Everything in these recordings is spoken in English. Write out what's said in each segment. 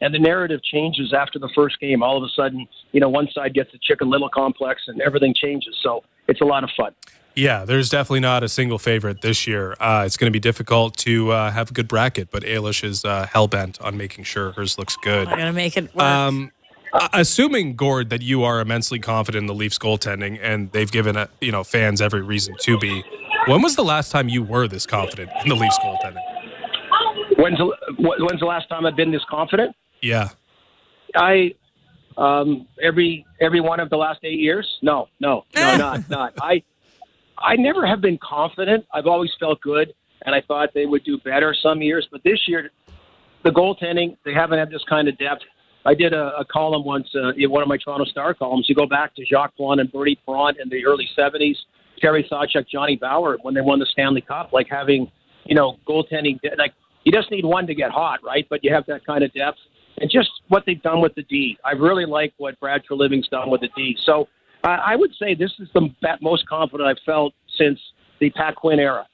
and the narrative changes after the first game. All of a sudden, one side gets the Chicken Little complex and everything changes. So it's a lot of fun. Yeah, there's definitely not a single favorite this year. It's going to be difficult to have a good bracket, but Ailish is hell-bent on making sure hers looks good. I'm going to make it work. Assuming, Gord, that you are immensely confident in the Leafs goaltending, and they've given fans every reason to be, when was the last time you were this confident in the Leafs goaltending? When's the last time I've been this confident? Yeah. Every one of the last 8 years? No, not. I never have been confident. I've always felt good, and I thought they would do better some years. But this year, the goaltending, they haven't had this kind of depth. I did a column once in one of my Toronto Star columns. You go back to Jacques Plante and Bertie Perron in the early 70s, Terry Sawchuk, Johnny Bauer, when they won the Stanley Cup, like having, goaltending. Like, you just need one to get hot, right? But you have that kind of depth. And just what they've done with the D. I really like what Brad Treliving's done with the D. So I would say this is the most confident I've felt since the Pat Quinn era,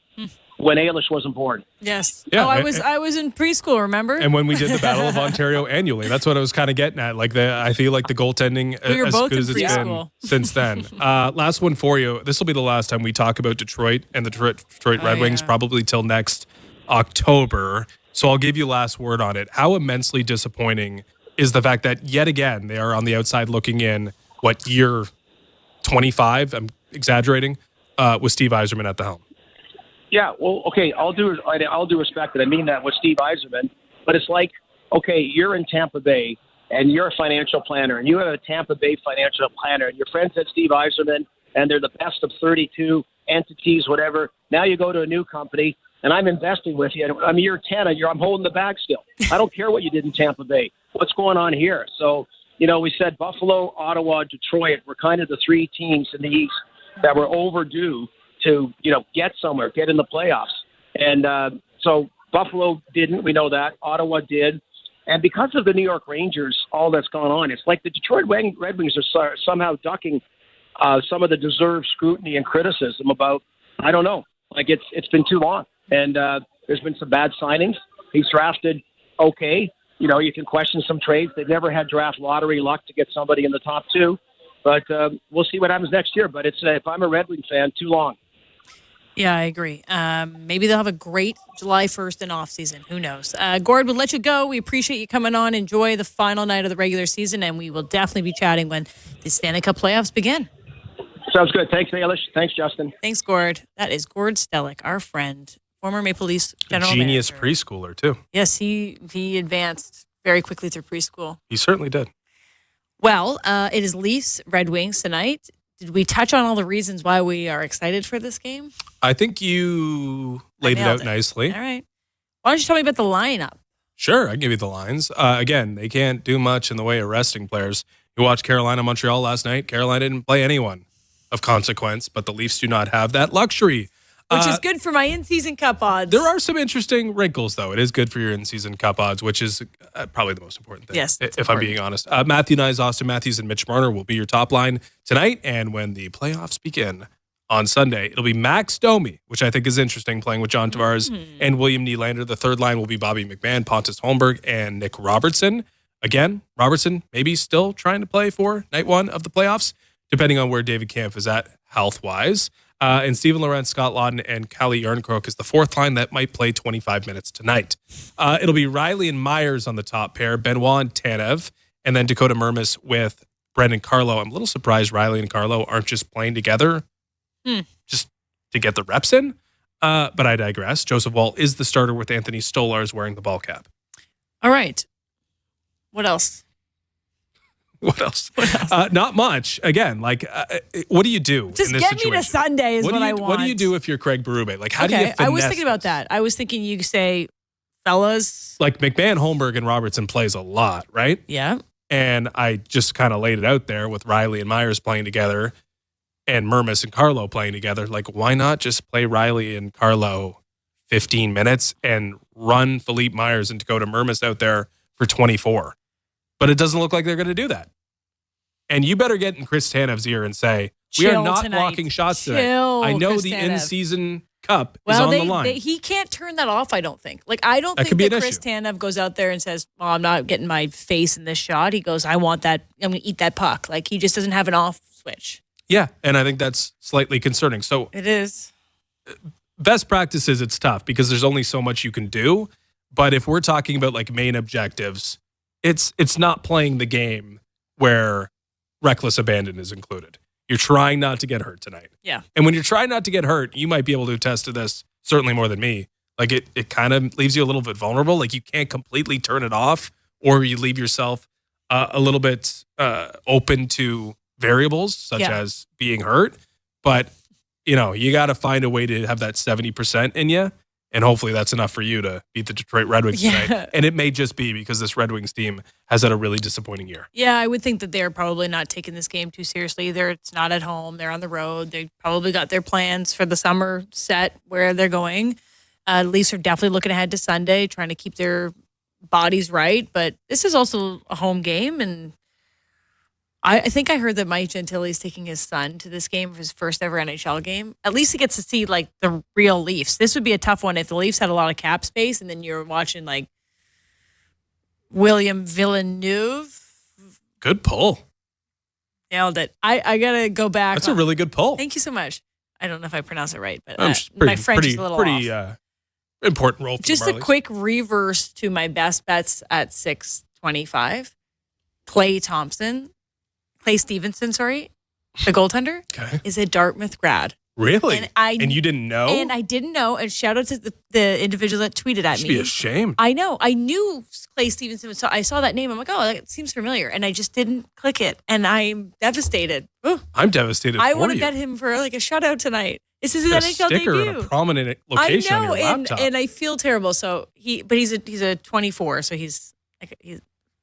when Ailish wasn't born. Yes. Yeah, I was in preschool, remember? And when we did the Battle of Ontario annually, that's what I was kind of getting at. Like I feel like the goaltending as good as it's been since then. Last one for you. This will be the last time we talk about Detroit and the Detroit Red Wings, probably till next October. So I'll give you last word on it. How immensely disappointing is the fact that yet again they are on the outside looking in? Year 25? I'm exaggerating. With Steve Yzerman at the helm. Yeah, well, okay, I'll do respect it. I mean that with Steve Yzerman, but it's like, okay, you're in Tampa Bay and you're a financial planner and you have a Tampa Bay financial planner and your friends at Steve Yzerman and they're the best of 32 entities, whatever. Now you go to a new company and I'm investing with you. I'm year 10 and I'm holding the bag still. I don't care what you did in Tampa Bay. What's going on here? So, we said Buffalo, Ottawa, Detroit were kind of the three teams in the East that were overdue to, get somewhere, get in the playoffs. And so Buffalo didn't, we know that. Ottawa did. And because of the New York Rangers, all that's gone on, it's like the Detroit Red Wings are somehow ducking some of the deserved scrutiny and criticism about, I don't know, like it's been too long. And there's been some bad signings. He's drafted okay. You can question some trades. They've never had draft lottery luck to get somebody in the top two. But we'll see what happens next year. But it's if I'm a Red Wing fan, too long. Yeah, I agree. Maybe they'll have a great July 1st and off season. Who knows? Gord, we'll let you go. We appreciate you coming on. Enjoy the final night of the regular season, and we will definitely be chatting when the Stanley Cup playoffs begin. Sounds good. Thanks, Ailish. Thanks, Justin. Thanks, Gord. That is Gord Stellick, our friend, former Maple Leafs general genius manager. Preschooler, too. Yes, he advanced very quickly through preschool. He certainly did. Well, it is Leafs Red Wings tonight. Did we touch on all the reasons why we are excited for this game? I think you laid it out nicely. All right. Why don't you tell me about the lineup? Sure, I can give you the lines. Again, they can't do much in the way of resting players. You watched Carolina-Montreal last night. Carolina didn't play anyone of consequence, but the Leafs do not have that luxury. Which is good for my in-season cup odds. There are some interesting wrinkles, though. It is good for your in-season cup odds, which is probably the most important thing. Yes, if I'm being honest. Matthew Nyes, Austin Matthews, and Mitch Marner will be your top line tonight. And when the playoffs begin on Sunday, it'll be Max Domi, which I think is interesting, playing with John Tavares and William Nylander. The third line will be Bobby McMahon, Pontus Holmberg, and Nick Robertson. Again, Robertson maybe still trying to play for night one of the playoffs, depending on where David Kampf is at health-wise. And Steven Lorentz, Scott Lawton, and Kalle Järnkrok is the fourth line that might play 25 minutes tonight. It'll be Riley and Myers on the top pair, Benoit and Tanev, and then Dakota Mermis with Brendan Carlo. I'm a little surprised Riley and Carlo aren't just playing together just to get the reps in. But I digress. Joseph Woll is the starter with Anthony Stolarz wearing the ball cap. All right. What else? What else? Not much. Again, what do you do Just in this get situation? me to Sunday is what I want. What do you do if you're Craig Berube? Like, how do you finesse I was thinking this? about that. I was thinking you say, fellas. Like, McMahon, Holmberg, and Robertson plays a lot, right? Yeah. And I just kind of laid it out there with Riley and Myers playing together and Mermis and Carlo playing together. Like, why not just play Riley and Carlo 15 minutes and run Philippe Myers and Dakota Mermis out there for 24? But it doesn't look like they're going to do that. And you better get in Chris Tanev's ear and say, we are not blocking shots tonight. I know the in-season cup is on the line. He can't turn that off, I don't think. Like, I don't That think could be that an Chris issue. Tanev goes out there and says, well, I'm not getting my face in this shot. He goes, I want that. I'm going to eat that puck. Like, he just doesn't have an off switch. Yeah, and I think that's slightly concerning. So It is. best practices, it's tough because there's only so much you can do. But if we're talking about like main objectives, it's not playing the game where reckless abandon is included. You're trying not to get hurt tonight. Yeah. And when you're trying not to get hurt, you might be able to attest to this certainly more than me. Like it kind of leaves you a little bit vulnerable. Like you can't completely turn it off, or you leave yourself a little bit open to variables such as being hurt. But you got to find a way to have that 70% in you. And hopefully that's enough for you to beat the Detroit Red Wings tonight. And it may just be because this Red Wings team has had a really disappointing year. Yeah, I would think that they're probably not taking this game too seriously. It's not at home. They're on the road. They probably got their plans for the summer set where they're going. Leafs are definitely looking ahead to Sunday, trying to keep their bodies right. But this is also a home game, and I think I heard that Mike Gentile is taking his son to this game for his first ever NHL game. At least he gets to see like the real Leafs. This would be a tough one if the Leafs had a lot of cap space and then you're watching like William Villeneuve. Good pull. Nailed it. I got to go back. That's a really good pull. Thank you so much. I don't know if I pronounce it right, but my French is a little off. Important role for Just the a Marlies. quick reverse to my best bets at 625. Clay Stevenson, the goaltender, is a Dartmouth grad. Really? And you didn't know? And I didn't know. And shout out to the individual that tweeted at me. Should be ashamed. I know. I knew Clay Stevenson. So I saw that name. I'm like, oh, that seems familiar. And I just didn't click it. And I'm devastated. Ooh. I'm devastated I for want to you. bet him for like a shutout tonight. This is his A NHL sticker debut. in a prominent location on your laptop. And I feel terrible. So he's a 24. So he's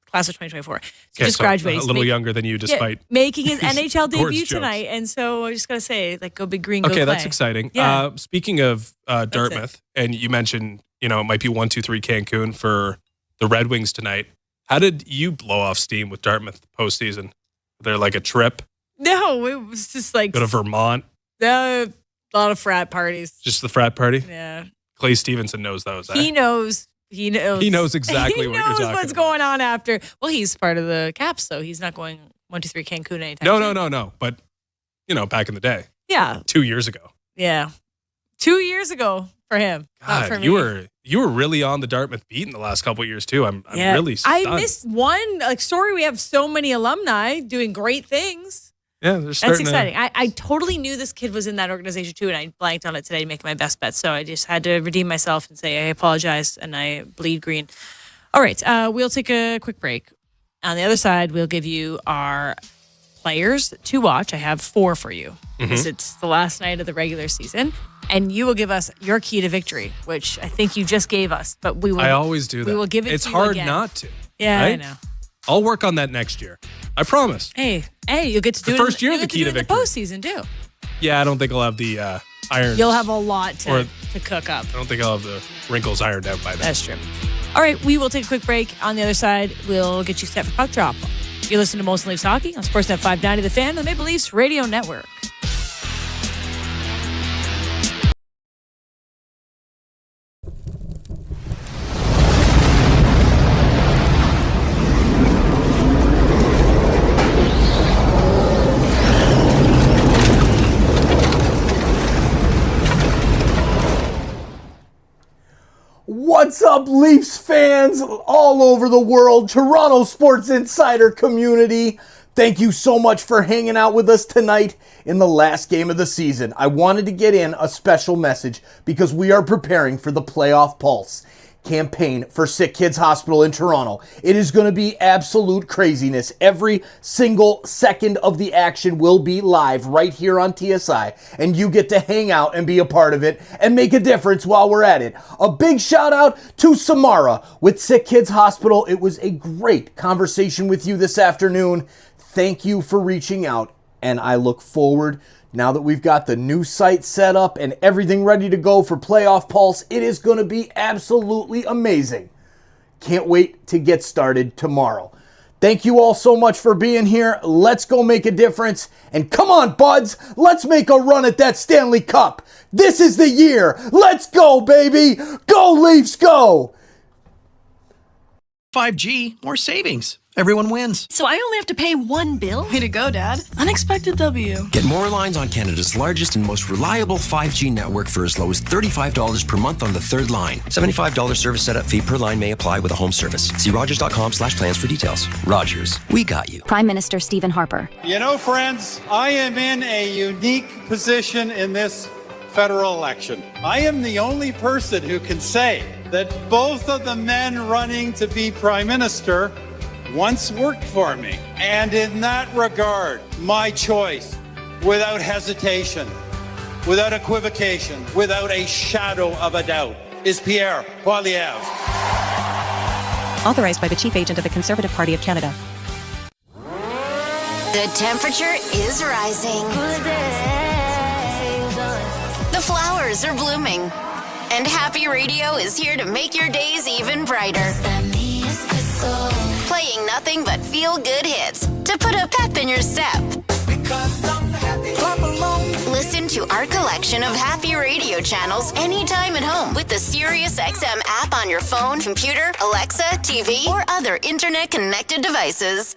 class of 2024. So just graduated. A little younger than you, despite making his NHL debut jokes. tonight. And so I just got to say, like, go Big Green, go Okay, Clay. that's exciting. Yeah. Speaking of Dartmouth, and you mentioned, it might be 1-2-3 Cancun for the Red Wings tonight. How did you blow off steam with Dartmouth postseason? They're like a trip? No, it was just like Go to Vermont? a lot of frat parties. Just the frat party? Yeah. Clay Stevenson knows those. He knows. He knows exactly what you're talking about. what's going on after. Well, he's part of the Caps, so he's not going 1-2-3 Cancun anytime soon. No. But, back in the day. Yeah. 2 years ago. Yeah. 2 years ago for him. Not for God, me. you were really on the Dartmouth beat in the last couple of years too. I'm really stunned. I missed one story. We have so many alumni doing great things. Yeah, That's exciting. I totally knew this kid was in that organization too, and I blanked on it today to make my best bet. So I just had to redeem myself and say I apologize, and I bleed green. All right, we'll take a quick break. On the other side, we'll give you our players to watch. I have 4 for you because it's the last night of the regular season, and you will give us your key to victory, which I think you just gave us. But we will. I always do that. We will give it. It's to you hard again. not to. Yeah, right? I know. I'll work on that next year. I promise. Hey, you get to do The it. first year, you the get to key do to it in the victory. postseason too. Yeah, I don't think I'll have the irons. You'll have a lot to cook up. I don't think I'll have the wrinkles ironed out by then. That's true. All right, we will take a quick break. On the other side, we'll get you set for puck drop. You're listening to Molson Leafs Hockey on Sportsnet 590 The Fan, the Maple Leafs Radio Network. What's up, Leafs fans all over the world, Toronto Sports Insider community? Thank you so much for hanging out with us tonight in the last game of the season. I wanted to get in a special message because we are preparing for the Playoff Pulse campaign for SickKids Hospital in Toronto. It is going to be absolute craziness. Every single second of the action will be live right here on TSI, and you get to hang out and be a part of it and make a difference while we're at it. A big shout out to Samara with SickKids Hospital. It was a great conversation with you this afternoon. Thank you for reaching out, and I look forward, now that we've got the new site set up and everything ready to go for Playoff Pulse, it is going to be absolutely amazing. Can't wait to get started tomorrow. Thank you all so much for being here. Let's go make a difference. And come on, buds, let's make a run at that Stanley Cup. This is the year. Let's go, baby. Go, Leafs, go. 5G, more savings. Everyone wins. So I only have to pay one bill? Way to go, Dad. Unexpected W. Get more lines on Canada's largest and most reliable 5G network for as low as $35 per month on the third line. $75 service setup fee per line may apply with a home service. See Rogers.com/plans for details. Rogers, we got you. Prime Minister Stephen Harper. You know, friends, I am in a unique position in this federal election. I am the only person who can say that both of the men running to be Prime Minister once worked for me. And in that regard, my choice, without hesitation, without equivocation, without a shadow of a doubt, is Pierre Poilievre. Authorized by the Chief Agent of the Conservative Party of Canada. The temperature is rising. The flowers are blooming. And Happy Radio is here to make your days even brighter. Playing nothing but feel-good hits to put a pep in your step. Listen to our collection of Happy Radio channels anytime at home with the SiriusXM app on your phone, computer, Alexa, TV, or other internet-connected devices.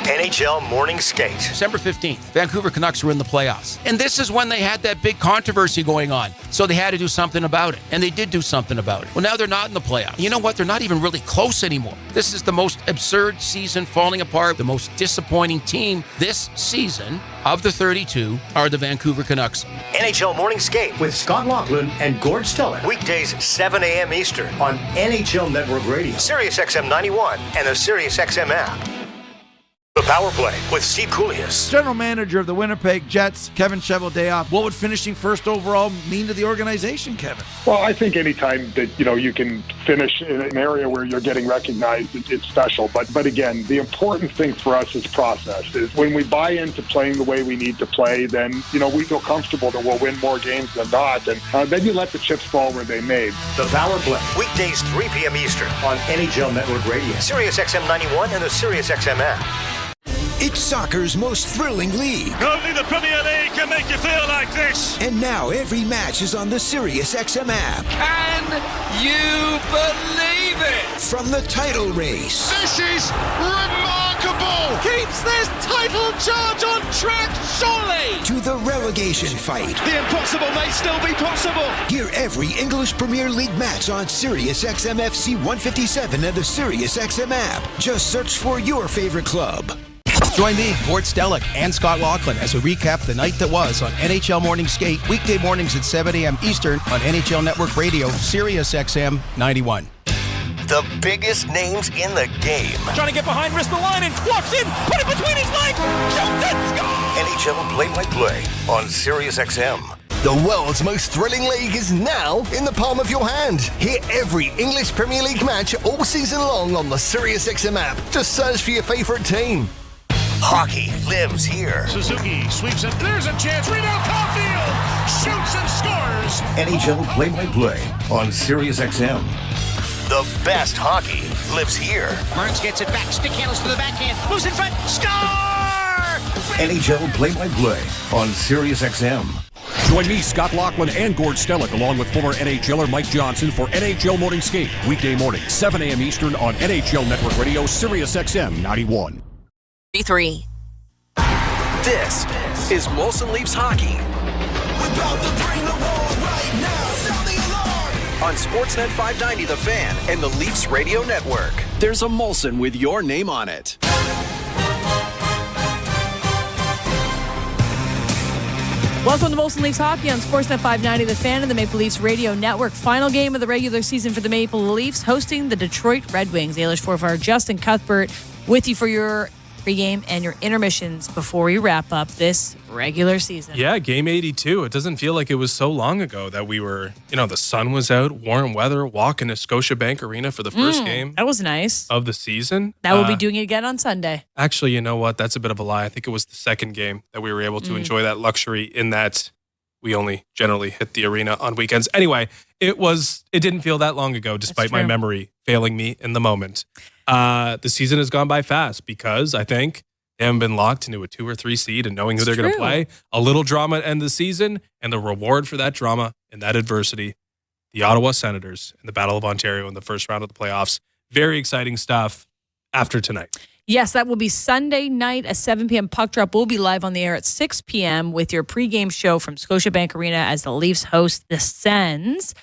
NHL Morning Skate. December 15th, Vancouver Canucks were in the playoffs. And this is when they had that big controversy going on. So they had to do something about it. And they did do something about it. Well, now they're not in the playoffs. You know what? They're not even really close anymore. This is the most absurd season falling apart. The most disappointing team this season of the 32 are the Vancouver Canucks. NHL Morning Skate with Scott Laughlin and Gord Stellick. Weekdays 7 a.m. Eastern on NHL Network Radio, SiriusXM 91, and the SiriusXM app. The Power Play with Steve Koulias. General manager of the Winnipeg Jets, Kevin Cheveldayoff. What would finishing first overall mean to the organization, Kevin? Well, I think anytime that, you can finish in an area where you're getting recognized, it's special. But again, the important thing for us is process. Is when we buy into playing the way we need to play, then, we feel comfortable that we'll win more games than not. And then you let the chips fall where they may. The Power Play. Weekdays 3 p.m. Eastern on NHL Network Radio, SiriusXM 91, and the SiriusXM app. It's soccer's most thrilling league. Only the Premier League can make you feel like this. And now every match is on the SiriusXM app. Can you believe it? From the title race. This is remarkable. Keeps this title charge on track, surely. To the relegation fight. The impossible may still be possible. Hear every English Premier League match on SiriusXM FC 157 and the SiriusXM app. Just search for your favorite club. Join me, Gord Stellick, and Scott Laughlin as we recap the night that was on NHL Morning Skate, weekday mornings at 7 a.m. Eastern on NHL Network Radio, SiriusXM 91. The biggest names in the game. Trying to get behind Ristolainen, walks in, put it between his legs, shoots it, score! NHL play-by-play on SiriusXM. The world's most thrilling league is now in the palm of your hand. Hear every English Premier League match all season long on the SiriusXM app. Just search for your favorite team. Hockey lives here. Suzuki sweeps it. There's a chance. Rebound, Caulfield shoots and scores. NHL play-by-play on SiriusXM. The best hockey lives here. Burns gets it back. Stick handles to the backhand. Moves in front. Score! NHL play-by-play on SiriusXM. Join me, Scott Laughlin, and Gord Stellick, along with former NHLer Mike Johnson for NHL Morning Skate, weekday morning, 7 a.m. Eastern on NHL Network Radio, SiriusXM 91. 3. This is Molson Leafs Hockey. We're about to bring the world right now. Sound the alarm. On Sportsnet 590 The Fan and the Leafs Radio Network. There's a Molson with your name on it. Welcome to Molson Leafs Hockey on Sportsnet 590 The Fan and the Maple Leafs Radio Network. Final game of the regular season for the Maple Leafs, hosting the Detroit Red Wings. Ailish Forfar, Justin Cuthbert with you for your pregame and your intermissions before we wrap up this regular season. Yeah, game 82. It doesn't feel like it was so long ago that we were, the sun was out, warm weather, walking to Scotiabank Arena for the first game. That was nice. Of the season. Now we'll be doing it again on Sunday. Actually, you know what? That's a bit of a lie. I think it was the second game that we were able to enjoy that luxury in that we only generally hit the arena on weekends. Anyway, it didn't feel that long ago, despite my memory failing me in the moment. the season has gone by fast because I think they haven't been locked into a 2 or 3 seed and knowing who they're going to play. A little drama at the end of the season, and the reward for that drama and that adversity, the Ottawa Senators in the Battle of Ontario in the first round of the playoffs. Very exciting stuff after tonight. Yes, that will be Sunday night, a 7 p.m. puck drop. We'll be live on the air at 6 p.m. with your pregame show from Scotiabank Arena as the Leafs host the Sens.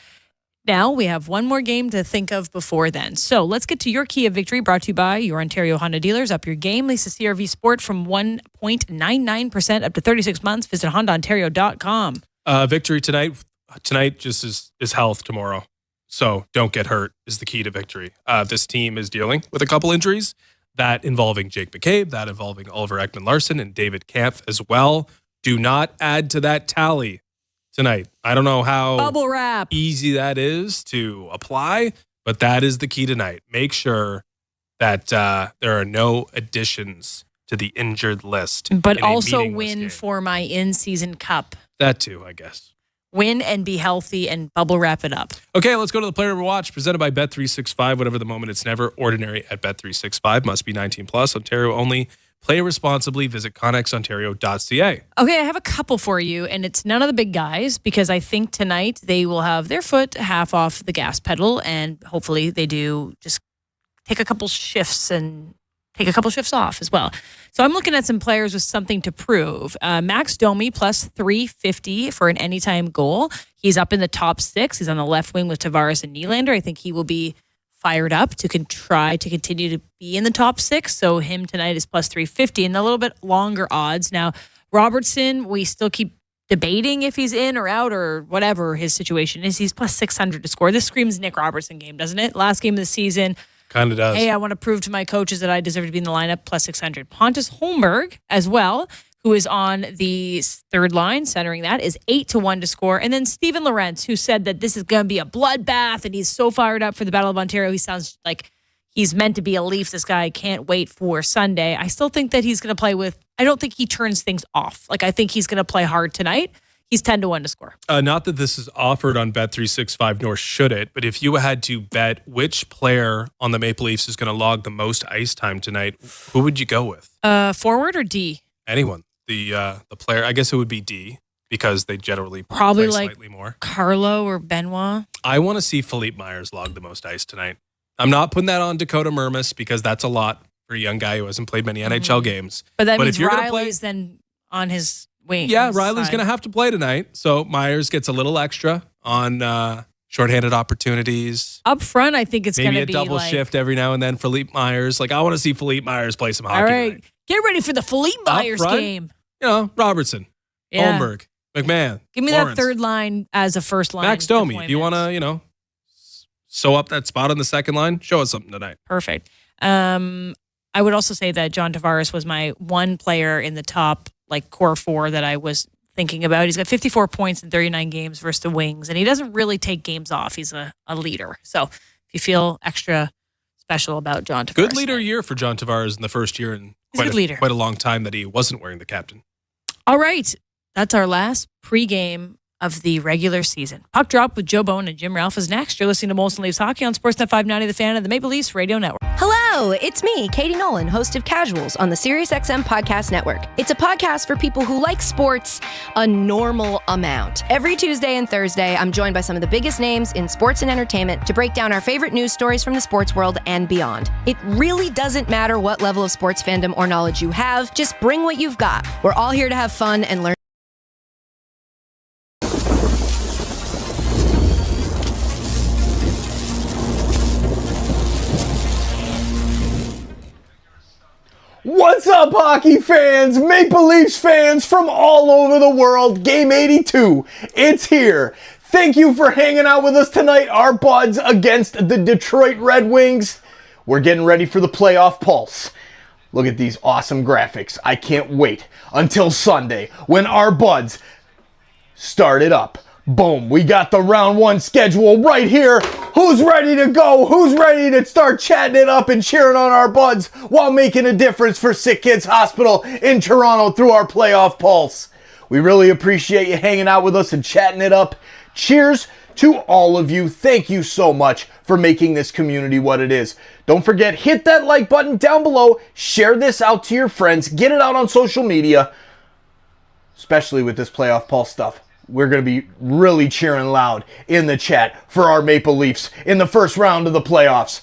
Now we have one more game to think of before then. So let's get to your key of victory, brought to you by your Ontario Honda dealers. Up your game, lease a CRV Sport from 1.99% up to 36 months. Visit HondaOntario.com. Victory tonight. Tonight just is health tomorrow. So don't get hurt is the key to victory. This team is dealing with a couple injuries, that involving Jake McCabe, that involving Oliver Ekman-Larsson and David Kampf as well. Do not add to that tally tonight. I don't know how bubble wrap easy that is to apply, but that is the key tonight. Make sure that there are no additions to the injured list. But also win for my in-season cup. That too, I guess. Win and be healthy and bubble wrap it up. Okay, let's go to the player to watch, presented by Bet365. Whatever the moment, it's never ordinary at Bet365. Must be 19 plus. Ontario only. Play responsibly. Visit connexontario.ca. Okay, I have a couple for you, and it's none of the big guys because I think tonight they will have their foot half off the gas pedal, and hopefully they do just take a couple shifts and take a couple shifts off as well. So I'm looking at some players with something to prove. Max Domi plus 350 for an anytime goal. He's up in the top 6. He's on the left wing with Tavares and Nylander. I think he will be fired up to try to continue to be in the top 6. So him tonight is plus 350 and a little bit longer odds. Now, Robertson, we still keep debating if he's in or out or whatever his situation is. He's plus 600 to score. This screams Nick Robertson game, doesn't it? Last game of the season. Kind of does. Hey, I want to prove to my coaches that I deserve to be in the lineup, plus 600. Pontus Holmberg as well, who is on the third line, centering that, is 8-1 to score. And then Steven Lorentz, who said that this is going to be a bloodbath, and he's so fired up for the Battle of Ontario. He sounds like he's meant to be a Leaf. This guy can't wait for Sunday. I still think that he's going to play with, I don't think he turns things off. Like, I think he's going to play hard tonight. He's 10-1 to score. Not that this is offered on Bet365, nor should it, but if you had to bet which player on the Maple Leafs is going to log the most ice time tonight, who would you go with? Forward or D? Anyone. The player, I guess it would be D, because they generally probably play like slightly more. Carlo or Benoit. I want to see Philippe Myers log the most ice tonight. I'm not putting that on Dakota Mermis because that's a lot for a young guy who hasn't played many NHL games. But that means if you're Riley's then on his wing. Yeah, Riley's going to have to play tonight. So Myers gets a little extra on shorthanded opportunities. Up front, I think it's going to be maybe a double shift every now and then. Philippe Myers. Like, I want to see Philippe Myers play some hockey. All right. Tonight. Get ready for the Philippe Myers game. You know, Robertson, Holmberg, McMahon. Give me Lawrence. that third line as a first line. Max Domi. Do you want to, sew up that spot on the second line? Show us something tonight. Perfect. I would also say that John Tavares was my one player in the top, core 4 that I was thinking about. He's got 54 points in 39 games versus the Wings, and he doesn't really take games off. He's a leader. So if you feel extra special about John Tavares. Good leader year for John Tavares in the first year in quite a long time that he wasn't wearing the captain. All right. That's our last pregame of the regular season. Puck Drop with Joe Bone and Jim Ralph is next. You're listening to Molson Leafs Hockey on Sportsnet 590, The Fan, and the Maple Leafs Radio Network. Hello, it's me, Katie Nolan, host of Casuals on the SiriusXM Podcast Network. It's a podcast for people who like sports a normal amount. Every Tuesday and Thursday, I'm joined by some of the biggest names in sports and entertainment to break down our favorite news stories from the sports world and beyond. It really doesn't matter what level of sports fandom or knowledge you have, just bring what you've got. We're all here to have fun and learn. What's up, hockey fans, Maple Leafs fans from all over the world? Game 82, it's here. Thank you for hanging out with us tonight, our buds against the Detroit Red Wings. We're getting ready for the playoff pulse. Look at these awesome graphics. I can't wait until Sunday when our buds start it up. Boom, we got the round 1 schedule right here. Who's ready to go? Who's ready to start chatting it up and cheering on our buds while making a difference for SickKids Hospital in Toronto through our playoff pulse? We really appreciate you hanging out with us and chatting it up. Cheers To all of you, thank you so much for making this community what it is. Don't forget, hit that like button down below, share this out to your friends, get it out on social media, especially with this playoff pulse stuff. We're going to be really cheering loud in the chat for our Maple Leafs in the first round of the playoffs.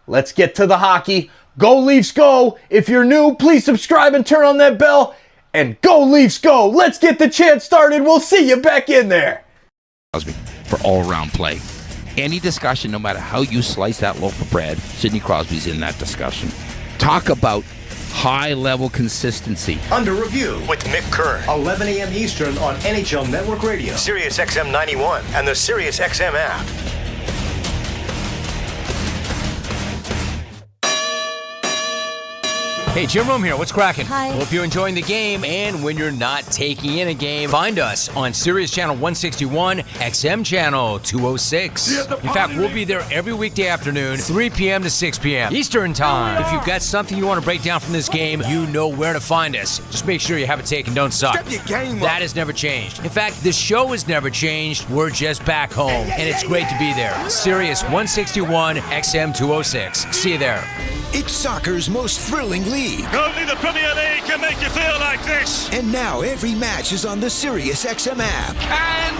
Let's get to the hockey. Go Leafs go! If you're new, please subscribe and turn on that bell. And go Leafs go! Let's get the chant started. We'll see you back in there. For all-around play. Any discussion, no matter how you slice that loaf of bread, Sidney Crosby's in that discussion. Talk about high-level consistency. Under Review with Mick Kern, 11 a.m. Eastern on NHL Network Radio, Sirius XM 91, and the Sirius XM app. Hey, Jim Rome here. What's cracking? Hi. Hope you're enjoying the game. And when you're not taking in a game, find us on Sirius Channel 161, XM Channel 206. In fact, we'll be there every weekday afternoon, 3 p.m. to 6 p.m. Eastern Time. If you've got something you want to break down from this game, you know where to find us. Just make sure you have it taken. Don't suck. Step your game up. That has never changed. In fact, the show has never changed. We're just back home. And it's great to be there. Sirius 161, XM 206. See you there. It's soccer's most thrilling league. Only the Premier League can make you feel like this. And now every match is on the Sirius XM app. Can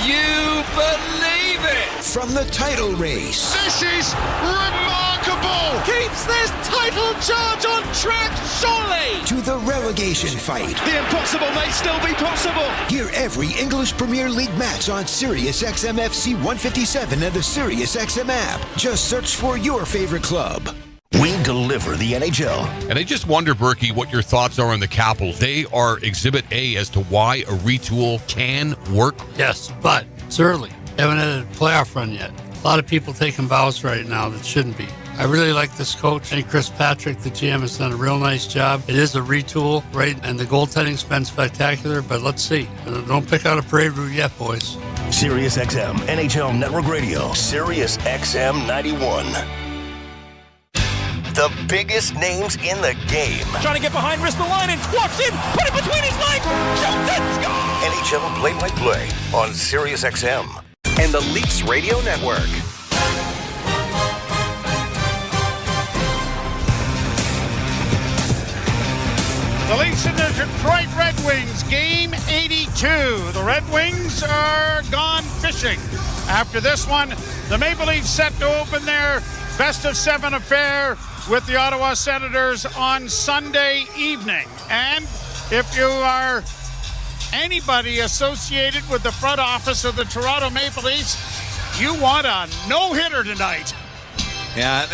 you believe it? From the title race. This is remarkable. Keeps this title charge on track, surely. To the relegation fight. The impossible may still be possible. Hear every English Premier League match on Sirius XM FC 157 and the Sirius XM app. Just search for your favorite club. We deliver the NHL. And I just wonder, Berkey, what your thoughts are on the Capitals. They are Exhibit A as to why a retool can work. Yes, but it's early. Haven't had a playoff run yet. A lot of people taking bows right now that shouldn't be. I really like this coach. I think Chris Patrick, the GM, has done a real nice job. It is a retool, right? And the goaltending's been spectacular, but let's see. Don't pick out a parade route yet, boys. Sirius XM, NHL Network Radio, Sirius XM 91. The biggest names in the game. Trying to get behind, wrist the line, and walks in, put it between his legs, shoots it, score! NHL play-by-play on Sirius XM and the Leafs Radio Network. The Leafs and the Detroit Red Wings, game 82. The Red Wings are gone fishing. After this one, the Maple Leafs set to open their best-of-7 affair with the Ottawa Senators on Sunday evening. And if you are anybody associated with the front office of the Toronto Maple Leafs, you want a no-hitter tonight. Yeah,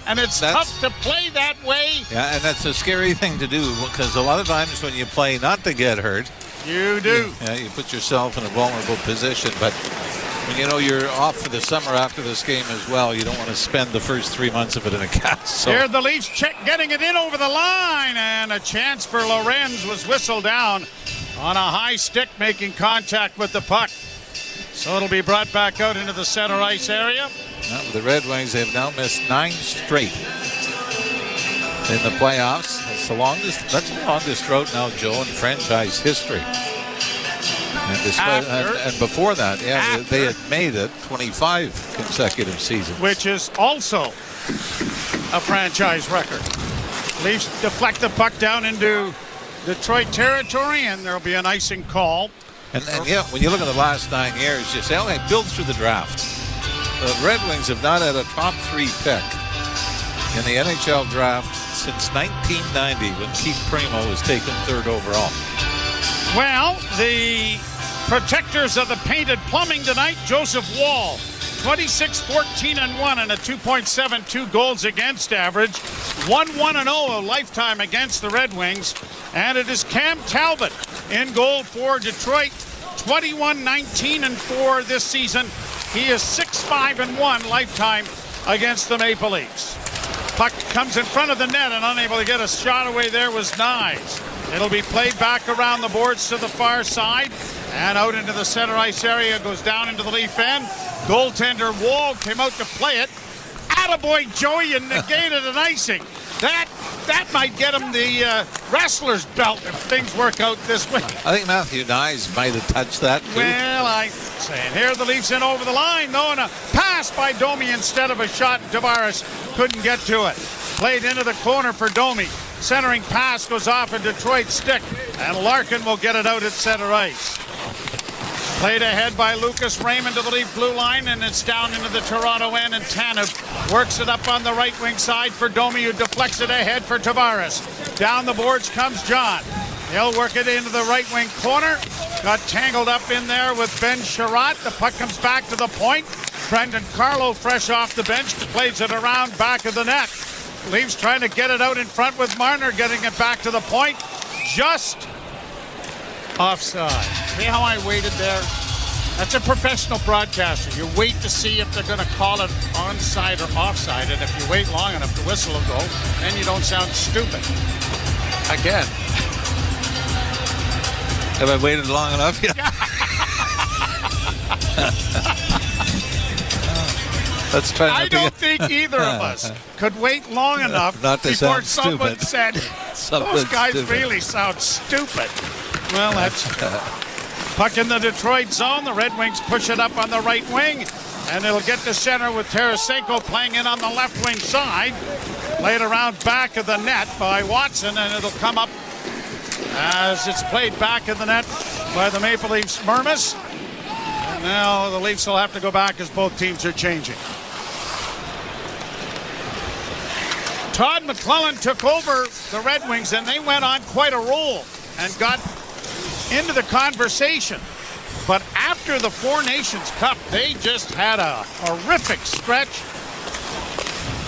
and it's tough to play that way. Yeah, and that's a scary thing to do because a lot of times when you play not to get hurt, you do. You put yourself in a vulnerable position. But when you know you're off for the summer after this game as well, you don't want to spend the first 3 months of it in a cast. So. Here the Leafs getting it in over the line, and a chance for Lorenz was whistled down on a high stick, making contact with the puck. So it'll be brought back out into the center ice area. Well, the Red Wings have now missed 9 straight in the playoffs. That's the longest drought now, Joe, in franchise history. And before that, they had made it 25 consecutive seasons. Which is also a franchise record. Leafs deflect the puck down into Detroit territory, and there'll be an icing call. And yeah, when you look at the last 9 years, you say, okay, build through the draft. The Red Wings have not had a top 3 pick in the NHL draft since 1990 when Keith Primo was taken 3rd overall. Well, the protectors of the painted plumbing tonight, Joseph Wall, 26-14-1 and a 2.72 goals against average, 1-1-0 a lifetime against the Red Wings, and it is Cam Talbot in goal for Detroit, 21-19-4 this season. He is 6-5-1 lifetime against the Maple Leafs. Puck comes in front of the net, and unable to get a shot away there was Nyes. It'll be played back around the boards to the far side and out into the center ice area. Goes down into the Leaf end. Goaltender Wall came out to play it. Attaboy, Joey, and negated an icing. That might get him the wrestler's belt if things work out this way. I think Matthew Nyes might have touched that, too. Well, I'm saying here the Leafs in over the line, though, and a pass by Domi instead of a shot. Tavares couldn't get to it. Played into the corner for Domi. Centering pass goes off a Detroit stick, and Larkin will get it out at center ice. Played ahead by Lucas Raymond to the Leaf blue line, and it's down into the Toronto end, and Tanev works it up on the right wing side for Domi, who deflects it ahead for Tavares. Down the boards comes John. He'll work it into the right wing corner. Got tangled up in there with Ben Sherratt. The puck comes back to the point. Brendan Carlo, fresh off the bench, plays it around back of the net. Leafs trying to get it out in front with Marner, getting it back to the point. Just offside. See how I waited there? That's a professional broadcaster. You wait to see if they're going to call it onside or offside, and if you wait long enough, the whistle will go, then you don't sound stupid. Again. Have I waited long enough? Yeah. Let's try not I don't think either of us could wait long enough not to before sound someone stupid. said, those guys really sound stupid. Well, that's puck in the Detroit zone. The Red Wings push it up on the right wing, and it'll get to center with Tarasenko playing in on the left wing side. Played around back of the net by Watson, and it'll come up as it's played back in the net by the Maple Leafs' Mermis. And now the Leafs will have to go back as both teams are changing. Todd McClellan took over the Red Wings, and they went on quite a roll and got into the conversation. But after the Four Nations Cup, they just had a horrific stretch.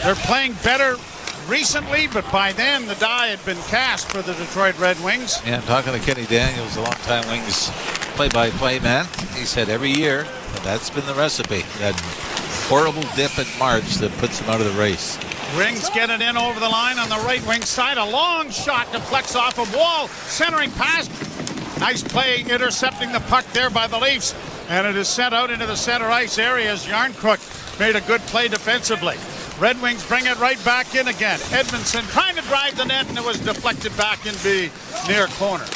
They're playing better recently, but by then the die had been cast for the Detroit Red Wings. Yeah, talking to Kenny Daniels, a longtime Wings play-by-play man. He said every year that's been the recipe. That horrible dip in March that puts them out of the race. Rings get it in over the line on the right wing side. A long shot deflects off a wall. Centering pass. Nice play intercepting the puck there by the Leafs. And it is sent out into the center ice area as Yarncrook made a good play defensively. Red Wings bring it right back in again. Edmondson trying to drive the net, and it was deflected back in the near corner.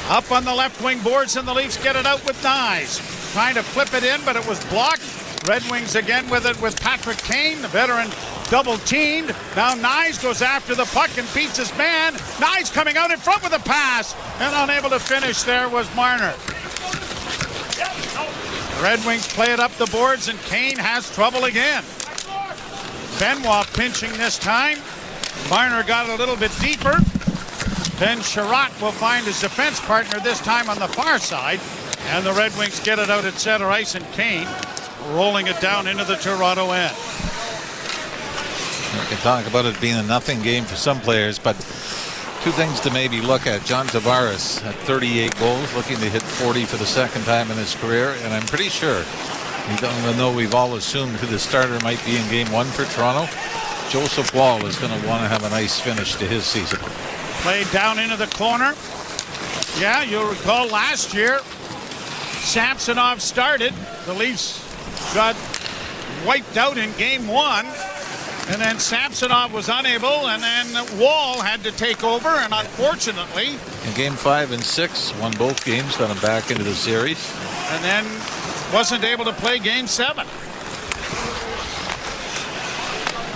Up on the left wing boards, and the Leafs get it out with Nyes. Trying to flip it in, but it was blocked. Red Wings again with it with Patrick Kane, the veteran, double teamed. Now Nyes goes after the puck and beats his man. Nyes coming out in front with a pass, and unable to finish there was Marner. Red Wings play it up the boards, and Kane has trouble again. Benoit pinching this time. Marner got a little bit deeper. Ben Sherratt will find his defense partner this time on the far side. And the Red Wings get it out at center ice, and Kane rolling it down into the Toronto end. We can talk about it being a nothing game for some players, but two things to maybe look at. John Tavares at 38 goals, looking to hit 40 for the second time in his career, and I'm pretty sure, even though we've all assumed who the starter might be in game one for Toronto, Joseph Woll is going to want to have a nice finish to his season. Played down into the corner. Yeah, you'll recall last year, Samsonov started. The Leafs got wiped out in game one. And then Samsonov was unable, and then Woll had to take over, and unfortunately... In game 5 and 6, won both games, got him back into the series. And then wasn't able to play game 7.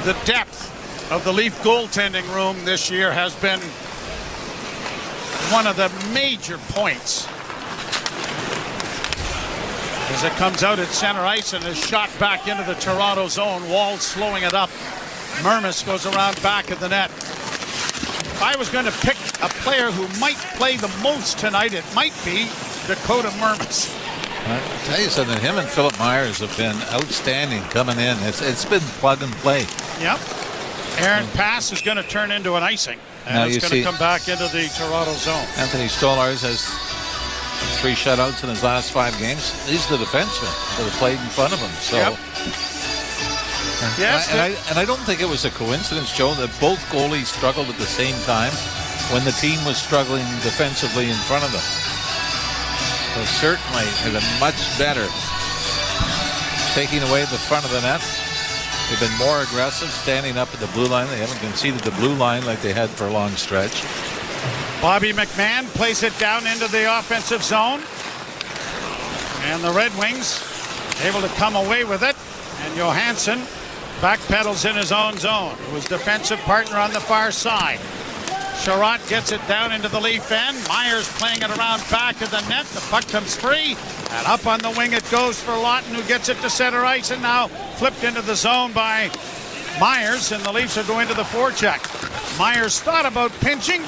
The depth of the Leaf goaltending room this year has been one of the major points. As it comes out at center ice and is shot back into the Toronto zone. Woll slowing it up. Mermis goes around back of the net. If I was going to pick a player who might play the most tonight, it might be Dakota Mermis. I'll tell you something, him and Philip Myers have been outstanding coming in. It's been plug and play. Yep. Aaron Pass is going to turn into an icing. And it's going to come back into the Toronto zone. Anthony Stolarz has 3 shutouts in his last 5 games. These are the defensemen that have played in front of him. So, yep. Yes, and I don't think it was a coincidence, Joe, that both goalies struggled at the same time when the team was struggling defensively in front of them. So certainly, they're much better taking away the front of the net. They've been more aggressive standing up at the blue line. They haven't conceded the blue line like they had for a long stretch. Bobby McMahon plays it down into the offensive zone. And the Red Wings able to come away with it. And Johansson backpedals in his own zone. It was defensive partner on the far side. Sherratt gets it down into the Leaf end. Myers playing it around back of the net. The puck comes free. And up on the wing it goes for Lawton, who gets it to center ice. And now flipped into the zone by Myers. And the Leafs are going to the forecheck. Myers thought about pinching.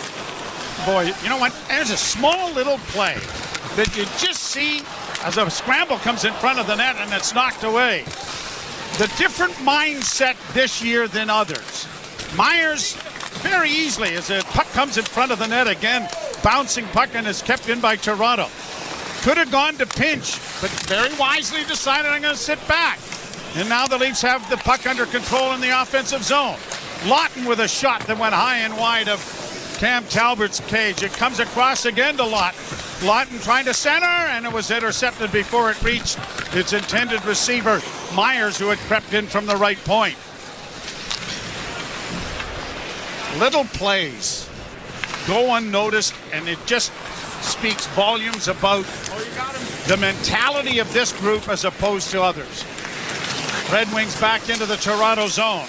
Boy, you know what? There's a small little play that you just see as a scramble comes in front of the net and it's knocked away. The different mindset this year than others. Myers very easily, as a puck comes in front of the net again, bouncing puck and is kept in by Toronto. Could have gone to pinch, but very wisely decided, I'm going to sit back. And now the Leafs have the puck under control in the offensive zone. Lawton with a shot that went high and wide of Cam Talbot's cage. It comes across again to Lawton. Lawton trying to center, and it was intercepted before it reached its intended receiver, Myers, who had crept in from the right point. Little plays go unnoticed, and it just speaks volumes about the mentality of this group as opposed to others. Red Wings back into the Toronto zone.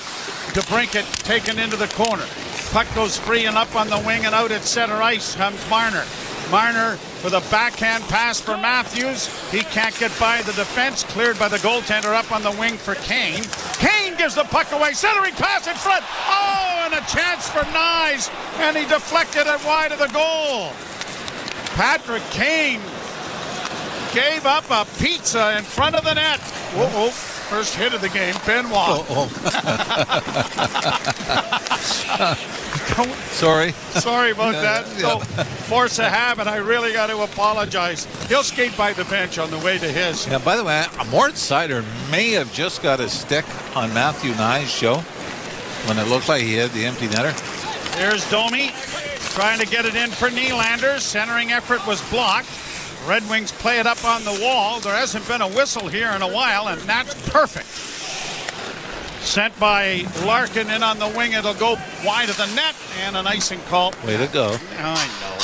DeBrincat taken into the corner. Puck goes free and up on the wing, and out at center ice comes Marner. Marner with a backhand pass for Matthews. He can't get by the defense. Cleared by the goaltender up on the wing for Kane. Kane gives the puck away. Centering pass in front. Oh, and a chance for Nyes. And he deflected it wide of the goal. Patrick Kane gave up a pizza in front of the net. Whoa. First hit of the game, Benoit. Sorry. Sorry about that. So, force of habit, I really got to apologize. He'll skate by the bench on the way to his. Yeah, by the way, Mort Seider may have just got his stick on Matthew Nye's show when it looked like he had the empty netter. Here's Domi trying to get it in for Nylander. Centering effort was blocked. Red Wings play it up on the wall. There hasn't been a whistle here in a while, and that's perfect. Sent by Larkin in on the wing. It'll go wide of the net, and an icing call. Way to go. I know.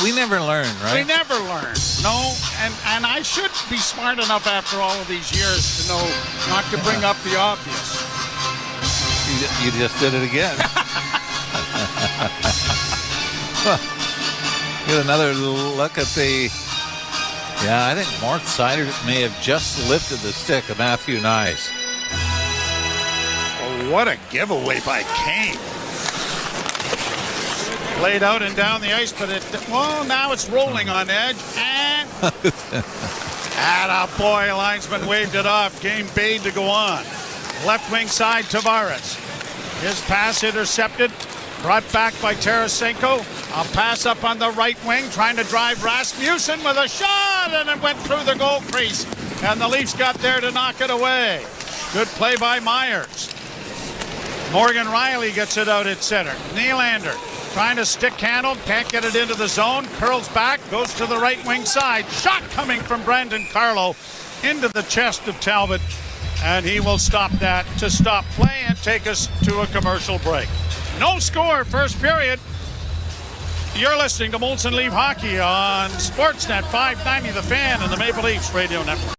We never learn, right? We never learn. No, and I should be smart enough after all of these years to know not to bring up the obvious. You just did it again. Get another look at the... Yeah, I think Mort Seider may have just lifted the stick of Matthew Nyes. Oh, what a giveaway by Kane. Played out and down the ice, but now it's rolling on edge. And attaboy, linesman waved it off. Game bade to go on. Left wing side, Tavares. His pass intercepted. Brought back by Tarasenko. A pass up on the right wing, trying to drive Rasmussen with a shot, and it went through the goal crease. And the Leafs got there to knock it away. Good play by Myers. Morgan Riley gets it out at center. Nylander trying to stick handle, can't get it into the zone. Curls back, goes to the right wing side. Shot coming from Brandon Carlo into the chest of Talbot. And he will stop that to stop play and take us to a commercial break. No score, first period. You're listening to Molson Leaf Hockey on Sportsnet 590 The Fan and the Maple Leafs Radio Network.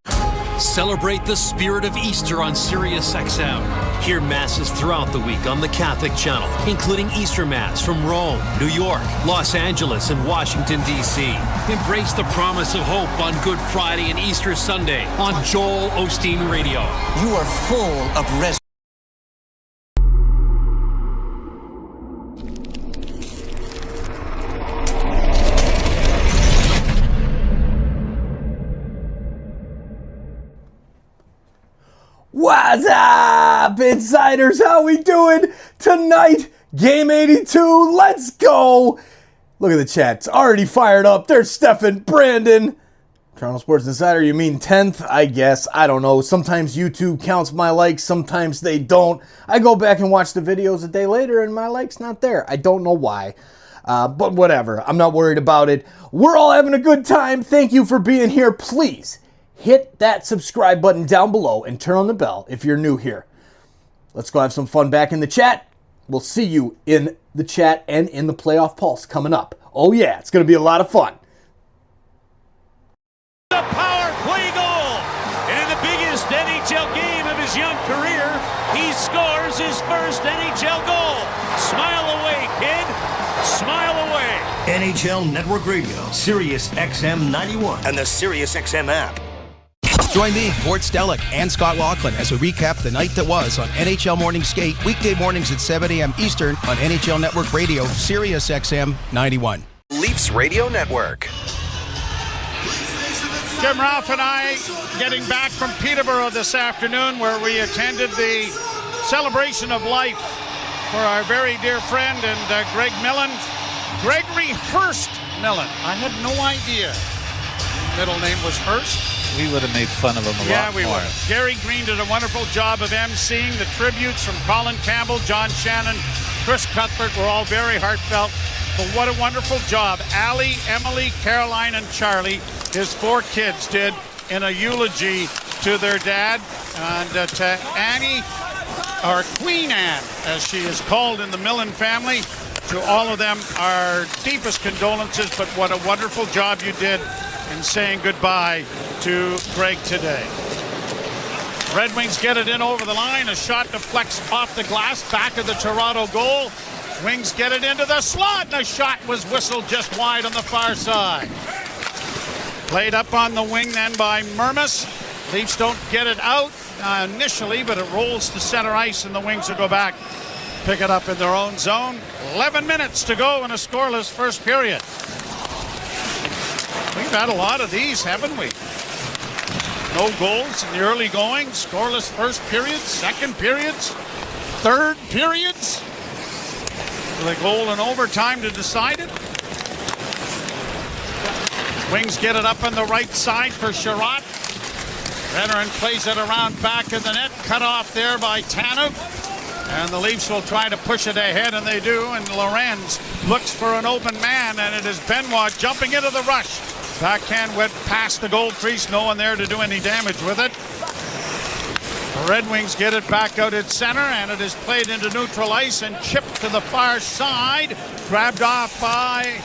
Celebrate the spirit of Easter on Sirius XM. Hear masses throughout the week on the Catholic Channel, including Easter Mass from Rome, New York, Los Angeles, and Washington, D.C. Embrace the promise of hope on Good Friday and Easter Sunday on Joel Osteen Radio. You are full of What's up, insiders? How we doing tonight? Game 82, let's go. Look at the chat, it's already fired up. There's Stefan, Brandon. Toronto Sports Insider, you mean 10th? I guess, I don't know. Sometimes YouTube counts my likes, sometimes they don't. I go back and watch the videos a day later and my like's not there. I don't know why. But whatever, I'm not worried about it. We're all having a good time. Thank you for being here. Please hit that subscribe button down below and turn on the bell if you're new here. Let's go have some fun back in the chat. We'll see you in the chat and in the Playoff Pulse coming up. Oh yeah, it's going to be a lot of fun. The power play goal. And in the biggest NHL game of his young career, he scores his first NHL goal. Smile away, kid. Smile away. NHL Network Radio, Sirius XM 91, and the Sirius XM app. Join me, Gord Stellick, and Scott Laughlin as we recap the night that was on NHL Morning Skate, weekday mornings at 7 a.m. Eastern on NHL Network Radio, Sirius XM 91. Leafs Radio Network. Jim Ralph and I getting back from Peterborough this afternoon, where we attended the celebration of life for our very dear friend and Greg Millen. Gregory Hurst Millen. I had no idea his middle name was Hurst. We would have made fun of him a lot more. Yeah, we would have. Gary Green did a wonderful job of emceeing. The tributes from Colin Campbell, John Shannon, Chris Cuthbert were all very heartfelt. But what a wonderful job Allie, Emily, Caroline, and Charlie, his 4 kids, did in a eulogy to their dad. And to Annie, or Queen Anne, as she is called in the Millen family, to all of them, our deepest condolences. But what a wonderful job you did in saying goodbye to Greg today. Red Wings get it in over the line. A shot deflects off the glass, back of the Toronto goal. Wings get it into the slot, and a shot was whistled just wide on the far side. Played up on the wing then by Mermis. Leafs don't get it out initially, but it rolls to center ice, and the Wings will go back, pick it up in their own zone. 11 minutes to go in a scoreless first period. We've had a lot of these, haven't we? No goals in the early going, scoreless first periods, second periods, third periods. With a goal in overtime to decide it. Wings get it up on the right side for Sherratt. Veteran plays it around back of the net, cut off there by Tanev. And the Leafs will try to push it ahead, and they do. And Lorenz looks for an open man, and it is Benoit jumping into the rush. Backhand went past the goal crease, no one there to do any damage with it. The Red Wings get it back out at center, and it is played into neutral ice and chipped to the far side. Grabbed off by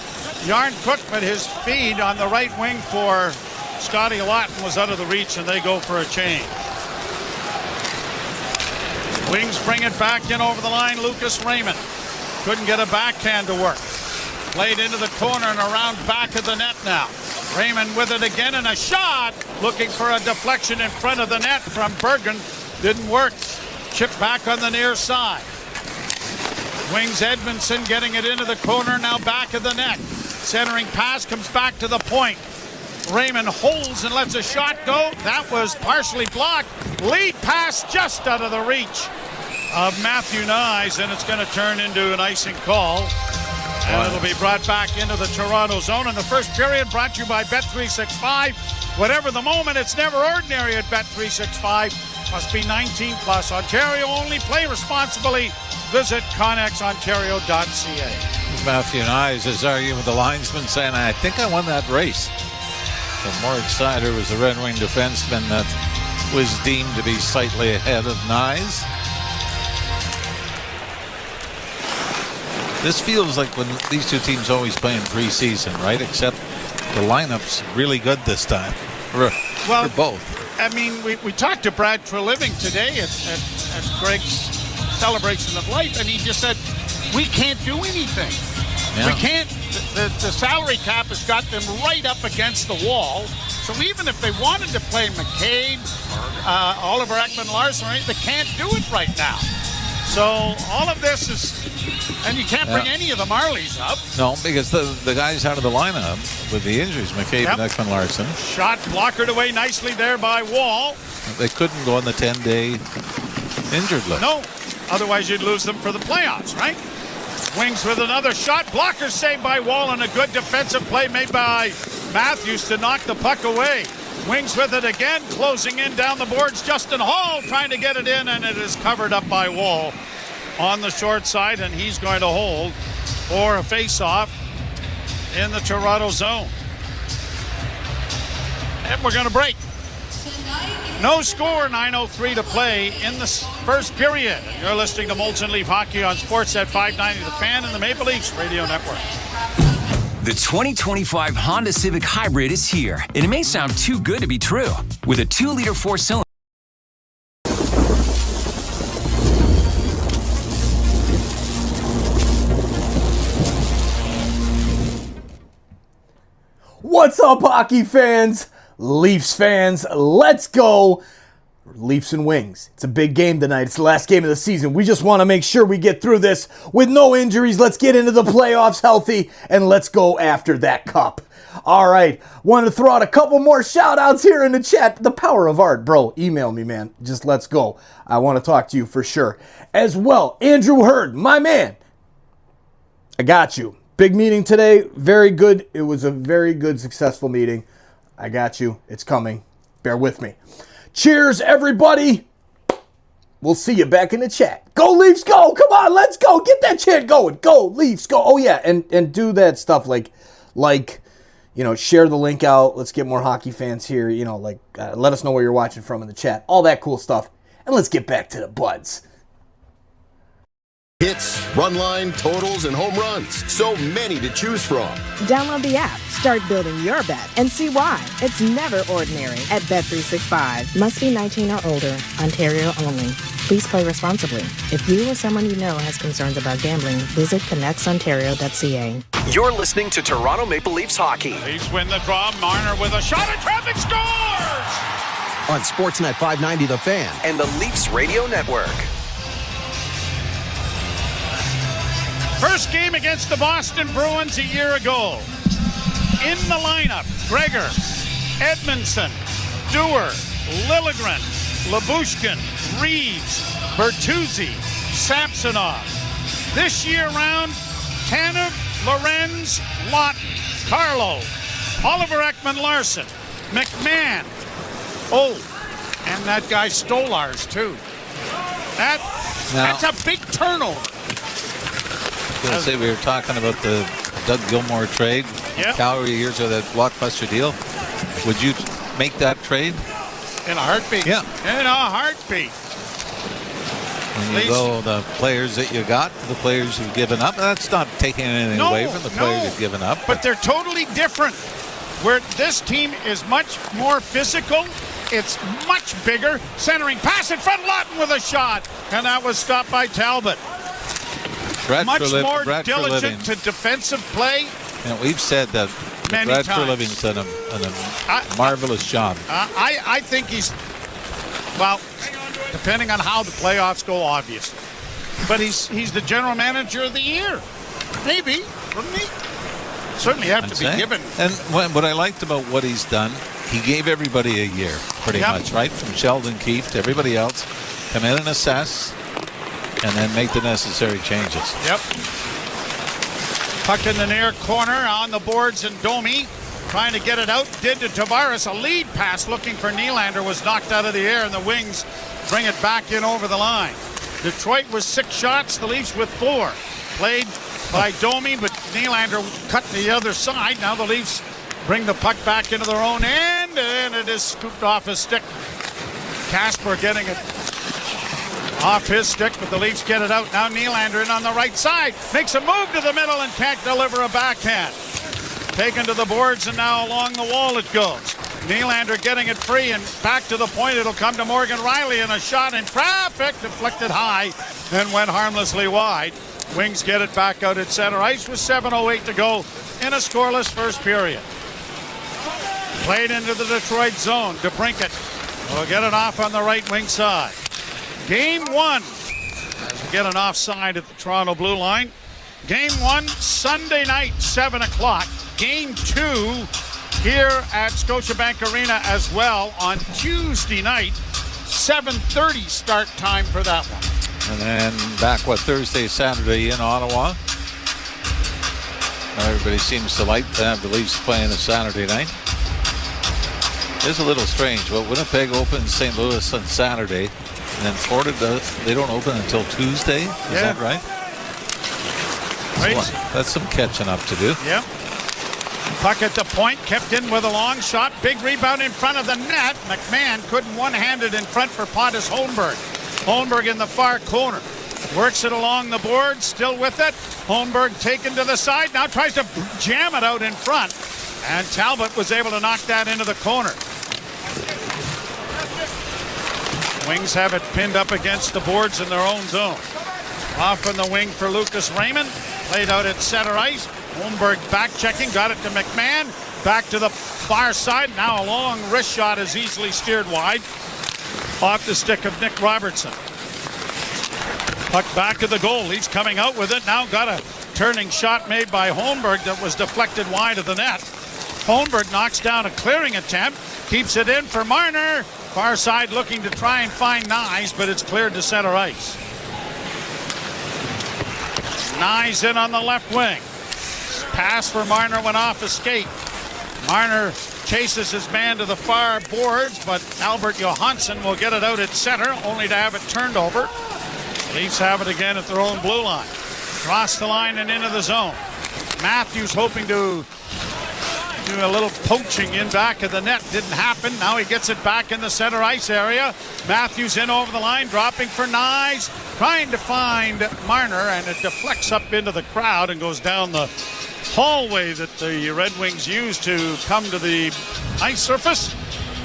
Yarncrook, but his feed on the right wing for Scotty Lawton was out of the reach, and they go for a change. Wings bring it back in over the line. Lucas Raymond couldn't get a backhand to work. Played into the corner and around back of the net now. Raymond with it again, and a shot looking for a deflection in front of the net from Bergen. Didn't work. Chipped back on the near side. Wings Edmondson getting it into the corner, now back of the net. Centering pass comes back to the point. Raymond holds and lets a shot go. That was partially blocked. Lead pass just out of the reach of Matthew Nyes, and it's going to turn into an icing call. And it'll be brought back into the Toronto zone. In the first period, brought to you by Bet365. Whatever the moment, it's never ordinary at Bet365. Must be 19 plus. Ontario only. Play responsibly. Visit ConnexOntario.ca. Matthew Nyes is arguing with the linesman, saying, I think I won that race. But Mort Seider was the Red Wing defenseman that was deemed to be slightly ahead of Nyes. This feels like when these two teams always play in preseason, right? Except the lineup's really good this time. Well, for both. I mean, we talked to Brad Treliving today at Greg's celebration of life, and he just said, we can't do anything. Yeah. We can't. The salary cap has got them right up against the wall. So even if they wanted to play McCabe or Oliver Ekman-Larsson, they can't do it right now. So all of this is, and you can't bring any of the Marlies up. No, because the guys out of the lineup with the injuries, McCabe and Ekman-Larsson. Shot blockered away nicely there by Wall. They couldn't go on the 10-day injured list. No, otherwise you'd lose them for the playoffs, right? Wings with another shot. Blocker saved by Wall, and a good defensive play made by Matthews to knock the puck away. Wings with it again, closing in down the boards. Justin Hall trying to get it in, and it is covered up by Wall on the short side, and he's going to hold for a face-off in the Toronto zone. And we're going to break. No score, 9:03 to play in the first period. And you're listening to Molson Leaf Hockey on Sportsnet 590 The Fan and the Maple Leafs Radio Network. The 2025 Honda Civic Hybrid is here, and it may sound too good to be true. With a 2-liter 4-cylinder. What's up, hockey fans? Leafs fans, let's go. Leafs and Wings. It's a big game tonight. It's the last game of the season. We just want to make sure we get through this with no injuries. Let's get into the playoffs healthy, and let's go after that cup. All right. Want to throw out a couple more shout-outs here in the chat. The power of art, bro. Email me, man. Just let's go. I want to talk to you for sure. As well, Andrew Hurd, my man. I got you. Big meeting today. Very good. It was a very good, successful meeting. I got you. It's coming. Bear with me. Cheers, everybody. We'll see you back in the chat. Go, Leafs, go. Come on, let's go. Get that chant going. Go, Leafs, go. Oh, yeah, and do that stuff like, share the link out. Let's get more hockey fans here. Let us know where you're watching from in the chat. All that cool stuff. And let's get back to the buds. Hits, run line, totals, and home runs. So many to choose from. Download the app, start building your bet, and see why. It's never ordinary at Bet365. Must be 19 or older. Ontario only. Please play responsibly. If you or someone you know has concerns about gambling, visit connectsontario.ca. You're listening to Toronto Maple Leafs hockey. Leafs win the draw. Marner with a shot at traffic, scores! On Sportsnet 590 The Fan and the Leafs Radio Network. First game against the Boston Bruins a year ago. In the lineup, Gregor, Edmondson, Dewar, Liljegren, Labushkin, Reeves, Bertuzzi, Samsonov. This year round, Tanev, Lorenz, Lawton, Carlo, Oliver Ekman-Larsson, McMahon. Oh, and that guy Stolars too. That's a big turnover. I was going to say, we were talking about the Doug Gilmour trade. Yep. Calgary years of that blockbuster deal. Would you make that trade? In a heartbeat. Yeah. In a heartbeat. When you go, the players that you got, the players you've given up, that's not taking anything away from the players you've given up. But they're totally different. Where this team is much more physical. It's much bigger. Centering pass in front, Lawton with a shot. And that was stopped by Talbot. Much more diligent to defensive play. We've said that Brad Treliving's done a marvelous job. I think he's, well, depending on how the playoffs go, obviously. But he's the general manager of the year. Maybe, wouldn't he? Certainly have to be given. And what I liked about what he's done, he gave everybody a year, pretty much, right? From Sheldon Keefe to everybody else. Come in and assess. And then make the necessary changes. Yep. Puck in the near corner on the boards, and Domi trying to get it out. Did to Tavares. A lead pass looking for Nylander was knocked out of the air, and the Wings bring it back in over the line. Detroit was 6 shots, the Leafs with 4. Played by Domi, but Nylander cut to the other side. Now the Leafs bring the puck back into their own end, and it is scooped off his stick. Kasper getting it off his stick, but the Leafs get it out. Now Nylander in on the right side. Makes a move to the middle and can't deliver a backhand. Taken to the boards, and now along the wall it goes. Nylander getting it free, and back to the point. It'll come to Morgan Riley, and a shot in traffic deflected high and went harmlessly wide. Wings get it back out at center ice with 7:08 to go in a scoreless first period. Played into the Detroit zone. DeBrincat will get it off on the right wing side. Game 1, as we get an offside at the Toronto blue line. Game 1, Sunday night, 7 o'clock. Game 2 here at Scotiabank Arena as well on Tuesday night. 7:30 start time for that one. And then back, Thursday, Saturday in Ottawa. Everybody seems to like to have the Leafs playing a Saturday night. It's a little strange. Well, Winnipeg opens St. Louis on Saturday. And then Florida they don't open until Tuesday. Is that right? Right. That's some catching up to do. Yep. Puck at the point, kept in with a long shot. Big rebound in front of the net. McMahon couldn't one-handed in front for Pontus Holmberg. Holmberg in the far corner. Works it along the board, still with it. Holmberg taken to the side, now tries to jam it out in front. And Talbot was able to knock that into the corner. Wings have it pinned up against the boards in their own zone. Off on the wing for Lucas Raymond. Played out at center ice. Holmberg back checking, got it to McMahon. Back to the far side. Now a long wrist shot is easily steered wide. Off the stick of Nick Robertson. Puck back to the goal. Leafs coming out with it. Now got a turning shot made by Holmberg that was deflected wide of the net. Holmberg knocks down a clearing attempt. Keeps it in for Marner. Far side looking to try and find Nyes, but it's cleared to center ice. Nyes in on the left wing. Pass for Marner went off a skate. Marner chases his man to the far boards, but Albert Johansson will get it out at center, only to have it turned over. Leafs have it again at their own blue line. Cross the line and into the zone. Matthews hoping to do a little poaching in back of the net. Didn't happen. Now he gets it back in the center ice area. Matthews in over the line, dropping for Nyes. Trying to find Marner, and it deflects up into the crowd and goes down the hallway that the Red Wings use to come to the ice surface.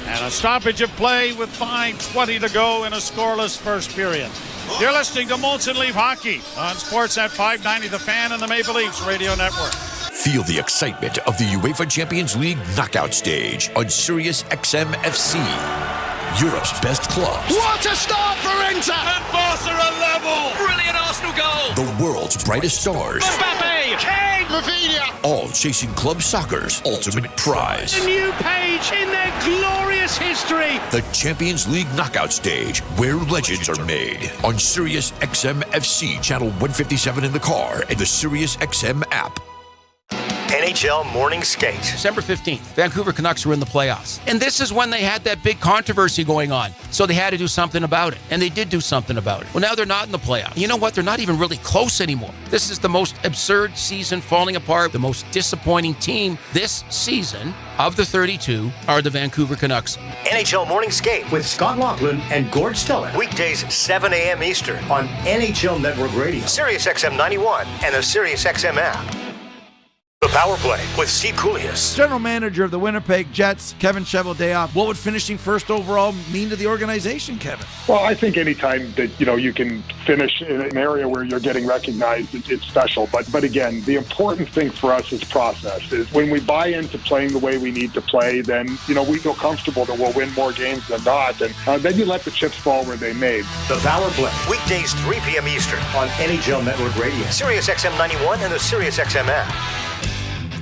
And a stoppage of play with 5:20 to go in a scoreless first period. You're listening to Molson Leaf Hockey on Sportsnet 590 The Fan and the Maple Leafs Radio Network. Feel the excitement of the UEFA Champions League knockout stage on Sirius XM FC. Europe's best clubs. What a start for Inter! And Barca are level! Brilliant Arsenal goal! The world's brightest stars. Mbappe! Kane! Rafinha! All chasing club soccer's ultimate prize. A new page in their glorious history. The Champions League knockout stage, where legends are made. On Sirius XM FC, channel 157 in the car, and the Sirius XM app. NHL Morning Skate. December 15th, Vancouver Canucks were in the playoffs. And this is when they had that big controversy going on. So they had to do something about it. And they did do something about it. Well, now they're not in the playoffs. You know what? They're not even really close anymore. This is the most absurd season falling apart. The most disappointing team this season of the 32 are the Vancouver Canucks. NHL Morning Skate with Scott Laughlin and Gord Stellick. Weekdays 7 a.m. Eastern on NHL Network Radio, Sirius XM 91, and the Sirius XM app. The Power Play with Steve Koulias. General manager of the Winnipeg Jets, Kevin Cheveldayoff. What would finishing first overall mean to the organization, Kevin? Well, I think anytime that you can finish in an area where you're getting recognized, it's special. But again, the important thing for us is process. Is when we buy into playing the way we need to play, then we feel comfortable that we'll win more games than not, and then you let the chips fall where they may. The Power Play, weekdays 3 p.m. Eastern on NHL Network Radio, Sirius XM 91, and the Sirius XM app.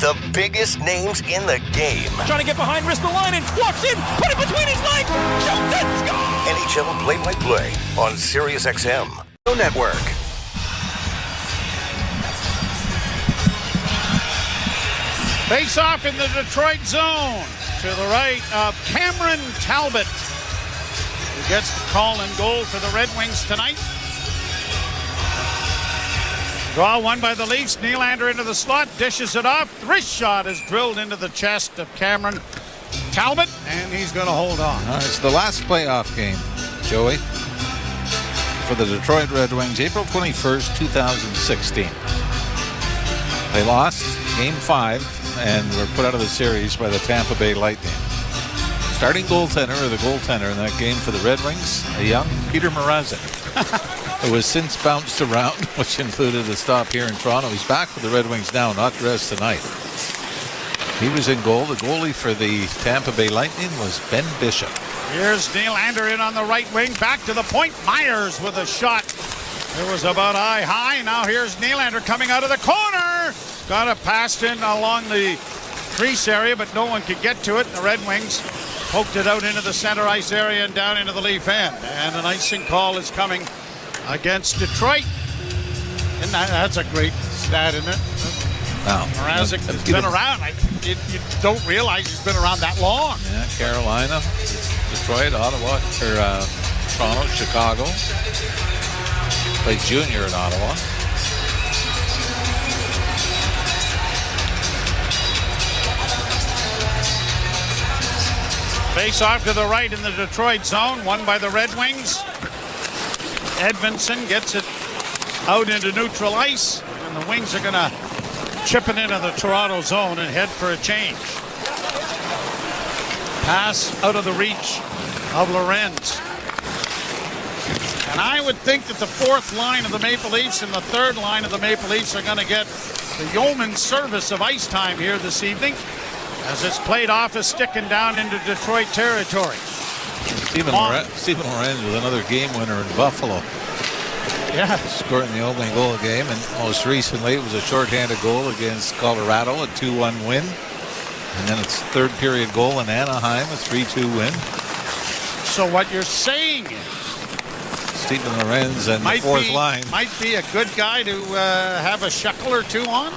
The biggest names in the game. Trying to get behind Ristolainen, walks in, put it between his legs, shoots it, score! NHL play-by-play on Sirius XM Network. Face off in the Detroit zone to the right of Cameron Talbot, who gets the call and goal for the Red Wings tonight. Draw one by the Leafs. Nylander into the slot, dishes it off. Wrist shot is drilled into the chest of Cameron Talbot, and he's going to hold on. It's the last playoff game, Joey, for the Detroit Red Wings, April 21st, 2016. They lost Game 5 and were put out of the series by the Tampa Bay Lightning. Starting goaltender, or the goaltender in that game for the Red Wings, a young Peter Mrazek, who has since bounced around, which included a stop here in Toronto. He's back with the Red Wings now, not dressed tonight. He was in goal. The goalie for the Tampa Bay Lightning was Ben Bishop. Here's Nylander in on the right wing, back to the point. Myers with a shot. It was about eye high. Now here's Nylander coming out of the corner. Got it passed in along the crease area, but no one could get to it. The Red Wings poked it out into the center ice area and down into the Leaf end. And an icing call is coming against Detroit. And that's a great stat, isn't it? Wow. Mrazek has been around. You don't realize he's been around that long. Yeah, Carolina, Detroit, Ottawa, or Toronto, Chicago. Played junior in Ottawa. Face off to the right in the Detroit zone, won by the Red Wings. Edmondson gets it out into neutral ice, and the Wings are going to chip it into the Toronto zone and head for a change. Pass out of the reach of Lorenz. And I would think that the fourth line of the Maple Leafs and the third line of the Maple Leafs are going to get the yeoman service of ice time here this evening, as it's played off a stick and down into Detroit territory. Steven Lorenz with another game winner in Buffalo. Yeah. Scored in the opening goal of the game, and most recently it was a shorthanded goal against Colorado, a 2-1 win. And then it's third period goal in Anaheim, a 3-2 win. So what you're saying is Steven Lorenz and the fourth line might be a good guy to have a shekel or two on.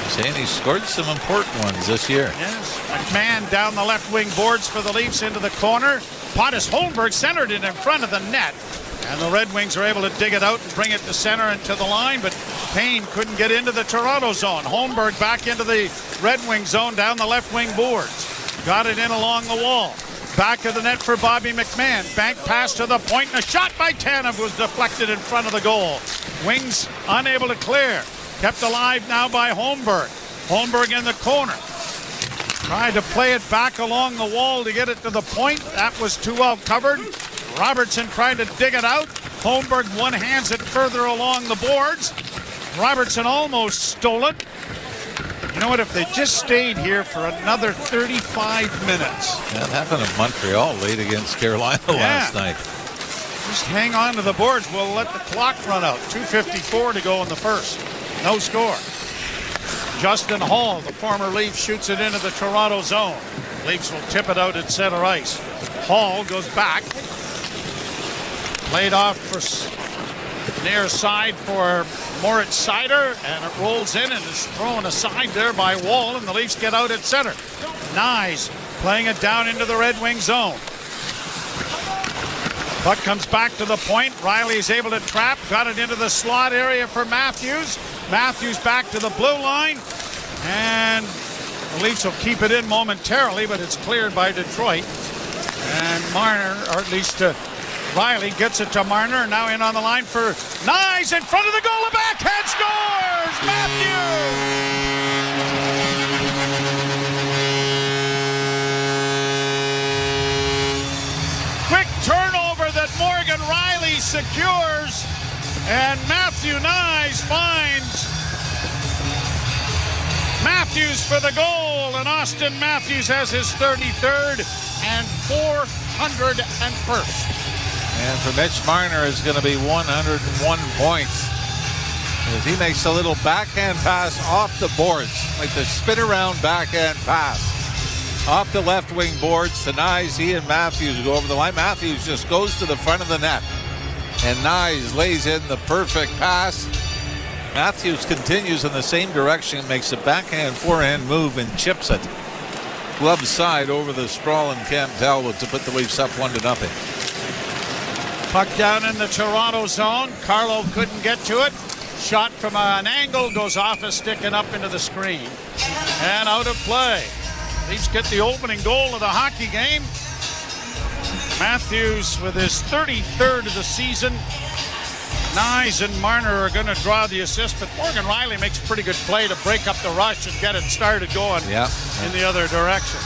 Saying he scored some important ones this year. Yes. McMahon down the left wing boards for the Leafs into the corner. Pontus Holmberg centered it in front of the net. And the Red Wings are able to dig it out and bring it to center and to the line, but Payne couldn't get into the Toronto zone. Holmberg back into the Red Wing zone down the left wing boards. Got it in along the wall. Back of the net for Bobby McMahon. Bank pass to the point, and a shot by Tanev was deflected in front of the goal. Wings unable to clear. Kept alive now by Holmberg. Holmberg in the corner. Tried to play it back along the wall to get it to the point. That was too well covered. Robertson tried to dig it out. Holmberg one-hands it further along the boards. Robertson almost stole it. You know what? If they just stayed here for another 35 minutes. Yeah, that happened in Montreal late against Carolina last night. Just hang on to the boards. We'll let the clock run out. 2:54 to go in the first. No score. Justin Hall, the former Leaf, shoots it into the Toronto zone. Leafs will tip it out at center ice. Hall goes back. Played off for near side for Moritz Seider, and it rolls in and is thrown aside there by Wall, and the Leafs get out at center. Nyes playing it down into the Red Wing zone. Puck comes back to the point. Riley's able to trap, got it into the slot area for Matthews. Matthews back to the blue line, and the Leafs will keep it in momentarily, but it's cleared by Detroit. And Marner, or at least Riley gets it to Marner, now in on the line for Nyes in front of the goal, a backhand scores! Matthews! Quick turnover that Morgan Riley secures, and Matthew Nyes finds Matthews for the goal, and Austin Matthews has his 33rd and 401st. And for Mitch Marner, it's going to be 101 points. As he makes a little backhand pass off the boards, like the spin around backhand pass. Off the left wing boards to Nyes. He and Matthews go over the line. Matthews just goes to the front of the net. And Nyes lays in the perfect pass. Matthews continues in the same direction, makes a backhand forehand move and chips it. Glove side over the sprawl and Cam Talbot to put the Leafs up 1-0. Puck down in the Toronto zone. Carlo couldn't get to it. Shot from an angle, goes off a stick and up into the screen. And out of play. Leafs get the opening goal of the hockey game. Matthews with his 33rd of the season. Nyes and Marner are going to draw the assist, but Morgan Riley makes a pretty good play to break up the rush and get it started going in the other direction.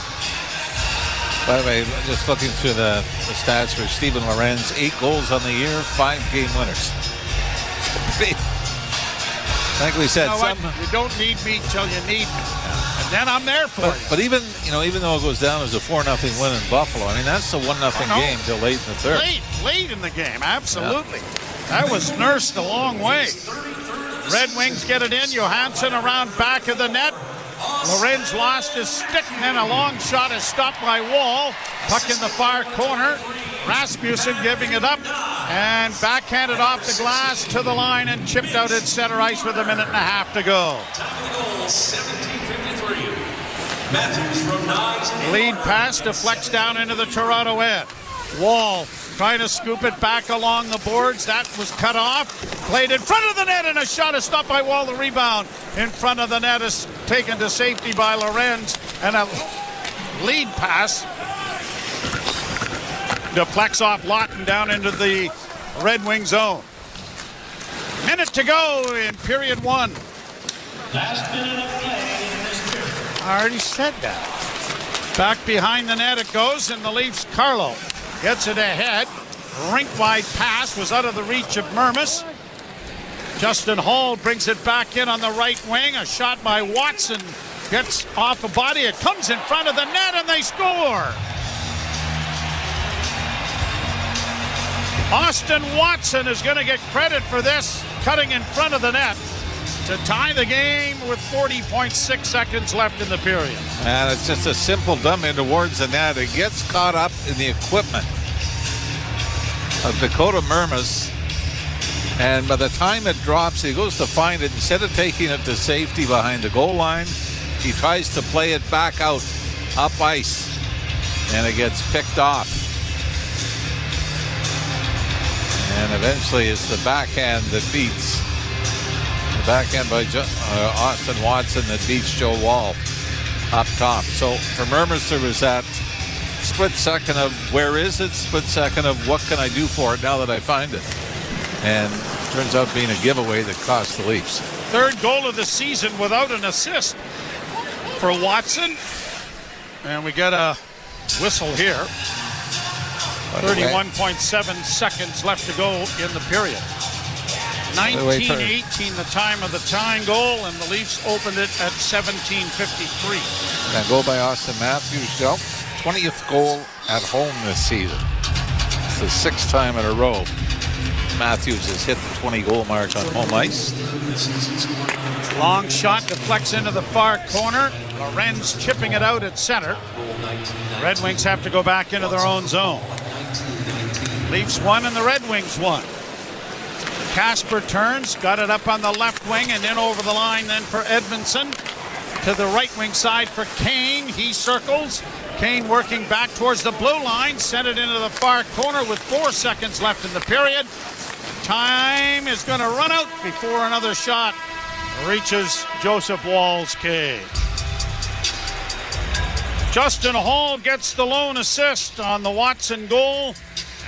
By the way, just looking through the stats for Steven Lorenz, 8 goals on the year, 5 game winners. Like we said, you don't need me till you need me, and then I'm there for you. But even though it goes down as a 4-0 win in Buffalo, I mean that's a 1-0 game till late in the third. Late in the game, absolutely. Yeah. That was nursed a long way. Red Wings get it in. Johansson around back of the net. Lorenz lost his stick, and then a long shot is stopped by Wall. Puck in the far corner. Rasmussen giving it up and backhanded off the glass to the line and chipped out at center ice with 1.5 minutes to go. Lead pass deflects down into the Toronto end. Wall trying to scoop it back along the boards. That was cut off. Played in front of the net, and a shot is stopped by Wall. The rebound in front of the net is taken to safety by Lorenz. And a lead pass. Deflects off Lawton down into the Red Wing zone. Minute to go in period one. Last minute of play in this period. I already said that. Back behind the net it goes, and the Leafs, Carlo gets it ahead. Rink-wide pass was out of the reach of Mermis. Justin Hall brings it back in on the right wing. A shot by Watson gets off a body. It comes in front of the net, and they score. Austin Watson is going to get credit for this, cutting in front of the net to tie the game with 40.6 seconds left in the period. And it's just a simple dump in towards the net. It gets caught up in the equipment of Dakota Mermis. And by the time it drops, he goes to find it. Instead of taking it to safety behind the goal line, he tries to play it back out, up ice. And it gets picked off. And eventually it's the backhand that beats. The backhand by Austin Watson that beats Joe Wall up top. So for Mermis, there was that split second of where is it? Split second of what can I do for it now that I find it? And turns out being a giveaway that cost the Leafs. Third goal of the season without an assist for Watson. And we get a whistle here. 31.7 seconds left to go in the period. 19-18 the time of the tying goal, and the Leafs opened it at 17:53. That goal by Austin Matthews, 20th goal at home this season. It's the 6th time in a row Matthews has hit the 20-goal mark on home ice. Long shot deflects into the far corner. Lorenz chipping it out at center. Red Wings have to go back into their own zone. Leafs won and the Red Wings won. Kasper turns, got it up on the left wing and in over the line then for Edmondson. To the right wing side for Kane. He circles. Kane working back towards the blue line. Sent it into the far corner with 4 seconds left in the period. Time is going to run out before another shot reaches Joseph Wall's cage. Justin Hall gets the lone assist on the Watson goal.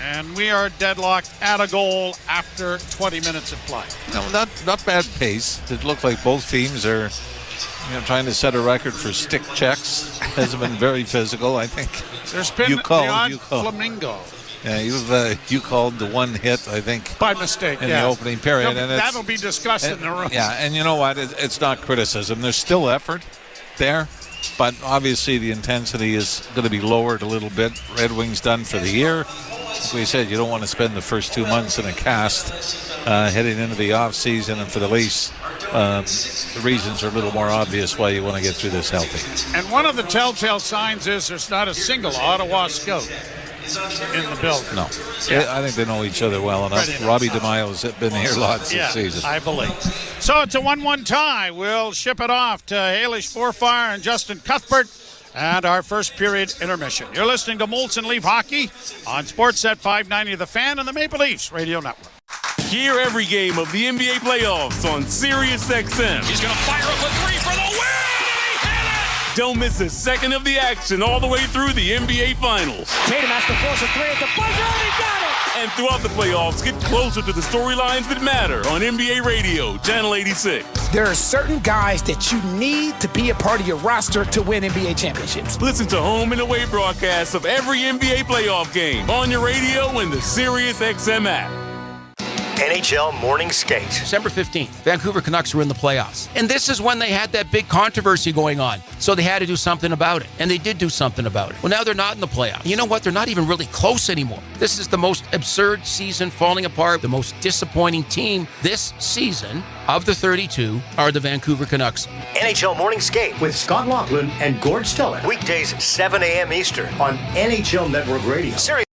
And we are deadlocked at a goal after 20 minutes of play. No, not bad pace. It looked like both teams are trying to set a record for stick checks. Hasn't been very physical, I think. There's been the odd flamingo. Yeah, you called the one hit, I think. By mistake, in the opening period. And that'll be discussed in the room. Yeah, and you know what? It's not criticism. There's still effort there. But obviously the intensity is going to be lowered a little bit. Red Wings done for the year. Like we said, you don't want to spend the first 2 months in a cast heading into the off season, and for the Leafs, the reasons are a little more obvious why you want to get through this healthy. And one of the telltale signs is there's not a single Ottawa scout in the building. No. Yeah. I think they know each other well enough. Robbie DeMaio's been here lots this season. I believe. So it's a 1-1 tie. We'll ship it off to Halish Forfire and Justin Cuthbert. And our first period intermission. You're listening to Molson Leaf Hockey on Sportsnet 590 The Fan and the Maple Leafs Radio Network. Hear every game of the NBA playoffs on Sirius XM. He's going to fire up a three for the win! Don't miss a second of the action all the way through the NBA Finals. Tatum has to force a three at the buzzer, and he got it! And throughout the playoffs, get closer to the storylines that matter on NBA Radio, Channel 86. There are certain guys that you need to be a part of your roster to win NBA championships. Listen to home and away broadcasts of every NBA playoff game on your radio and the Sirius XM app. NHL Morning Skate. December 15th, Vancouver Canucks were in the playoffs. And this is when they had that big controversy going on. So they had to do something about it. And they did do something about it. Well, now they're not in the playoffs. You know what? They're not even really close anymore. This is the most absurd season falling apart. The most disappointing team this season of the 32 are the Vancouver Canucks. NHL Morning Skate with Scott Laughlin and Gord Stellick. Weekdays 7 a.m. Eastern on NHL Network Radio. Sirius.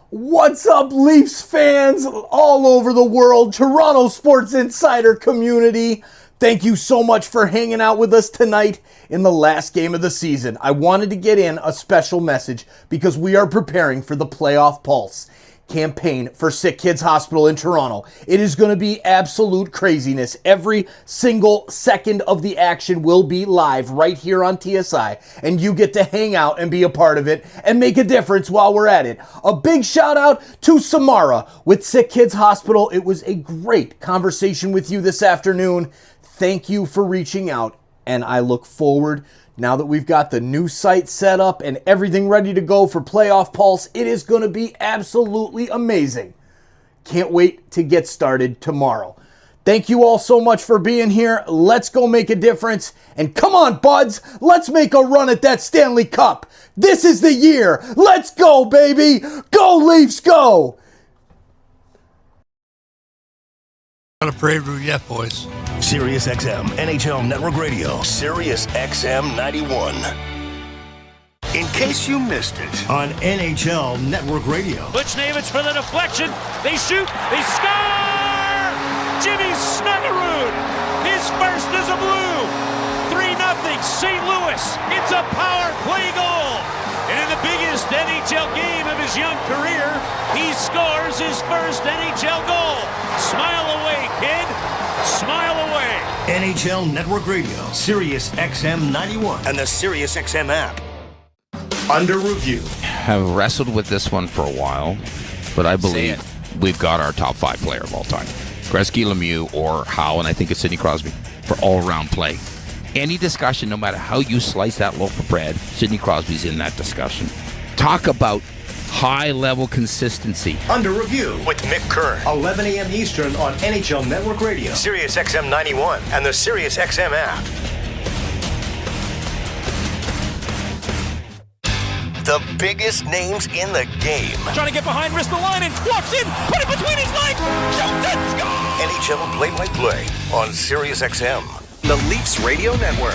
What's What's up, Leafs fans all over the world, Toronto Sports Insider community? Thank you so much for hanging out with us tonight in the last game of the season. I wanted to get in a special message because we are preparing for the Playoff Pulse campaign for SickKids Hospital in Toronto. It is going to be absolute craziness. Every single second of the action will be live right here on TSI, and you get to hang out and be a part of it and make a difference while we're at it. A big shout out to Samara with SickKids Hospital. It was a great conversation with you this afternoon. Thank you for reaching out, and I look forward, now that we've got the new site set up and everything ready to go for Playoff Pulse, it is going to be absolutely amazing. Can't wait to get started tomorrow. Thank you all so much for being here. Let's go make a difference. And come on, buds, let's make a run at that Stanley Cup. This is the year. Let's go, baby. Go, Leafs, go. Not a parade route yet, boys. Sirius XM NHL Network Radio. Sirius XM 91. In case you missed it, on NHL Network Radio. Buchnevich for the deflection. They shoot. They score! Jimmy Snuggerud. His first is a blue. 3-0 St. Louis. It's a power play goal. And in the biggest NHL game of his young career, he scores his first NHL goal. Smile away, kid. Smile away. NHL Network Radio, Sirius XM 91, and the Sirius XM app. Under review. Have wrestled with this one for a while, but I believe we've got our top 5 player of all time. Gretzky, Lemieux, or Howe, and I think it's Sidney Crosby for all-around play. Any discussion, no matter how you slice that loaf of bread, Sidney Crosby's in that discussion. Talk about high-level consistency. Under review with Mick Kern, 11 a.m. Eastern on NHL Network Radio, Sirius XM 91, and the Sirius XM app. The biggest names in the game. Trying to get behind, wrist the line, and walks in, put it between his legs, shoots it, score! NHL play-by-play on Sirius XM. The Leafs Radio Network.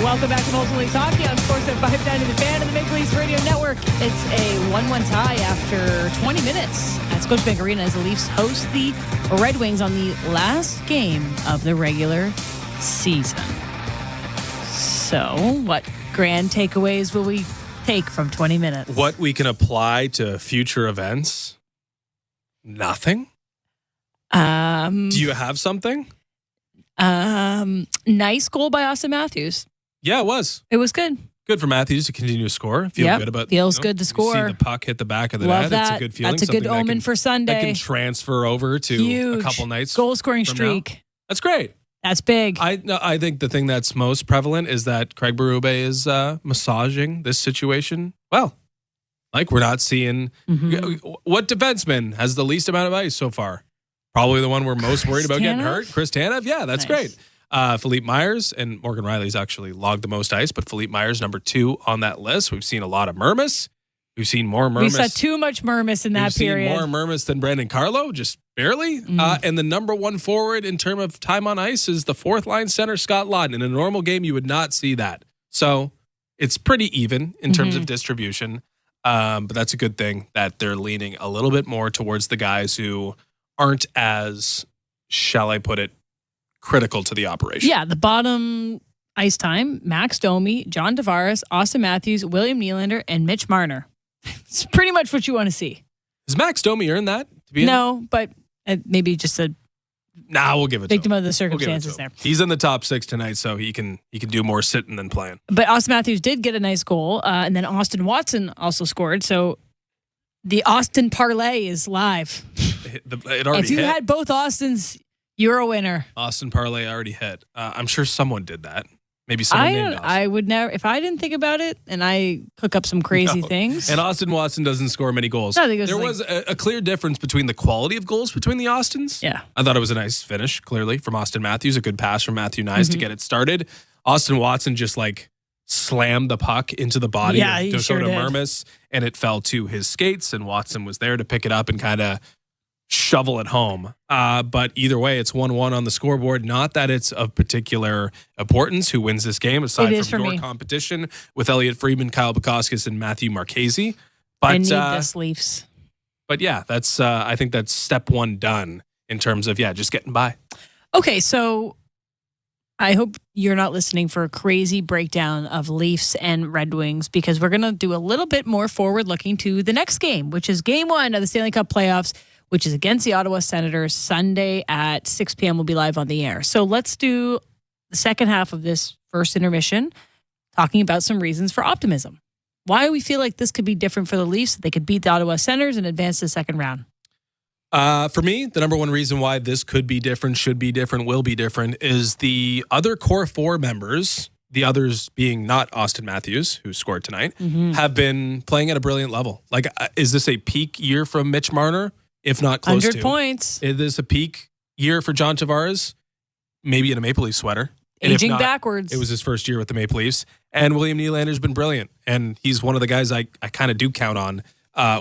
Welcome back to Molson Leafs Hockey on Sportsnet 590 The Fan and the Maple Leafs Radio Network. It's a 1-1 tie after 20 minutes at Scotiabank Arena as the Leafs host the Red Wings on the last game of the regular season. So, what grand takeaways will we take from 20 minutes? What we can apply to future events? Nothing. Do you have something? Nice goal by Austin Matthews. Yeah, it was. It was good. Good for Matthews to continue to score. Feel good about. Feels good to score. See the puck hit the back of the Love net. that. It's a good feeling. That's a good omen for Sunday. That can transfer over to a couple nights. Goal scoring streak. Now. That's great. That's big. I think the thing that's most prevalent is that Craig Berube is massaging this situation well. Like we're not seeing what defenseman has the least amount of ice so far. Probably the one we're most worried about getting hurt. Chris Tanev. Yeah, that's great. Philippe Myers and Morgan Riley's actually logged the most ice, but Philippe Myers number 2 on that list. We've seen a lot of Mermis. We've seen more Mermis. We saw too much Mermis in that period. We've seen more Mermis than Brandon Carlo, just barely. And the number 1 forward in terms of time on ice is the 4th line center, Scott Laughton. In a normal game, you would not see that. So it's pretty even in terms of distribution. But that's a good thing that they're leaning a little bit more towards the guys who aren't as, shall I put it, critical to the operation. Yeah, the bottom ice time, Max Domi, John Tavares, Austin Matthews, William Nylander, and Mitch Marner. It's pretty much what you want to see. Has Max Domi earned that? To be but maybe just a we'll give it victim to him. of the circumstances there. He's in the top 6 tonight, so he can do more sitting than playing. But Austin Matthews did get a nice goal, and then Austin Watson also scored. So the Austin parlay is live. It already if you hit. had both Austins, you're a winner. Austin parlay already hit. I'm sure someone did that. Maybe someone named Austin. I would never, if I didn't think about it and I cook up some crazy things. And Austin Watson doesn't score many goals. No, I think there was a clear difference between the quality of goals between the Austins. Yeah. I thought it was a nice finish, clearly, from Austin Matthews. A good pass from Matthew Nyes to get it started. Austin Watson just slammed the puck into the body of Dakota Mermis, and it fell to his skates, and Watson was there to pick it up and kind of shovel it home. But either way, it's 1-1 on the scoreboard. Not that it's of particular importance who wins this game, aside from your competition with Elliot Friedman, Kyle Bukauskas, and Matthew Marchese. But I need this, Leafs. But yeah, that's I think that's step one done in terms of just getting by. Okay, so I hope you're not listening for a crazy breakdown of Leafs and Red Wings, because we're going to do a little bit more forward-looking to the next game, which is Game 1 of the Stanley Cup playoffs, which is against the Ottawa Senators. Sunday at 6 p.m. We'll be live on the air. So let's do the second half of this first intermission, talking about some reasons for optimism. Why we feel like this could be different for the Leafs. They could beat the Ottawa Senators and advance to the second round. For me, the number one reason why this could be different, should be different, will be different is the other core four members, the others being not Austin Matthews, who scored tonight, have been playing at a brilliant level. Like, is this a peak year from Mitch Marner? If not close to 100 points. Is this a peak year for John Tavares? Maybe in a Maple Leaf sweater. And Aging if not, backwards. It was his first year with the Maple Leafs. And William Nylander's been brilliant. And he's one of the guys I kind of do count on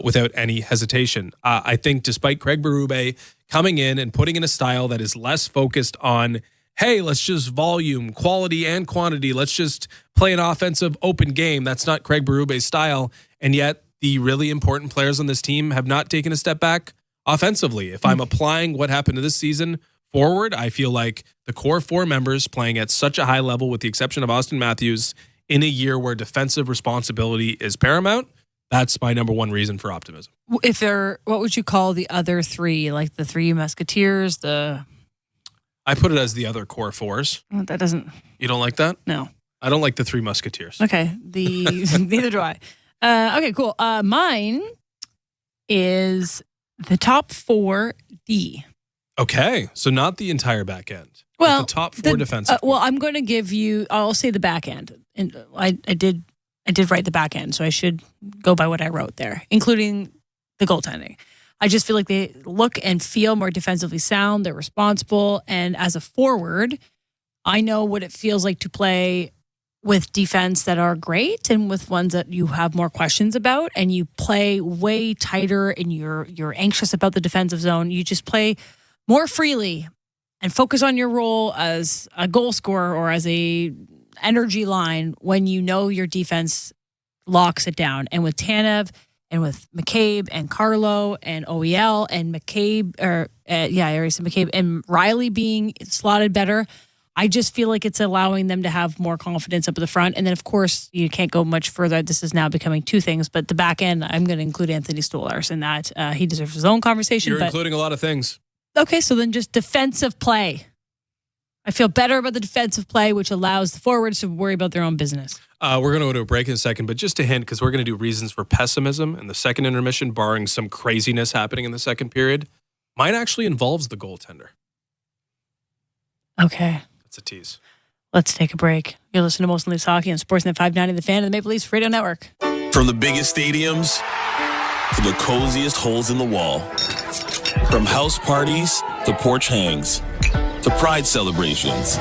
without any hesitation. I think despite Craig Berube coming in and putting in a style that is less focused on, hey, let's just volume, quality, and quantity. Let's just play an offensive open game. That's not Craig Berube's style. And yet the really important players on this team have not taken a step back offensively. If I'm applying what happened to this season forward, I feel like the core four members playing at such a high level, with the exception of Austin Matthews, in a year where defensive responsibility is paramount, that's my number one reason for optimism. What would you call the other three? Like the three Musketeers, I put it as the other core fours. That doesn't... You don't like that? No. I don't like the three Musketeers. Okay. Neither do I. Okay, cool. Mine is the top 4D. Okay. So not the entire back end. Well, the top four defensive. I'm going to give you, I'll say the back end. And I did write the back end, so I should go by what I wrote there, including the goaltending. I just feel like they look and feel more defensively sound. They're responsible. And as a forward, I know what it feels like to play with defense that are great and with ones that you have more questions about, and you play way tighter and you're anxious about the defensive zone. You just play more freely and focus on your role as a goal scorer or as a energy line when you know your defense locks it down. And with Tanev and with McCabe and Carlo and OEL and McCabe, I already said McCabe, and Riley being slotted better, I just feel like it's allowing them to have more confidence up at the front. And then, of course, you can't go much further. This is now becoming two things. But the back end, I'm going to include Anthony Stolarz in that. He deserves his own conversation. You're including a lot of things. Okay, so then just defensive play. I feel better about the defensive play, which allows the forwards to worry about their own business. We're going to go to a break in a second, but just a hint, because we're going to do reasons for pessimism in the second intermission, barring some craziness happening in the second period. Mine actually involves the goaltender. Okay. That's a tease. Let's take a break. You're listening to Most Leafs Hockey on Sportsnet 590, The Fan, and the Maple Leafs Radio Network. From the biggest stadiums to the coziest holes in the wall. From house parties to porch hangs to pride celebrations.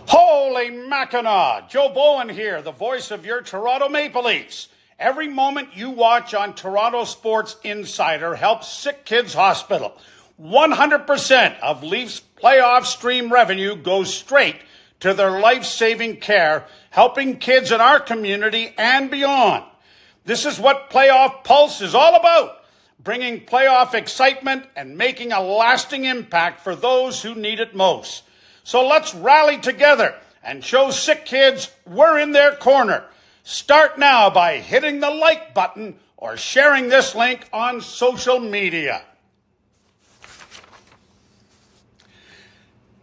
Holy Mackinac! Joe Bowen here, the voice of your Toronto Maple Leafs. Every moment you watch on Toronto Sports Insider helps SickKids Hospital. 100% of Leafs playoff stream revenue goes straight to their life-saving care, helping kids in our community and beyond. This is what Playoff Pulse is all about, bringing playoff excitement and making a lasting impact for those who need it most. So let's rally together and show SickKids we're in their corner. Start now by hitting the like button or sharing this link on social media.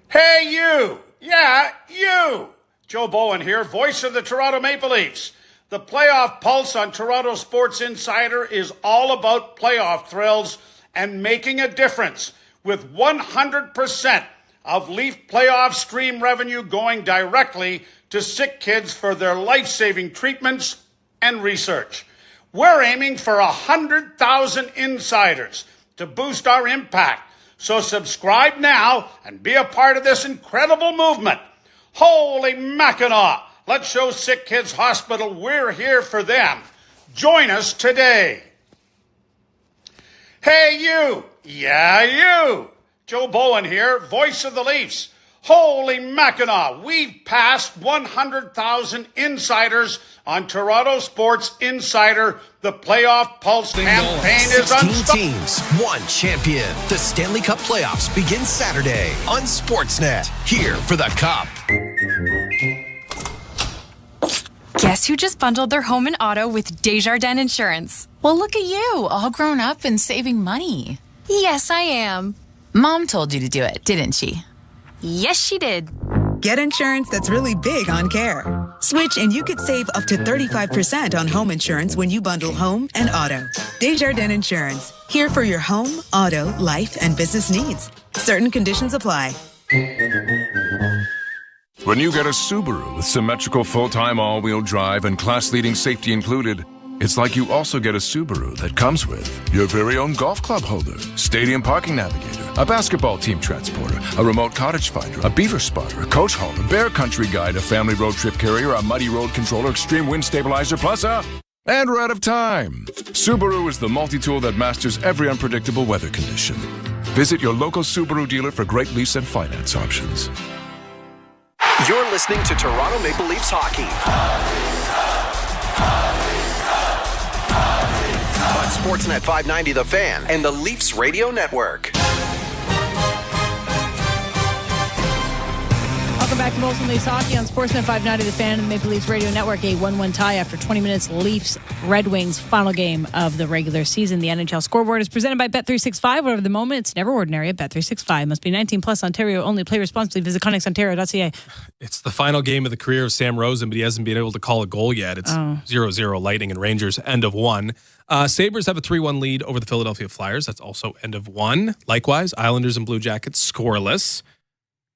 Hey, you! Yeah, you! Joe Bowen here, voice of the Toronto Maple Leafs. The Playoff Pulse on Toronto Sports Insider is all about playoff thrills and making a difference, with 100% of Leaf playoff stream revenue going directly to SickKids for their life-saving treatments and research. We're aiming for 100,000 insiders to boost our impact. So subscribe now and be a part of this incredible movement. Holy Mackinac! Let's show SickKids Hospital we're here for them. Join us today. Hey, you. Yeah, you. Joe Bowen here, voice of the Leafs. Holy Mackinac, we've passed 100,000 insiders on Toronto Sports Insider. The Playoff Pulse campaign is 16 teams, one champion. The Stanley Cup playoffs begin Saturday on Sportsnet. Here for the Cup. Guess who just bundled their home and auto with Desjardins Insurance? Well, look at you, all grown up and saving money. Yes, I am. Mom told you to do it, didn't she? Yes, she did. Get insurance that's really big on care. Switch and you could save up to 35% on home insurance when you bundle home and auto. Desjardins Insurance. Here for your home, auto, life, and business needs. Certain conditions apply. When you get a Subaru with symmetrical full-time all-wheel drive and class-leading safety included, it's like you also get a Subaru that comes with your very own golf club holder, stadium parking navigator, a basketball team transporter, a remote cottage finder, a beaver spotter, a coach hauler, bear country guide, a family road trip carrier, a muddy road controller, extreme wind stabilizer, plus a... And we're out of time. Subaru is the multi-tool that masters every unpredictable weather condition. Visit your local Subaru dealer for great lease and finance options. You're listening to Toronto Maple Leafs hockey. On Sportsnet 590 The Fan and the Leafs Radio Network. Welcome back to Molson Leafs Hockey on Sportsnet 590 The Fan and the Maple Leafs Radio Network. A 1-1 tie after 20 minutes. Leafs Red Wings final game of the regular season. The NHL scoreboard is presented by Bet365. Whatever the moment, it's never ordinary at Bet365. Must be 19 plus. Ontario only. Play responsibly. Visit ConnexOntario.ca. It's the final game of the career of Sam Rosen, but he hasn't been able to call a goal yet. It's 0-0 Lightning and Rangers, end of one. Sabres have a 3-1 lead over the Philadelphia Flyers. That's also end of one. Likewise, Islanders and Blue Jackets scoreless.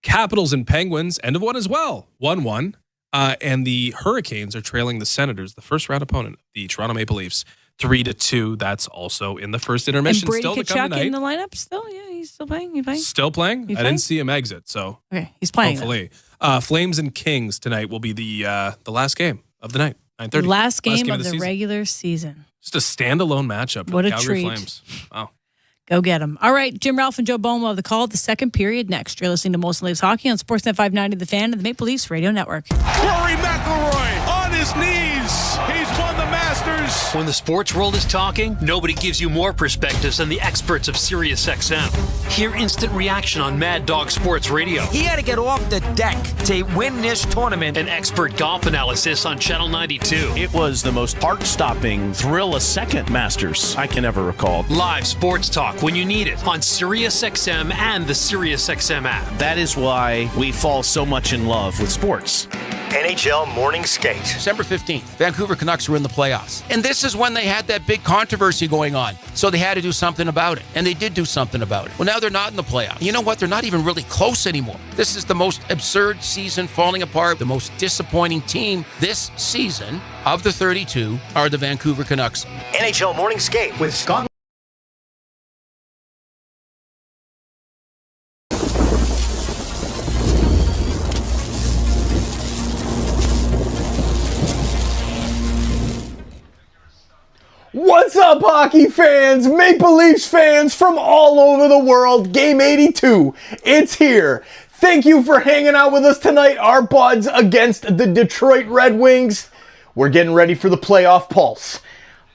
Capitals and Penguins, end of one as well, 1-1. And the Hurricanes are trailing the Senators, the first round opponent, the Toronto Maple Leafs, 3-2. That's also in the first intermission. And Brady still to come Tkachuk tonight. In the lineup still? Yeah, he's still playing. He's playing. Still playing? I didn't see him exit, so okay, he's playing. Hopefully, Flames and Kings tonight will be the last game of the night, 9:30. Last game of the regular season. Just a standalone matchup. What with a Calgary treat! Flames. Wow. Go get them. All right, Jim Ralph and Joe Bowen will have the call at the second period next. You're listening to Molson Leafs Hockey on Sportsnet 590 The Fan and the Maple Leafs Radio Network. Rory McIlroy on his knees. He's won the Masters. When the sports world is talking, nobody gives you more perspectives than the experts of SiriusXM. Hear instant reaction on Mad Dog Sports Radio. He had to get off the deck to win this tournament. And expert golf analysis on Channel 92. It was the most heart-stopping, thrill-a-second Masters I can ever recall. Live sports talk when you need it on SiriusXM and the SiriusXM app. That is why we fall so much in love with sports. NHL Morning Skate. December 15th, Vancouver Canucks were in the playoffs. And this is when they had that big controversy going on. So they had to do something about it. And they did do something about it. Well, now they're not in the playoffs. You know what? They're not even really close anymore. This is the most absurd season falling apart. The most disappointing team this season of the 32 are the Vancouver Canucks. NHL Morning Skate with Scott. What's up, hockey fans, Maple Leafs fans from all over the world? Game 82, it's here. Thank you for hanging out with us tonight. Our buds against the Detroit Red Wings. We're getting ready for the playoff pulse.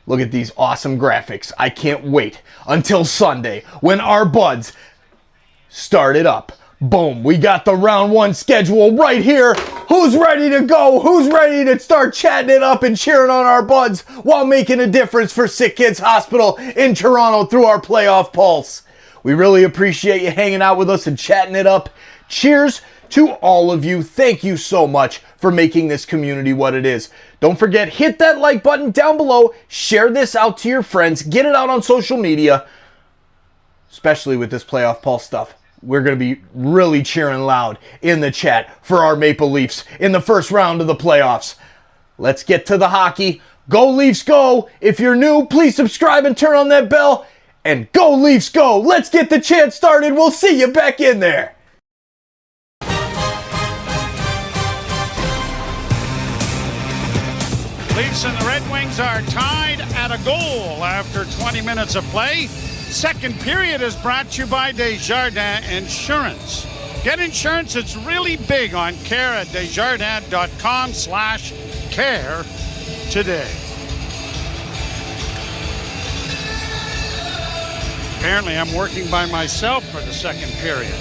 Look at these awesome graphics. I can't wait until Sunday when our buds start it up. Boom, we got the round one schedule right here. Who's ready to go? Who's ready to start chatting it up and cheering on our buds while making a difference for SickKids Hospital in Toronto through our playoff pulse? We really appreciate you hanging out with us and chatting it up. Cheers to all of you. Thank you so much for making this community what it is. Don't forget, hit that like button down below. Share this out to your friends. Get it out on social media, especially with this playoff pulse stuff. We're going to be really cheering loud in the chat for our Maple Leafs in the first round of the playoffs. Let's get to the hockey. Go Leafs go. If you're new, please subscribe and turn on that bell. And go Leafs go. Let's get the chat started. We'll see you back in there. Leafs and the Red Wings are tied at a goal after 20 minutes of play. Second period is brought to you by Desjardins Insurance. Get insurance that's really big on care at desjardins.com/care today. Apparently I'm working by myself for the second period.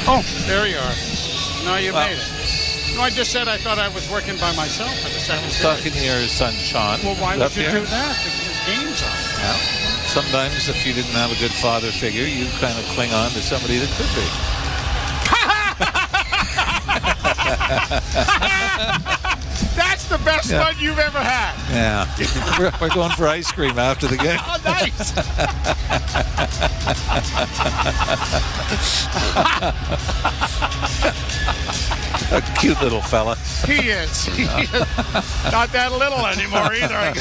Oh, there you are. No, you made it. No, I just said I thought I was working by myself for the second period. Talking to your son, Sean. Well, why would you do that? The game's on. Yeah. Sometimes if you didn't have a good father figure, you kind of cling on to somebody that could be. That's the best one you've ever had. Yeah. We're going for ice cream after the game. Oh, nice. A cute little fella. He is. Not that little anymore either.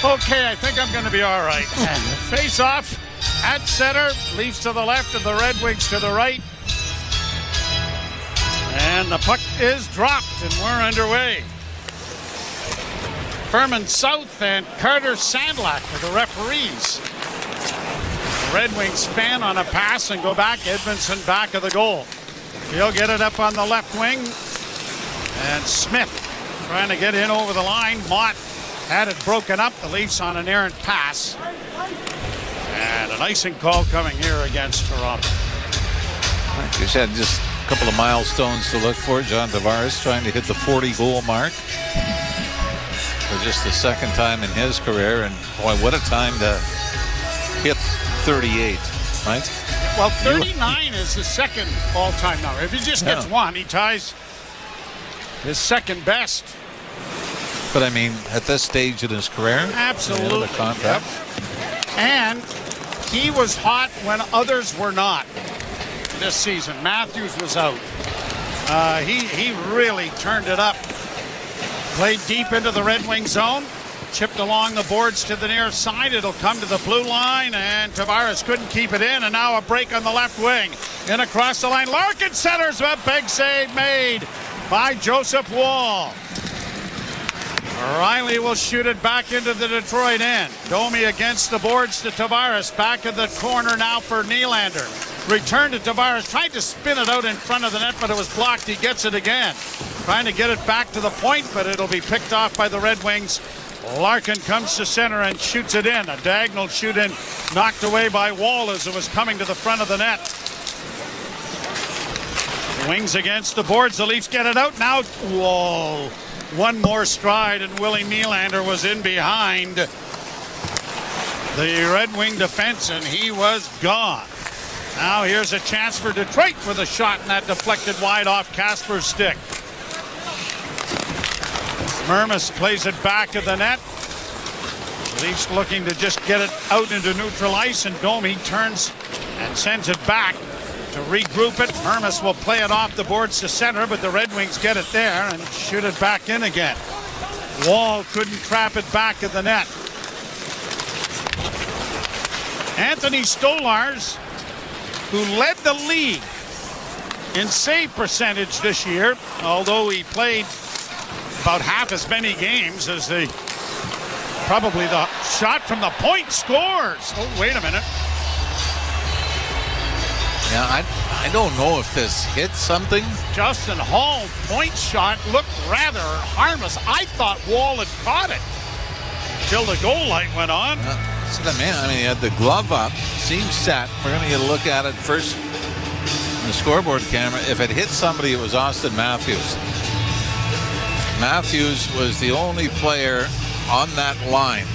Okay, I think I'm going to be all right. Face off at center. Leafs to the left and the Red Wings to the right. And the puck is dropped and we're underway. Furman South and Carter Sandlak are the referees. The Red Wings fan on a pass and go back. Edmondson back of the goal. He'll get it up on the left wing. And Smith trying to get in over the line. Mott had it broken up. The Leafs on an errant pass. And an icing call coming here against Toronto. You said just a couple of milestones to look for. John Tavares trying to hit the 40-goal mark for just the second time in his career. And boy, what a time to hit 38, right? Well, 39 is the second all-time number. If he just gets one, he ties his second best. But I mean, at this stage in his career, absolutely. The contract. Yep. And he was hot when others were not this season. Matthews was out. He really turned it up. Played deep into the Red Wing zone. Chipped along the boards to the near side. It'll come to the blue line, and Tavares couldn't keep it in. And now a break on the left wing. In across the line. Larkin centers, a big save made by Joseph Woll. Riley will shoot it back into the Detroit end. Domi against the boards to Tavares. Back in the corner now for Nylander. Return to Tavares. Tried to spin it out in front of the net, but it was blocked. He gets it again. Trying to get it back to the point, but it'll be picked off by the Red Wings. Larkin comes to center and shoots it in. A diagonal shoot in, knocked away by Woll as it was coming to the front of the net. Wings against the boards. The Leafs get it out now. Whoa. One more stride and Willie Nylander was in behind the Red Wing defense and he was gone. Now here's a chance for Detroit with a shot and that deflected wide off Kasper's stick. Mermis plays it back of the net. Leafs looking to just get it out into neutral ice and Domi turns and sends it back to regroup it. Mermis will play it off the boards to center, but the Red Wings get it there and shoot it back in again. Woll couldn't trap it back of the net. Anthony Stolarz, who led the league in save percentage this year, although he played about half as many games as probably the shot from the point scores. Oh, wait a minute. Yeah, I don't know if this hit something. Justin Hall point shot looked rather harmless. I thought Woll had caught it till the goal light went on. That's what I mean. I mean, he had the glove up, seemed set. We're going to get a look at it first on the scoreboard camera. If it hit somebody, it was Austin Matthews. Matthews was the only player on that line.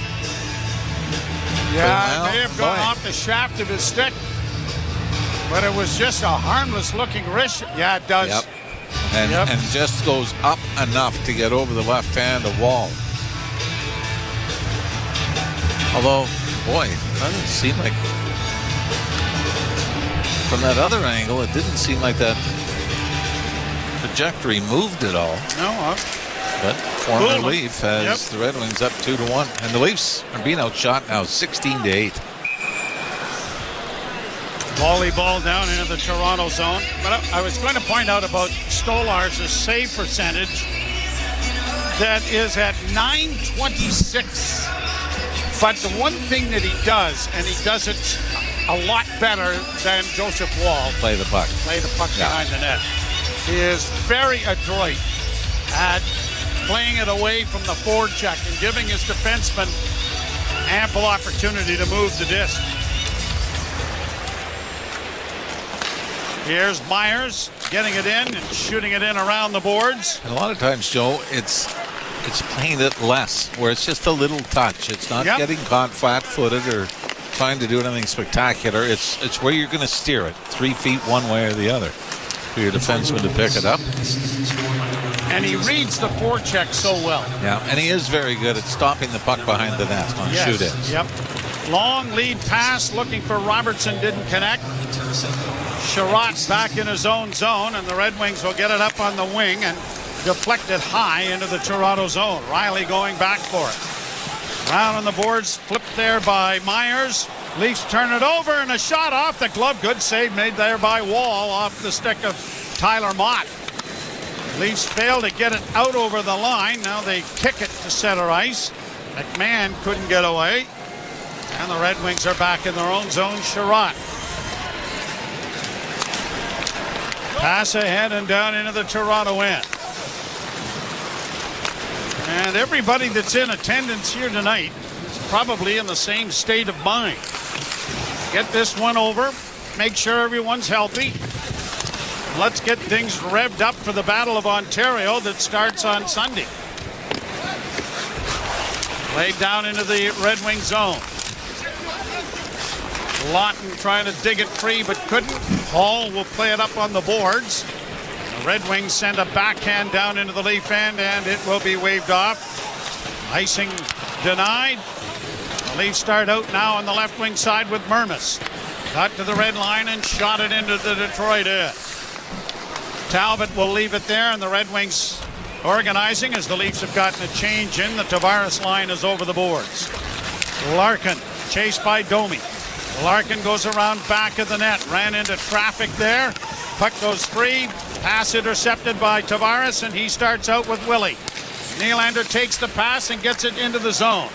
Yeah, it may have gone off the shaft of his stick. But it was just a harmless looking wrist. Yeah, it does. Yep. And just goes up enough to get over the left hand of Woll. Although, boy, it doesn't seem like from that other angle, it didn't seem like that trajectory moved at all. No. But former Leaf has the Red Wings up 2-1. And the Leafs are being outshot now 16-8. Volleyball down into the Toronto zone. But I was going to point out about Stolar's save percentage. That is at .926. But the one thing that he does, and he does it a lot better than Joseph Wall. Play the puck. Play the puck behind the net. He is very adroit at playing it away from the forecheck and giving his defenseman ample opportunity to move the disc. Here's Myers getting it in and shooting it in around the boards. And a lot of times, Joe, it's playing it less, where it's just a little touch. It's not getting caught flat-footed or trying to do anything spectacular. It's where you're going to steer it 3 feet one way or the other for your defenseman to pick it up. And he reads the forecheck so well. Yeah, and he is very good at stopping the puck behind the net on shoot-ins. Yep. Long lead pass looking for Robertson, didn't connect. Sherratt back in his own zone, and the Red Wings will get it up on the wing and deflect it high into the Toronto zone. Riley going back for it. Round on the boards, flipped there by Myers. Leafs turn it over, and a shot off the glove. Good save made there by Wall off the stick of Tyler Mott. Leafs fail to get it out over the line. Now they kick it to center ice. McMahon couldn't get away. And the Red Wings are back in their own zone. Sherratt. Pass ahead and down into the Toronto end. And everybody that's in attendance here tonight is probably in the same state of mind. Get this one over. Make sure everyone's healthy. Let's get things revved up for the Battle of Ontario that starts on Sunday. Laid down into the Red Wing zone. Lawton trying to dig it free but couldn't. Hall will play it up on the boards. The Red Wings send a backhand down into the Leaf end, and it will be waved off. Icing denied. The Leafs start out now on the left wing side with Mermis. Got to the red line and shot it into the Detroit end. Talbot will leave it there, and the Red Wings organizing as the Leafs have gotten a change in. The Tavares line is over the boards. Larkin chased by Domi. Larkin goes around back of the net. Ran into traffic there. Puck goes free. Pass intercepted by Tavares, and he starts out with Willie. Nylander takes the pass and gets it into the zone.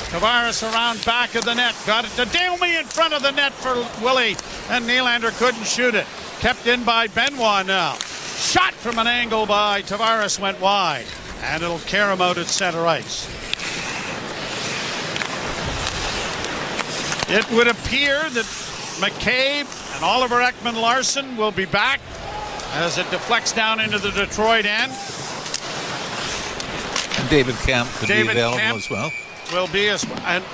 Tavares around back of the net. Got it to Domi in front of the net for Willie, and Nylander couldn't shoot it. Kept in by Benoit now. Shot from an angle by Tavares went wide, and it'll carry him out at center ice. It would appear that McCabe and Oliver Ekman-Larsson will be back as it deflects down into the Detroit end. And David Kemp could be available as well. Will be as well. And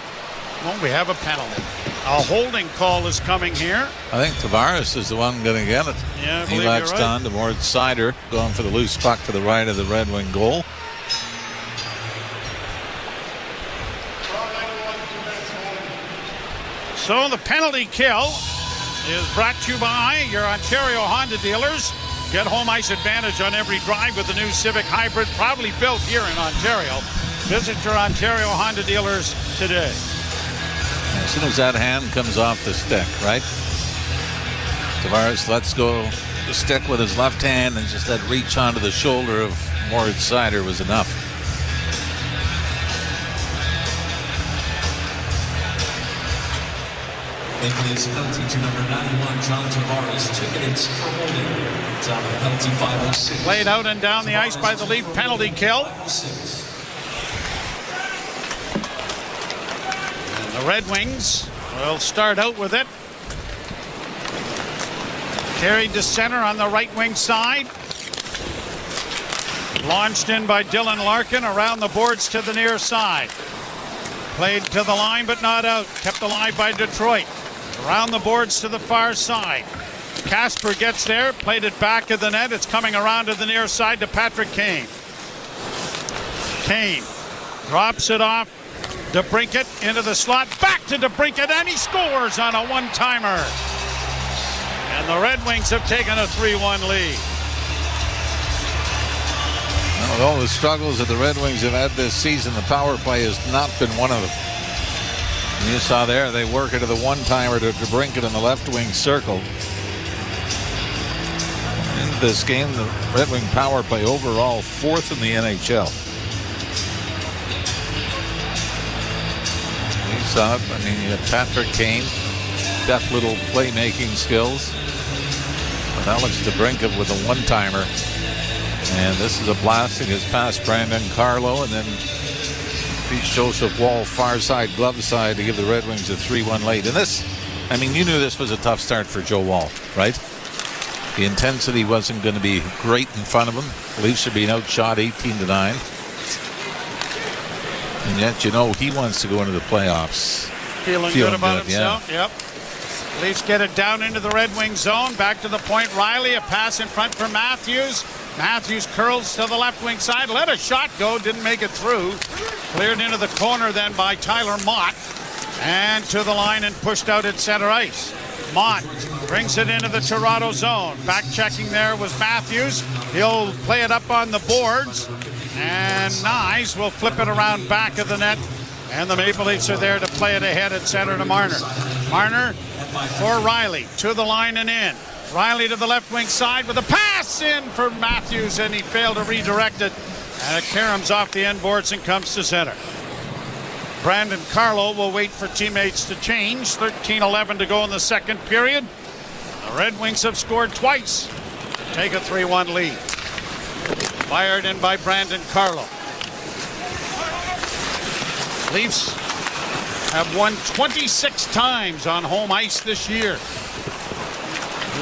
we have a penalty. A holding call is coming here. I think Tavares is the one going to get it. Yeah, he latched on towards Sider, going for the loose puck to the right of the Red Wing goal. So the penalty kill is brought to you by your Ontario Honda dealers. Get home ice advantage on every drive with the new Civic Hybrid, proudly built here in Ontario. Visit your Ontario Honda dealers today. As soon as that hand comes off the stick, right? Tavares lets go the stick with his left hand, and just that reach onto the shoulder of Moritz Seider was enough. Making his penalty to number 91, John Tavares, 2 minutes for holding. Down the penalty 506. Laid out and down the ice by the Leaf penalty kill. And the Red Wings will start out with it. Carried to center on the right wing side. Launched in by Dylan Larkin around the boards to the near side. Played to the line but not out. Kept alive by Detroit. Around the boards to the far side. Casper gets there. Played it back of the net. It's coming around to the near side to Patrick Kane. Kane drops it off. DeBrincat into the slot. Back to DeBrincat, and he scores on a one-timer. And the Red Wings have taken a 3-1 lead. With all the struggles that the Red Wings have had this season, the power play has not been one of You saw there, they work into the one-timer to Brinket in the left wing circle. In this game, the Red Wing power play overall 4th in the NHL. You saw it. I mean, you had Patrick Kane, deft little playmaking skills. But Alex DeBrincat with a one-timer. And this is a blasting his past Brandon Carlo, and then Joseph Wall far side, glove side to give the Red Wings a 3-1 lead. And this, I mean, you knew this was a tough start for Joe Wall, right? The intensity wasn't going to be great in front of him. Leafs are being outshot 18-9. And yet, you know, he wants to go into the playoffs. Feeling good about himself. Yeah. Yep. Leafs get it down into the Red Wing zone. Back to the point. Riley, a pass in front for Matthews. Matthews curls to the left wing side. Let a shot go. Didn't make it through. Cleared into the corner then by Tyler Mott. And to the line and pushed out at center ice. Mott brings it into the Toronto zone. Back checking there was Matthews. He'll play it up on the boards. And Nyes will flip it around back of the net. And the Maple Leafs are there to play it ahead at center to Marner. Marner for Riley. To the line and in. Riley to the left wing side with a pass in for Matthews, and he failed to redirect it. And it caroms off the end boards and comes to center. Brandon Carlo will wait for teammates to change. 13-11 to go in the second period. The Red Wings have scored twice to take a 3-1 lead. Fired in by Brandon Carlo. Leafs have won 26 times on home ice this year.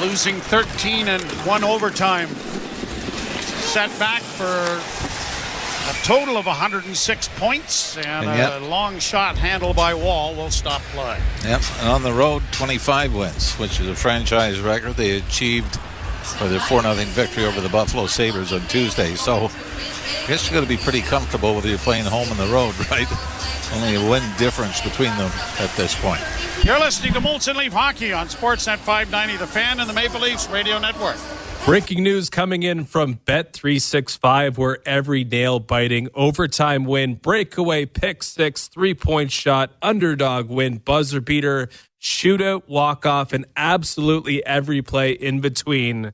Losing 13 and 1 overtime. Set back for a total of 106 points, and a long shot handled by Wall will stop play. Yep, and on the road, 25 wins, which is a franchise record they achieved for their 4-0 victory over the Buffalo Sabres on Tuesday. So I guess you're going to be pretty comfortable whether you're playing home and the road, right? Only a win difference between them at this point. You're listening to Molson Leaf Hockey on Sportsnet 590, The Fan, and the Maple Leafs Radio Network. Breaking news coming in from Bet365, where every nail-biting overtime win, breakaway, pick six, three-point shot, underdog win, buzzer beater, shootout, walk-off, and absolutely every play in between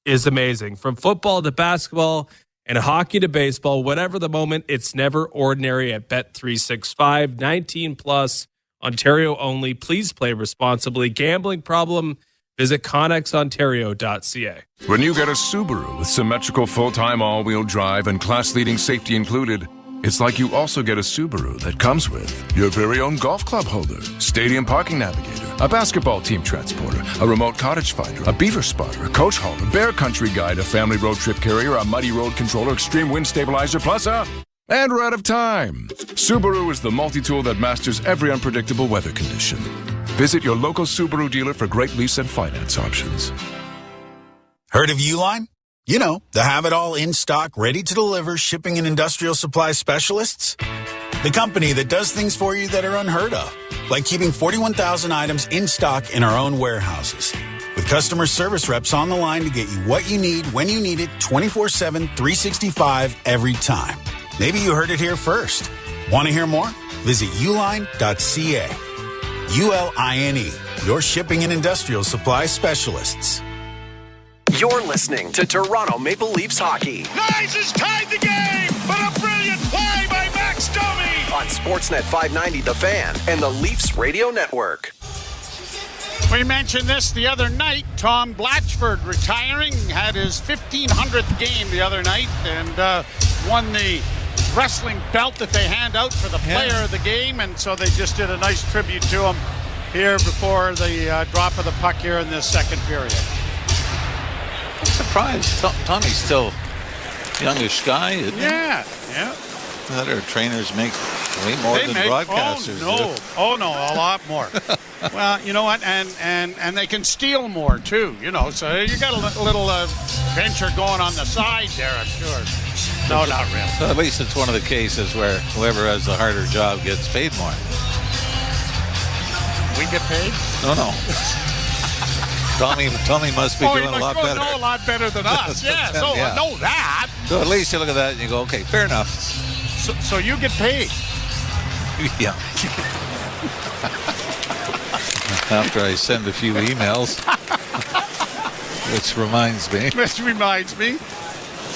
is amazing. From football to basketball and hockey to baseball, whatever the moment, it's never ordinary at Bet365. 19 plus, Ontario only. Please play responsibly. Gambling problem? Visit ConnexOntario.ca. When you get a Subaru with symmetrical full-time all-wheel drive and class-leading safety included, it's like you also get a Subaru that comes with your very own golf club holder, stadium parking navigator, a basketball team transporter, a remote cottage finder, a beaver spotter, a coach hauler, bear country guide, a family road trip carrier, a muddy road controller, extreme wind stabilizer, plus a... And we're out of time. Subaru is the multi-tool that masters every unpredictable weather condition. Visit your local Subaru dealer for great lease and finance options. Heard of Uline? You know, the have-it-all in-stock, ready-to-deliver shipping and industrial supply specialists. The company that does things for you that are unheard of, like keeping 41,000 items in stock in our own warehouses. With customer service reps on the line to get you what you need, when you need it, 24/7, 365, every time. Maybe you heard it here first. Want to hear more? Visit uline.ca. ULINE, your shipping and industrial supply specialists. You're listening to Toronto Maple Leafs hockey. Nyes has tied the game, but a brilliant play by Max Domi on Sportsnet 590, The Fan, and the Leafs Radio Network. We mentioned this the other night. Tom Blatchford retiring, had his 1,500th game the other night, and won the wrestling belt that they hand out for the player of the game, and so they just did a nice tribute to him here before the drop of the puck here in this second period. I'm surprised. Tommy's still a youngish guy, isn't he? Yeah. That our trainers make way more than broadcasters do. Oh no, a lot more. Well, you know what, and they can steal more too. You know, so you got a little venture going on the side there, I'm sure. No, not really. So at least it's one of the cases where whoever has the harder job gets paid more. We get paid? No. Tommy must be doing a lot better. A lot better than us. Yeah, so I know that. So at least you look at that and you go, okay, fair enough. So you get paid. Yeah. After I send a few emails. Which reminds me.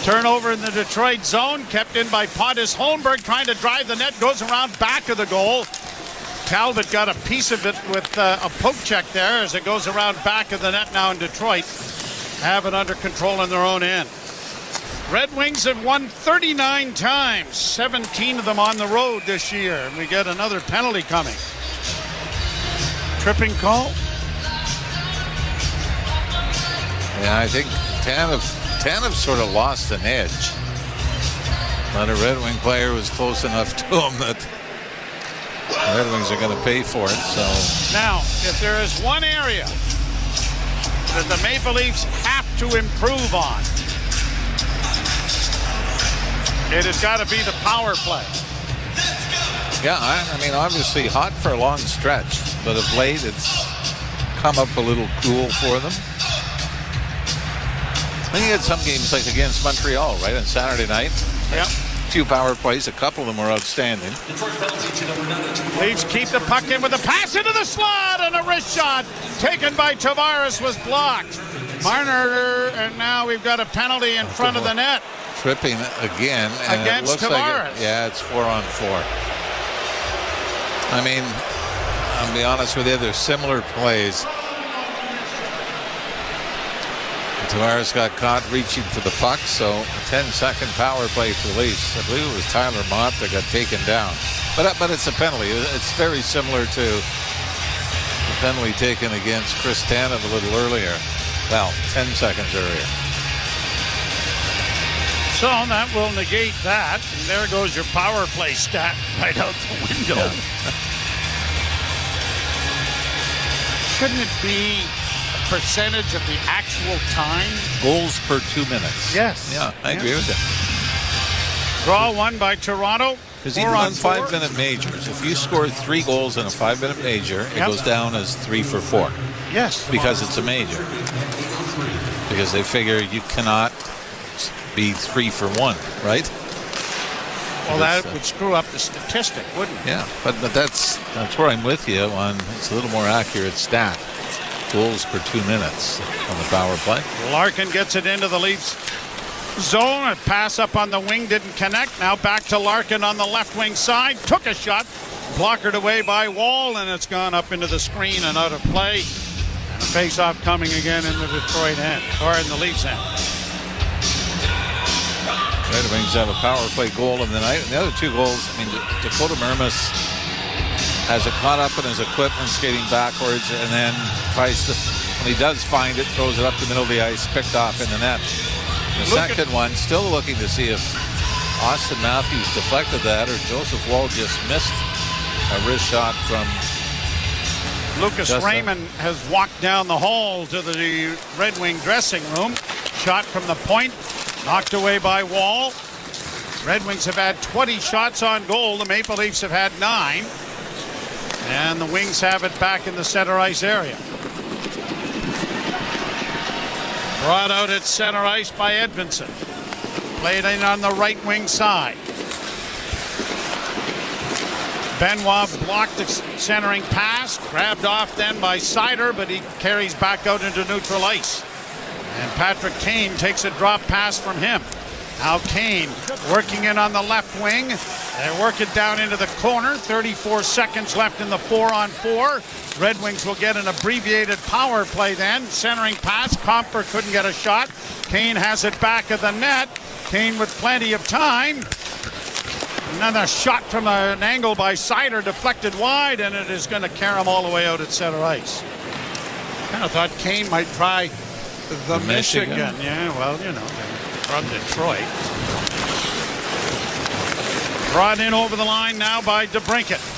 Turnover in the Detroit zone, kept in by Pontus Holmberg, trying to drive the net, goes around back of the goal. Talbot got a piece of it with a poke check there as it goes around back of the net now in Detroit. Have it under control in their own end. Red Wings have won 39 times, 17 of them on the road this year. And we get another penalty coming. Tripping call? Yeah, I think Tanev sort of lost an edge. But a Red Wing player was close enough to him that the Red Wings are going to pay for it. So now, if there is one area that the Maple Leafs have to improve on, it has got to be the power play. Yeah, I mean, obviously hot for a long stretch, but of late it's come up a little cool for them. I think you had some games like against Montreal, right, on Saturday night. Yep. A few power plays, a couple of them were outstanding. Leafs keep the puck in with a pass into the slot, and a wrist shot taken by Tavares was blocked. Marner, and now we've got a penalty in front of the net. Tripping again. And against it looks Tavares. Like yeah, it's 4-on-4. I mean, I'll be honest with you, they're similar plays. Tavares got caught reaching for the puck, so a 10-second power play for the Leafs. I believe it was Tyler Mott that got taken down. But it's a penalty. It's very similar to the penalty taken against Chris Tanev a little earlier. Well, 10 seconds earlier. So that will negate that. And there goes your power play stat right out the window. Yeah. Shouldn't it be percentage of the actual time? Goals per 2 minutes. Yes. Yeah, I agree with that. Draw one by Toronto. Because even on 5-minute majors, if you score 3 goals in a 5-minute major, it goes down as 3 for 4. Yes. Because it's a major. Because they figure you cannot be 3 for 1, right? Well, that would screw up the statistic, wouldn't it? Yeah, but that's where I'm with you on. It's a little more accurate stat. Goals per 2 minutes on the power play. Larkin gets it into the Leafs zone. A pass up on the wing didn't connect. Now back to Larkin on the left wing side. Took a shot. Blockered away by Wall, and it's gone up into the screen and out of play. And a face-off coming again in the Detroit end, or in the Leafs end. Red Wings have a power play goal in the night. And the other 2 goals, I mean, Dakota Mermis has it caught up in his equipment, skating backwards, and then tries to, when he does find it, throws it up the middle of the ice, picked off in the net. The second one, still looking to see if Austin Matthews deflected that or Joseph Wall just missed a wrist shot from Lucas Raymond has walked down the hall to the Red Wing dressing room. Shot from the point, knocked away by Wall. Red Wings have had 20 shots on goal. The Maple Leafs have had 9. And the Wings have it back in the center ice area. Brought out at center ice by Edvinsson. Played in on the right wing side. Benoit blocked the centering pass. Grabbed off then by Seider, but he carries back out into neutral ice. And Patrick Kane takes a drop pass from him. Now Kane working in on the left wing. They work it down into the corner. 34 seconds left in the 4-on-4. Red Wings will get an abbreviated power play then. Centering pass. Comper couldn't get a shot. Kane has it back of the net. Kane with plenty of time. Another shot from an angle by Seider, deflected wide, and it is going to carry him all the way out at center ice. Kind of thought Kane might try the Michigan. Yeah, well, you know, from Detroit. Brought in over the line now by DeBrincat.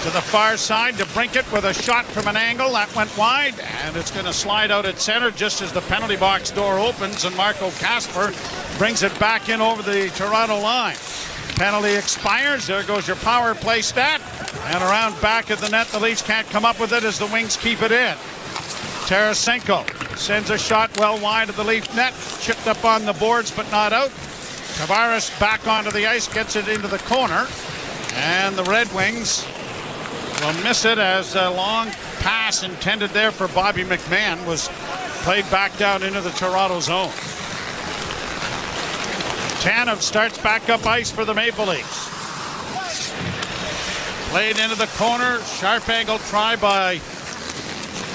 To the far side, DeBrincat with a shot from an angle. That went wide, and it's going to slide out at center just as the penalty box door opens, and Marco Kasper brings it back in over the Toronto line. Penalty expires. There goes your power play stat. And around back of the net, the Leafs can't come up with it as the Wings keep it in. Tarasenko sends a shot well wide of the Leaf net. Chipped up on the boards, but not out. Tavares back onto the ice, gets it into the corner. And the Red Wings will miss it as a long pass intended there for Bobby McMahon was played back down into the Toronto zone. Tanev starts back up ice for the Maple Leafs. Played into the corner. Sharp angle try by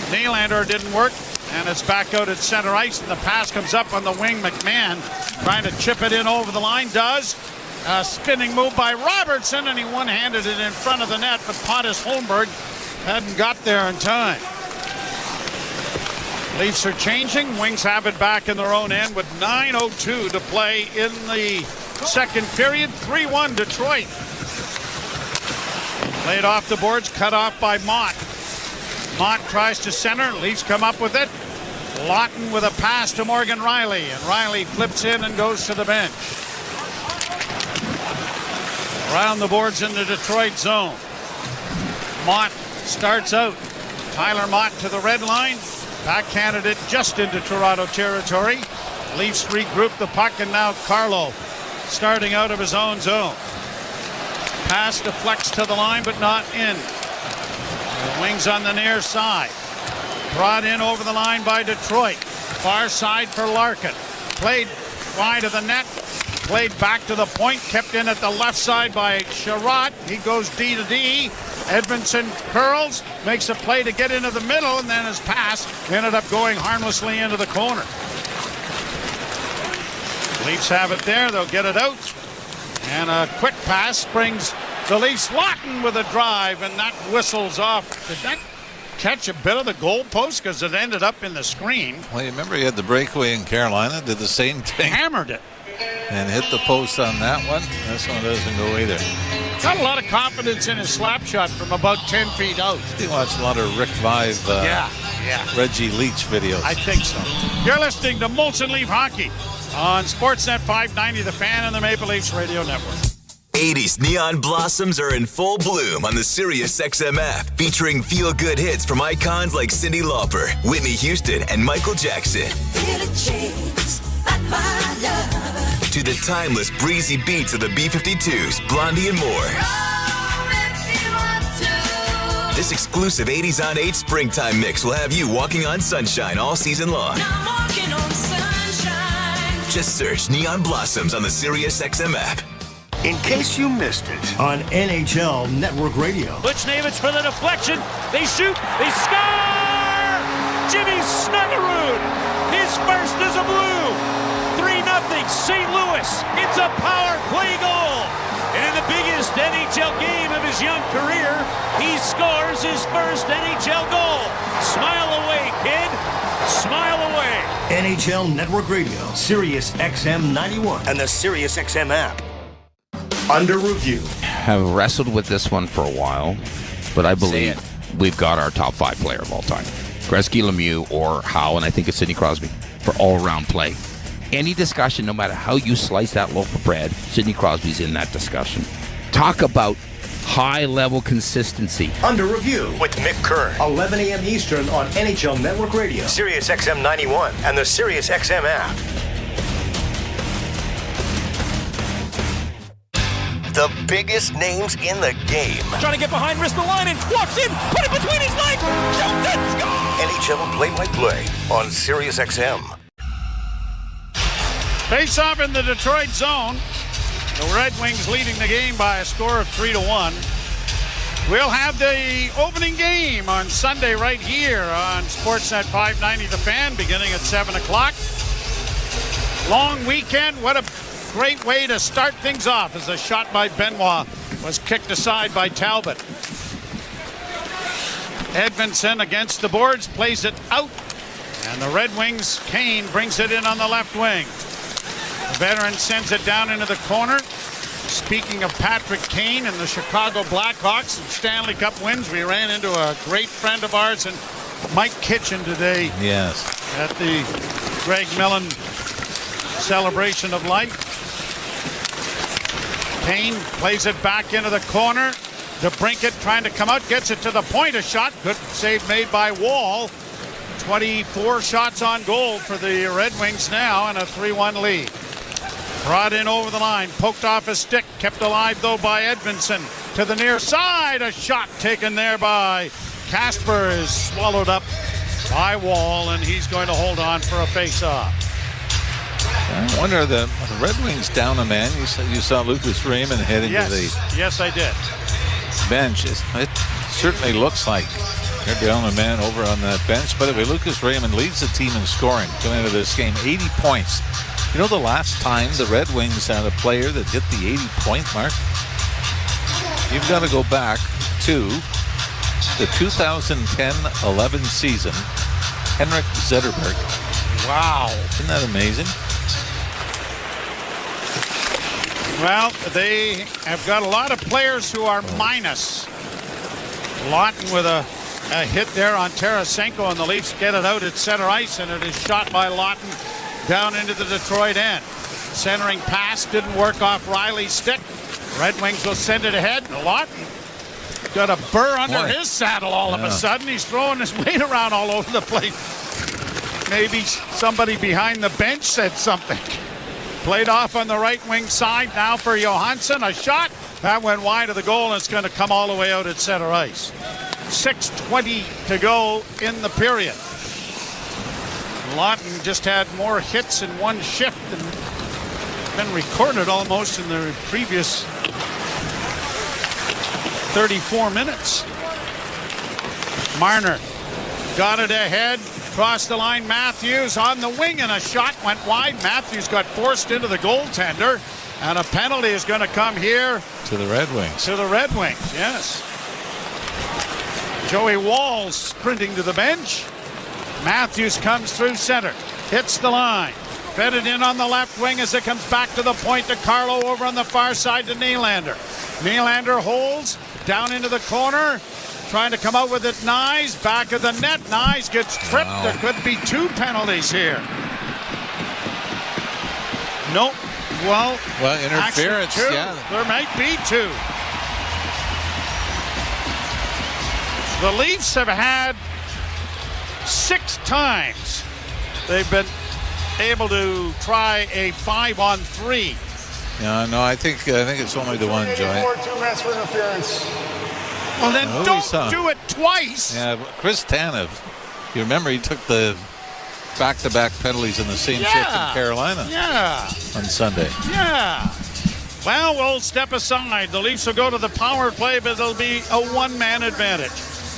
Nylander didn't work. And it's back out at center ice. And the pass comes up on the wing. McMahon trying to chip it in over the line. Does. A spinning move by Robertson. And he one-handed it in front of the net. But Pontus Holmberg hadn't got there in time. Leafs are changing. Wings have it back in their own end with 9:02 to play in the second period. 3-1 Detroit. Laid off the boards, cut off by Mott. Mott tries to center. Leafs come up with it. Lawton with a pass to Morgan Riley. And Riley flips in and goes to the bench. Around the boards in the Detroit zone. Mott starts out. Tyler Mott to the red line. Backhanded it just into Toronto territory. Leafs regroup the puck, and now Carlo starting out of his own zone. Pass deflects to the line, but not in. The wings on the near side. Brought in over the line by Detroit. Far side for Larkin. Played wide of the net. Played back to the point. Kept in at the left side by Sherratt. He goes D to D. Edmondson curls, makes a play to get into the middle, and then his pass ended up going harmlessly into the corner. Leafs have it there. They'll get it out. And a quick pass brings the Leafs. Lawton with a drive, and that whistles off. Did that catch a bit of the goal post? Because it ended up in the screen. Well, you remember he had the breakaway in Carolina, did the same thing. Hammered it. And hit the post on that one. This one doesn't go either. Got a lot of confidence in his slap shot from about 10 feet out. He watched a lot of Rick Vive, Reggie Leach videos. I think so. You're listening to Molson Leaf Hockey on Sportsnet 590, The Fan, and the Maple Leafs Radio Network. 80s neon blossoms are in full bloom on the SiriusXM app, featuring feel-good hits from icons like Cyndi Lauper, Whitney Houston, and Michael Jackson. To the timeless, breezy beats of the B-52s, Blondie, and more. This exclusive 80s on 8 springtime mix will have you walking on sunshine all season long. Just search Neon Blossoms on the SiriusXM app. In case you missed it on NHL Network Radio. Buchnevich for the deflection. They shoot. They score! Jimmy Snuggerud. His first is a blue. 3-0 St. Louis. It's a power play goal. And in the biggest NHL game of his young career, he scores his first NHL goal. Smile away, kid. Smile away. NHL Network Radio, SiriusXM 91, and the SiriusXM app. Under review. Have wrestled with this one for a while, but I believe we've got our top 5 player of all time. Gretzky, Lemieux, or Howe, and I think it's Sidney Crosby for all-around play. Any discussion, no matter how you slice that loaf of bread, Sidney Crosby's in that discussion. Talk about high-level consistency. Under review with Mick Kern, 11 a.m. Eastern on NHL Network Radio, SiriusXM 91, and the SiriusXM app. The biggest names in the game. Trying to get behind Ristolainen, walks in, put it between his legs, shoots it, score! NHL play-by-play on SiriusXM. Face off in the Detroit zone. The Red Wings leading the game by a score of 3-1. We'll have the opening game on Sunday right here on Sportsnet 590 The Fan, beginning at 7 o'clock. Long weekend. What a great way to start things off as a shot by Benoit was kicked aside by Talbot. Edmondson against the boards, plays it out. And the Red Wings, Kane brings it in on the left wing. The veteran sends it down into the corner. Speaking of Patrick Kane and the Chicago Blackhawks and Stanley Cup wins, we ran into a great friend of ours and Mike Kitchen today. Yes. At the Greg Millen celebration of life. Kane plays it back into the corner. DeBrincat trying to come out, gets it to the point. A shot, good save made by Wall. 24 shots on goal for the Red Wings now, and a 3-1 lead. Brought in over the line, poked off a stick, kept alive though by Edmondson. to the near side. A shot taken there by Casper is swallowed up by Wall, and he's going to hold on for a face-off. I wonder, the Red Wings down a man. You saw Lucas Raymond head into Yes, I did. bench. It certainly looks like they're down a man over on that bench. By the way, Lucas Raymond leads the team in scoring coming into this game, 80 points. You know the last time the Red Wings had a player that hit the 80-point mark? You've got to go back to the 2010-11 season. Henrik Zetterberg. Wow. Isn't that amazing? Well, they have got a lot of players who are minus. Lawton with a hit there on Tarasenko, and the Leafs get it out at center ice, and it is shot by Lawton down into the Detroit end. Centering pass didn't work off Riley's stick. Red Wings will send it ahead. Lawton got a burr under his saddle all of a sudden. He's throwing his weight around all over the place. Maybe somebody behind the bench said something. Played off on the right wing side now for Johansson. A shot that went wide of the goal, and it's going to come all the way out at center ice. 6:20 to go in the period. Lawton just had more hits in one shift than been recorded almost in the previous 34 minutes. Marner got it ahead. Crossed the line, Matthews on the wing, and a shot went wide. Matthews got forced into the goaltender, and a penalty is going to come here. To the Red Wings. To the Red Wings, yes. Joey Wall's sprinting to the bench. Matthews comes through center, hits the line. Fed it in on the left wing as it comes back to the point to Carlo over on the far side to Nylander. Nylander holds down into the corner. Trying to come out with it, Nyes, back of the net. Nyes gets tripped. Wow. There could be 2 penalties here. Nope. Well, interference, actually, 2. yeah. There might be 2. The Leafs have had 6 times they've been able to try a 5-on-3. Yeah, no, I think it's only the one, Joy. 2 minutes for interference. Well, then don't do it twice. Yeah, Chris Tanev, you remember he took the back-to-back penalties in the same shift in Carolina on Sunday. Yeah. Well, we'll step aside. The Leafs will go to the power play, but it'll be a one-man advantage.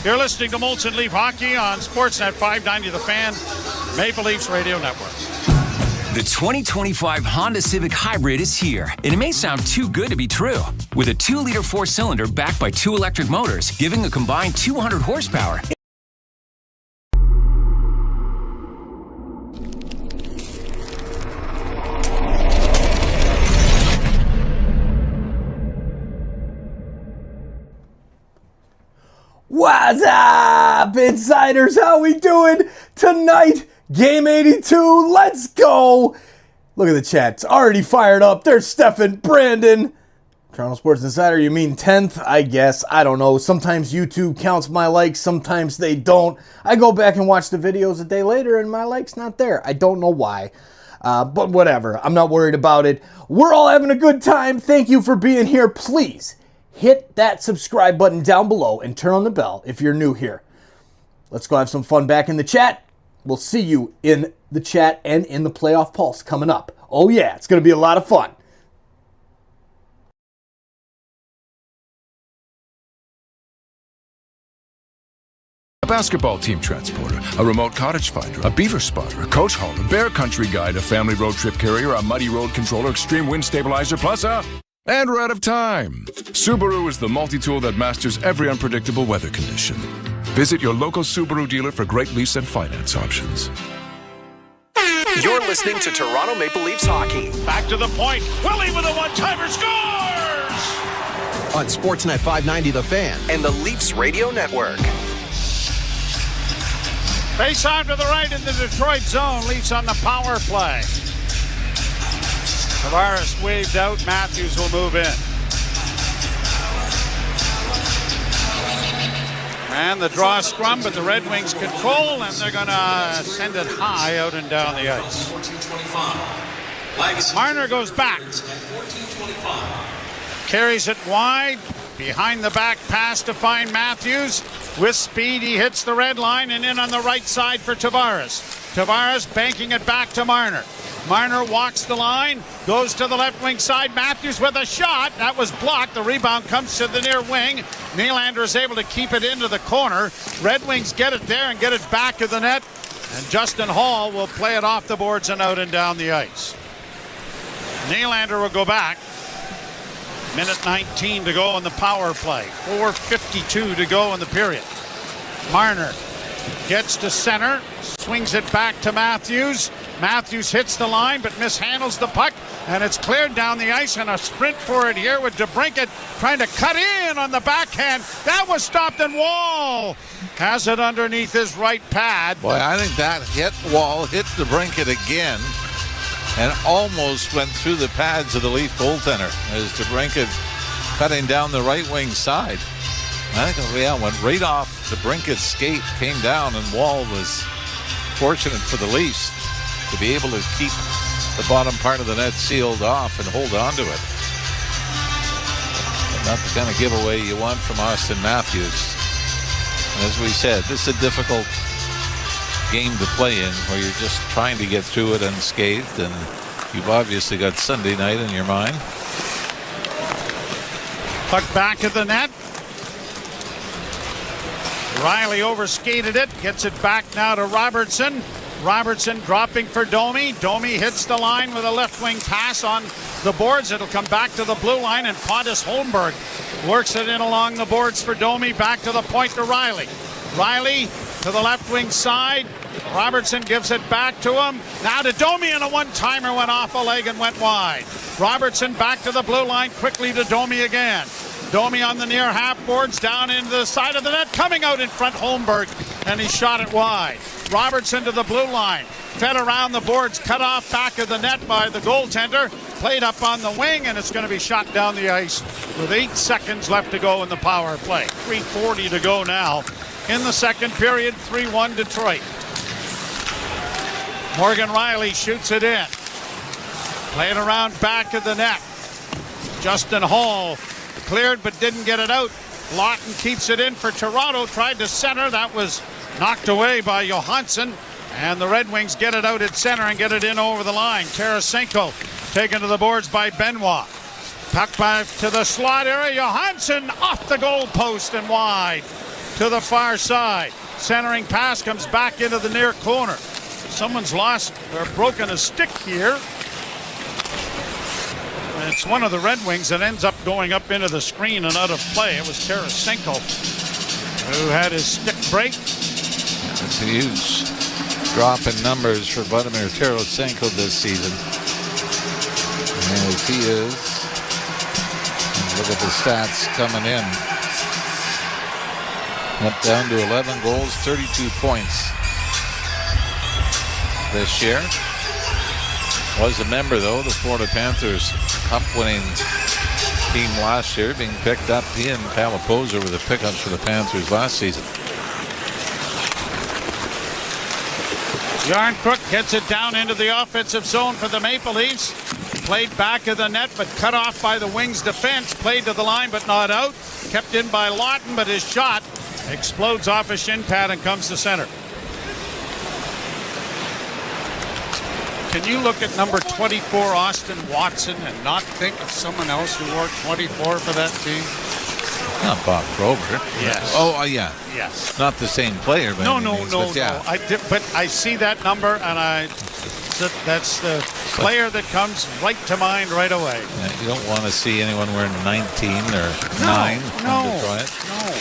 You're listening to Molson Leaf Hockey on Sportsnet 590 The Fan, Maple Leafs Radio Network. The 2025 Honda Civic Hybrid is here, and it may sound too good to be true. With a 2-liter 4-cylinder backed by 2 electric motors, giving a combined 200 horsepower. What's up, insiders? How we doing tonight? Game 82, let's go. Look at the chat. It's already fired up. There's Stefan, Brandon. Toronto Sports Insider, you mean 10th? I guess. I don't know. Sometimes YouTube counts my likes. Sometimes they don't. I go back and watch the videos a day later and my like's not there. I don't know why. But whatever. I'm not worried about it. We're all having a good time. Thank you for being here. Please hit that subscribe button down below and turn on the bell if you're new here. Let's go have some fun back in the chat. We'll see you in the chat and in the Playoff Pulse coming up. Oh yeah, it's going to be a lot of fun. A basketball team transporter, a remote cottage finder, a beaver spotter, a coach hauler, bear country guide, a family road trip carrier, a muddy road controller, extreme wind stabilizer, plus a... And we're out of time. Subaru is the multi-tool that masters every unpredictable weather condition. Visit your local Subaru dealer for great lease and finance options. You're listening to Toronto Maple Leafs hockey. Back to the point. Willie with a one-timer scores! On Sportsnet 590 The Fan and the Leafs Radio Network. Face on to the right in the Detroit zone. Leafs on the power play. Tavares waved out. Matthews will move in. And the draw scrum, but the Red Wings control, and they're going to send it high out and down the ice. Marner goes back. Carries it wide. Behind the back pass to find Matthews. With speed, he hits the red line and in on the right side for Tavares. Tavares banking it back to Marner. Marner walks the line, goes to the left wing side. Matthews with a shot. That was blocked. The rebound comes to the near wing. Nylander is able to keep it into the corner. Red Wings get it there and get it back of the net. And Justin Hall will play it off the boards and out and down the ice. Nylander will go back. Minute 19 to go in the power play. 4:52 to go in the period. Marner gets to center, swings it back to Matthews. Matthews hits the line but mishandles the puck, and it's cleared down the ice, and a sprint for it here with DeBrincat trying to cut in on the backhand. That was stopped, and Wall has it underneath his right pad. Boy, I think that hit Wall, hit DeBrincat again, and almost went through the pads of the Leaf goaltender as DeBrincat cutting down the right wing side. I think went right off DeBrincat's skate, came down, and Wall was fortunate for the Leafs to be able to keep the bottom part of the net sealed off and hold on to it. But not the kind of giveaway you want from Austin Matthews. And as we said, this is a difficult game to play in where you're just trying to get through it unscathed, and you've obviously got Sunday night in your mind. Puck back at the net. Riley overskated it, gets it back now to Robertson. Robertson dropping for Domi. Domi hits the line with a left wing pass on the boards. It'll come back to the blue line, and Pontus Holmberg works it in along the boards for Domi. Back to the point to Riley. Riley to the left wing side. Robertson gives it back to him. Now to Domi, and a one-timer went off a leg and went wide. Robertson back to the blue line, quickly to Domi again. Domi on the near half boards, down into the side of the net, coming out in front Holmberg, and he shot it wide. Robertson to the blue line, fed around the boards, cut off back of the net by the goaltender, played up on the wing, and it's going to be shot down the ice with 8 seconds left to go in the power play. 3:40 to go now in the second period. 3-1 Detroit. Morgan Riley shoots it in. Playing around back of the net. Justin Hall cleared but didn't get it out. Lawton keeps it in for Toronto. Tried to center. That was knocked away by Johansson. And the Red Wings get it out at center and get it in over the line. Tarasenko taken to the boards by Benoit. Puck back to the slot area. Johansson off the goal post and wide to the far side. Centering pass comes back into the near corner. Someone's lost or broken a stick here. It's one of the Red Wings that ends up going up into the screen and out of play. It was Tarasenko who had his stick break. It's a huge drop in numbers for Vladimir Tarasenko this season. And as he is, look at the stats coming in. Went down to 11 goals, 32 points this year. Was a member, though, the Florida Panthers Cup-winning team last year, being picked up. He and Palapoza were the pickups for the Panthers last season. Yarncrook gets it down into the offensive zone for the Maple Leafs. Played back of the net, but cut off by the Wings defense. Played to the line, but not out. Kept in by Lawton, but his shot explodes off a shin pad and comes to center. Can you look at number 24, Austin Watson, and not think of someone else who wore 24 for that team? Not Bob Grover. Yes. Oh, yeah. Yes. Not the same player. By No. yeah. But I see that number, and that's the player that comes right to mind right away. Yeah, you don't want to see anyone wearing 19 or 9 from Detroit. No.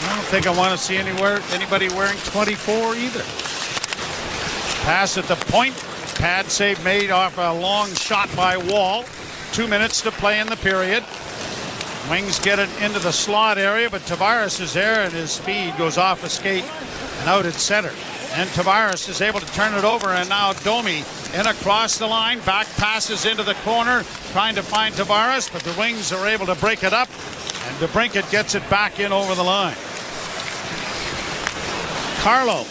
I don't think I want to see anybody wearing 24 either. Pass at the point. Pad save made off a long shot by Wall. 2 minutes to play in the period. Wings get it into the slot area, but Tavares is there, and his speed goes off a skate and out at center. And Tavares is able to turn it over, and now Domi in across the line. Back passes into the corner, trying to find Tavares, but the Wings are able to break it up, and DeBrincat gets it back in over the line. Carlo,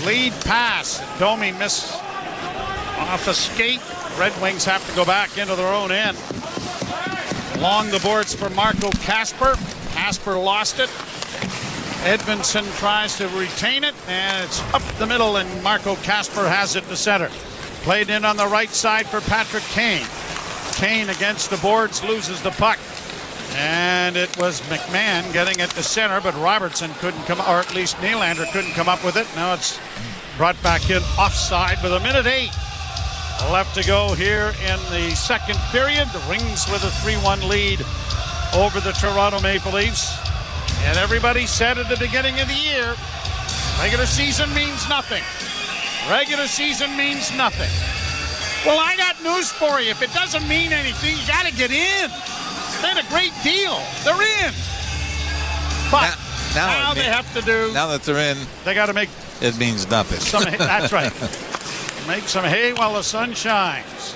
lead pass. Domi missed off a skate. Red Wings have to go back into their own end. Along the boards for Marco Kasper. Kasper lost it. Edmondson tries to retain it, and it's up the middle, and Marco Kasper has it to center. Played in on the right side for Patrick Kane. Kane against the boards loses the puck. And it was McMahon getting it to center, but Robertson couldn't come, or at least Nylander couldn't come up with it. Now it's brought back in offside with 1:08 left to go here in the second period. The Wings with a 3-1 lead over the Toronto Maple Leafs. And everybody said at the beginning of the year, regular season means nothing. Regular season means nothing. Well, I got news for you. If it doesn't mean anything, you got to get in. They had a great deal. They're in. But now they have to do. Now that they're in, they got to make. It means nothing. That's right. Make some hay while the sun shines.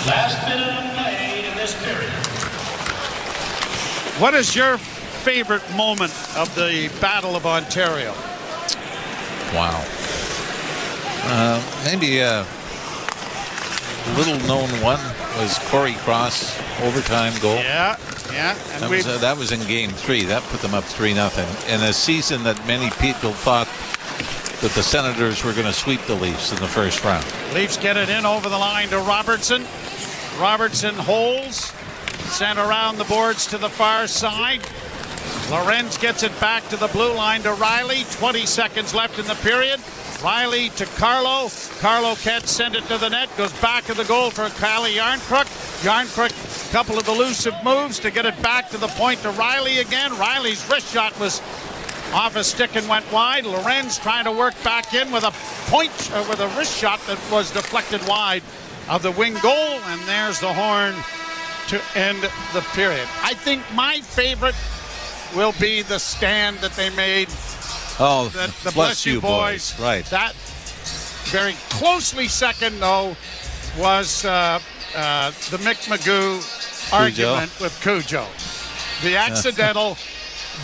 Last minute of play in this period. What is your favorite moment of the Battle of Ontario? Wow. Maybe a little-known one was Corey Cross overtime goal. Yeah. And that was in Game 3. That put them up 3-0 in a season that many people thought that the Senators were going to sweep the Leafs in the first round. Leafs get it in over the line to Robertson. Robertson holds. Sent around the boards to the far side. Lorenz gets it back to the blue line to Riley. 20 seconds left in the period. Riley to Carlo. Carlo can't send it to the net. Goes back of the goal for Calle Yarncrook. Yarncrook, a couple of elusive moves to get it back to the point to Riley again. Riley's wrist shot was off a stick and went wide. Lorenz trying to work back in with a point, with a wrist shot that was deflected wide of the wing goal. And there's the horn to end the period. I think my favorite will be the stand that they made. Oh, the Bless You Boys. Right. That very closely second, though, was the Mick Magoo argument with Cujo. The accidental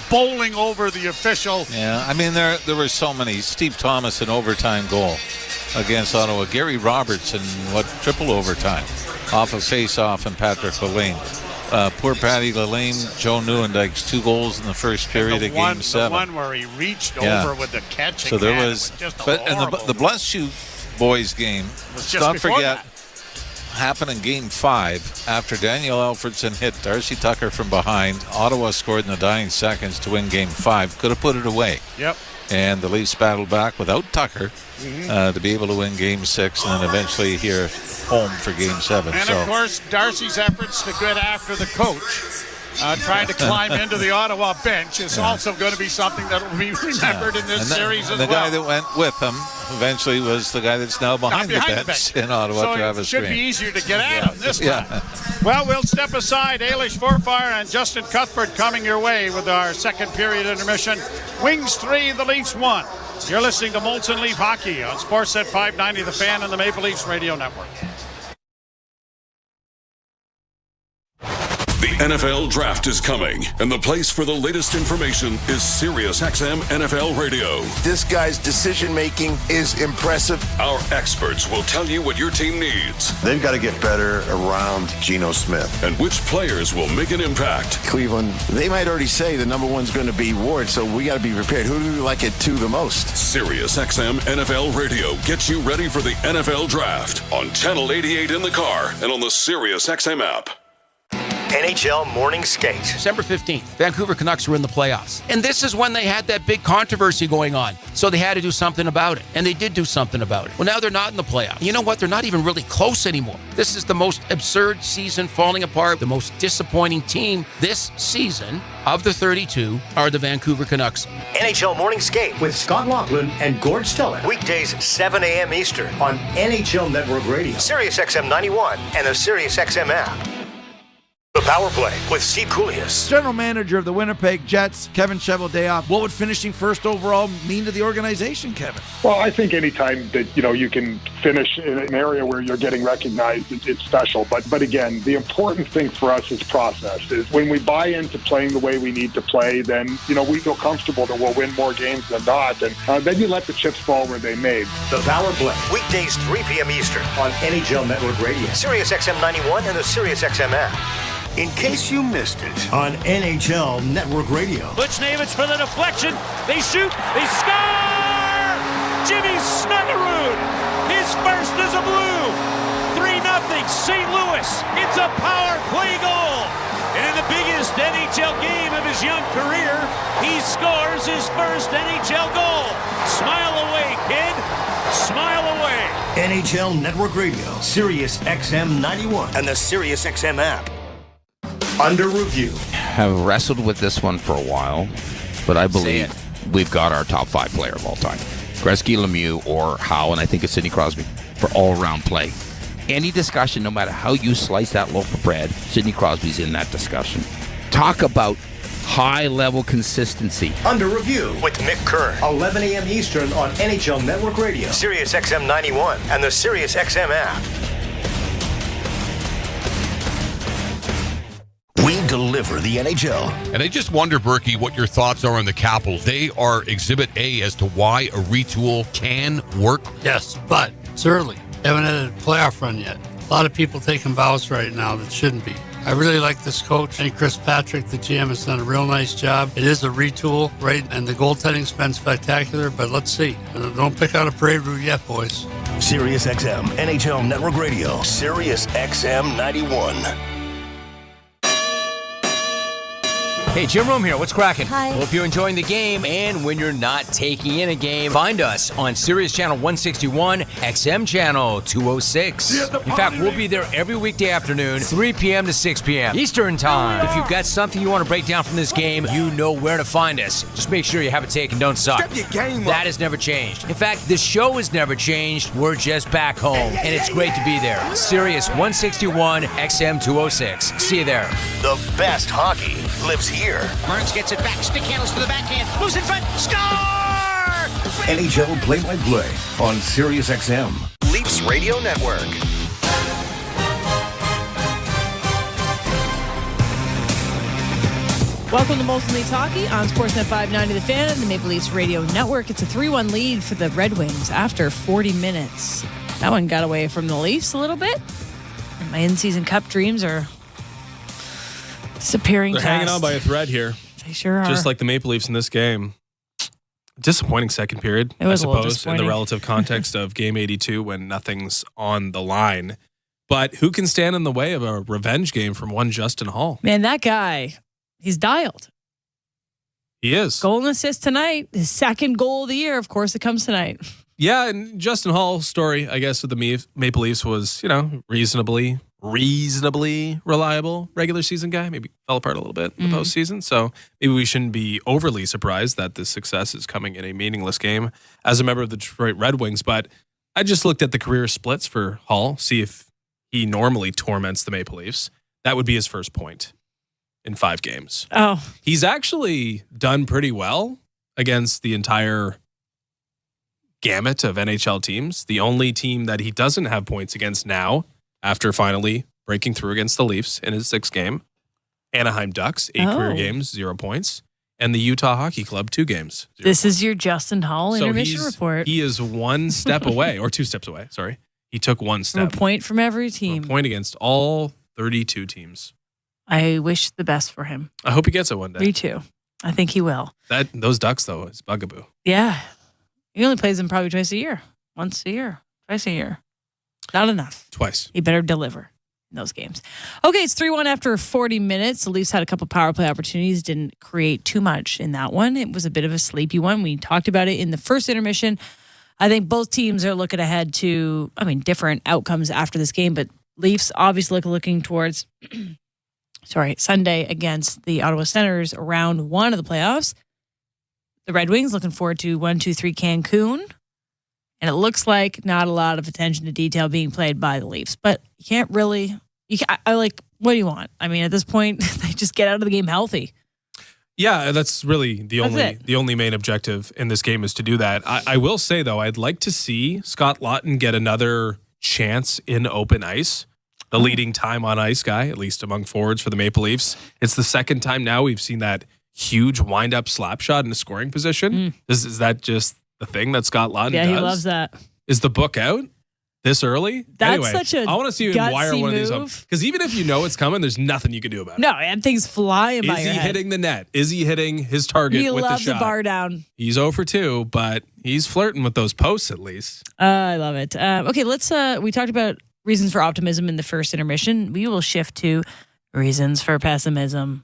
bowling over the official. Yeah, I mean, there were so many. Steve Thomas, an overtime goal against Ottawa. Gary Robertson, triple overtime off of face-off, and Patrick Lalane. Poor Patty Lalane, Joe Nieuwendyke's 2 goals in the first period of Game 7. The one where he reached over with the catching. So there hand. was just and the Bless You Boys game, let's not forget, happened in Game 5 after Daniel Alfredson hit Darcy Tucker from behind. Ottawa scored in the dying seconds to win Game 5. Could have put it away. Yep. And the Leafs battled back without Tucker to be able to win Game 6 and then eventually here home for Game 7. And of course, Darcy's efforts to get after the coach, trying to climb into the Ottawa bench, is also going to be something that will be remembered in this series as well. The guy that went with him eventually was the guy that's now behind the bench in Ottawa, Travis Green. So it should be easier to get at him this time. Well, we'll step aside. Ailish Forfar and Justin Cuthbert coming your way with our second period intermission. Wings 3, the Leafs 1. You're listening to Molson Leaf Hockey on Sportsnet 590, The Fan, and the Maple Leafs Radio Network. The NFL Draft is coming, and the place for the latest information is SiriusXM NFL Radio. This guy's decision-making is impressive. Our experts will tell you what your team needs. They've got to get better around Geno Smith. And which players will make an impact. Cleveland, they might already say the number one's going to be Ward, so we got to be prepared. Who do we like it to the most? SiriusXM NFL Radio gets you ready for the NFL Draft on Channel 88 in the car and on the SiriusXM app. NHL Morning Skate. December 15th, Vancouver Canucks were in the playoffs. And this is when they had that big controversy going on. So they had to do something about it. And they did do something about it. Well, now they're not in the playoffs. You know what? They're not even really close anymore. This is the most absurd season falling apart. The most disappointing team this season of the 32 are the Vancouver Canucks. NHL Morning Skate with Scott Laughlin and Gord Stellick. Weekdays 7 a.m. Eastern on NHL Network Radio, SiriusXM 91, and the SiriusXM app. The Power Play with Steve Koulias. General manager of the Winnipeg Jets, Kevin Cheveldayoff. What would finishing first overall mean to the organization, Kevin? Well, I think anytime that, you can finish in an area where you're getting recognized, it's special. But again, the important thing for us is process. Is when we buy into playing the way we need to play, then, we feel comfortable that we'll win more games than not. And then you let the chips fall where they may. The Power Play, weekdays 3 p.m. Eastern on NHL Network Radio, Sirius XM 91, and the Sirius XM app. In case you missed it, on NHL Network Radio. Buchnevich for the deflection. They shoot. They score! Jimmy Snuggerud, his first as a Blue. 3-0, St. Louis. It's a power play goal. And in the biggest NHL game of his young career, he scores his first NHL goal. Smile away, kid. Smile away. NHL Network Radio, Sirius XM 91, and the Sirius XM app. Under review. Have wrestled with this one for a while, but I believe we've got our top 5 player of all time. Gretzky, Lemieux, or Howe, and I think it's Sidney Crosby for all-around play. Any discussion, no matter how you slice that loaf of bread, Sidney Crosby's in that discussion. Talk about high-level consistency. Under review with Mick Kern, 11 a.m. Eastern on NHL Network Radio, Sirius XM 91, and the Sirius XM app. We deliver the NHL. And I just wonder, Berkey, what your thoughts are on the Capitals. They are Exhibit A as to why a retool can work. Yes, but it's early. Haven't had a playoff run yet. A lot of people taking bows right now that shouldn't be. I really like this coach. I think Chris Patrick, the GM, has done a real nice job. It is a retool, right? And the goaltending's been spectacular, but let's see. Don't pick out a parade route yet, boys. Sirius XM, NHL Network Radio, Sirius XM 91. Hey, Jim Rome here. What's cracking? Hi. Hope you're enjoying the game. And when you're not taking in a game, find us on Sirius Channel 161, XM Channel 206. In fact, we'll be there every weekday afternoon, 3 p.m. to 6 p.m. Eastern Time. If you've got something you want to break down from this game, you know where to find us. Just make sure you have a take and don't suck. Step your game up. That has never changed. In fact, the show has never changed. We're just back home. And it's great to be there. Sirius 161, XM 206. See you there. The best hockey lives here. Burns gets it back. Stick handles to the backhand. Moves in front. Score! NHL play-by-play on Sirius XM. Leafs Radio Network. Welcome to Molson Leafs Hockey on Sportsnet 590 The Fan and the Maple Leafs Radio Network. It's a 3-1 lead for the Red Wings after 40 minutes. That one got away from the Leafs a little bit. My in-season cup dreams are disappearing They're fast. hanging on by a thread here. They sure are. Just like the Maple Leafs in this game. Disappointing second period, It was I a little suppose, in disappointing. the relative context of Game 82 when nothing's on the line. But who can stand in the way of a revenge game from one Justin Hall? Man, that guy, he's dialed. He is. Goal and assist tonight. His second goal of the year, of course, it comes tonight. Yeah, and Justin Hall's story, I guess, with the Maple Leafs was, reasonably reliable regular season guy. Maybe fell apart a little bit in the postseason. So maybe we shouldn't be overly surprised that this success is coming in a meaningless game as a member of the Detroit Red Wings. But I just looked at the career splits for Hall, see if he normally torments the Maple Leafs. That would be his first point in 5 games. Oh. He's actually done pretty well against the entire gamut of NHL teams. The only team that he doesn't have points against now, after finally breaking through against the Leafs in his 6th game, Anaheim Ducks, 8 career games, 0 points, and the Utah Hockey Club, 2 games. This is your Justin Hall intermission report. He is 1 step away, or 2 steps away, sorry. He took 1 step. A point from every team. A point against all 32 teams. I wish the best for him. I hope he gets it one day. Me too. I think he will. Those Ducks, though, is bugaboo. Yeah. He only plays them probably twice a year. Once a year. Twice a year. Not enough. Twice. He better deliver in those games. Okay, it's 3-1 after 40 minutes. The Leafs had a couple power play opportunities. Didn't create too much in that one. It was a bit of a sleepy one. We talked about it in the first intermission. I think both teams are looking ahead to, different outcomes after this game. But Leafs obviously looking towards, Sunday against the Ottawa Senators, round 1 of the playoffs. The Red Wings looking forward to 1-2-3 Cancun. And it looks like not a lot of attention to detail being played by the Leafs. But you What do you want? I mean, at this point, they just get out of the game healthy. Yeah, that's really the only main objective in this game is to do that. I will say, though, I'd like to see Scott Laughton get another chance in open ice. The leading time on ice guy, at least among forwards for the Maple Leafs. It's the second time now we've seen that huge wind-up slap shot in a scoring position. Is that just the thing that Scott Laughton does? Yeah, he loves that. Is the book out this early? That's anyway, such a I want to see him wire one of these up. Because even if you know it's coming, there's nothing you can do about it. No, and things flying by Is your he head. hitting the net? Is he hitting his target He with the loves shot? a bar down. He's 0 for 2, but he's flirting with those posts at least. I love it. Okay, let's. We talked about reasons for optimism in the first intermission. We will shift to reasons for pessimism.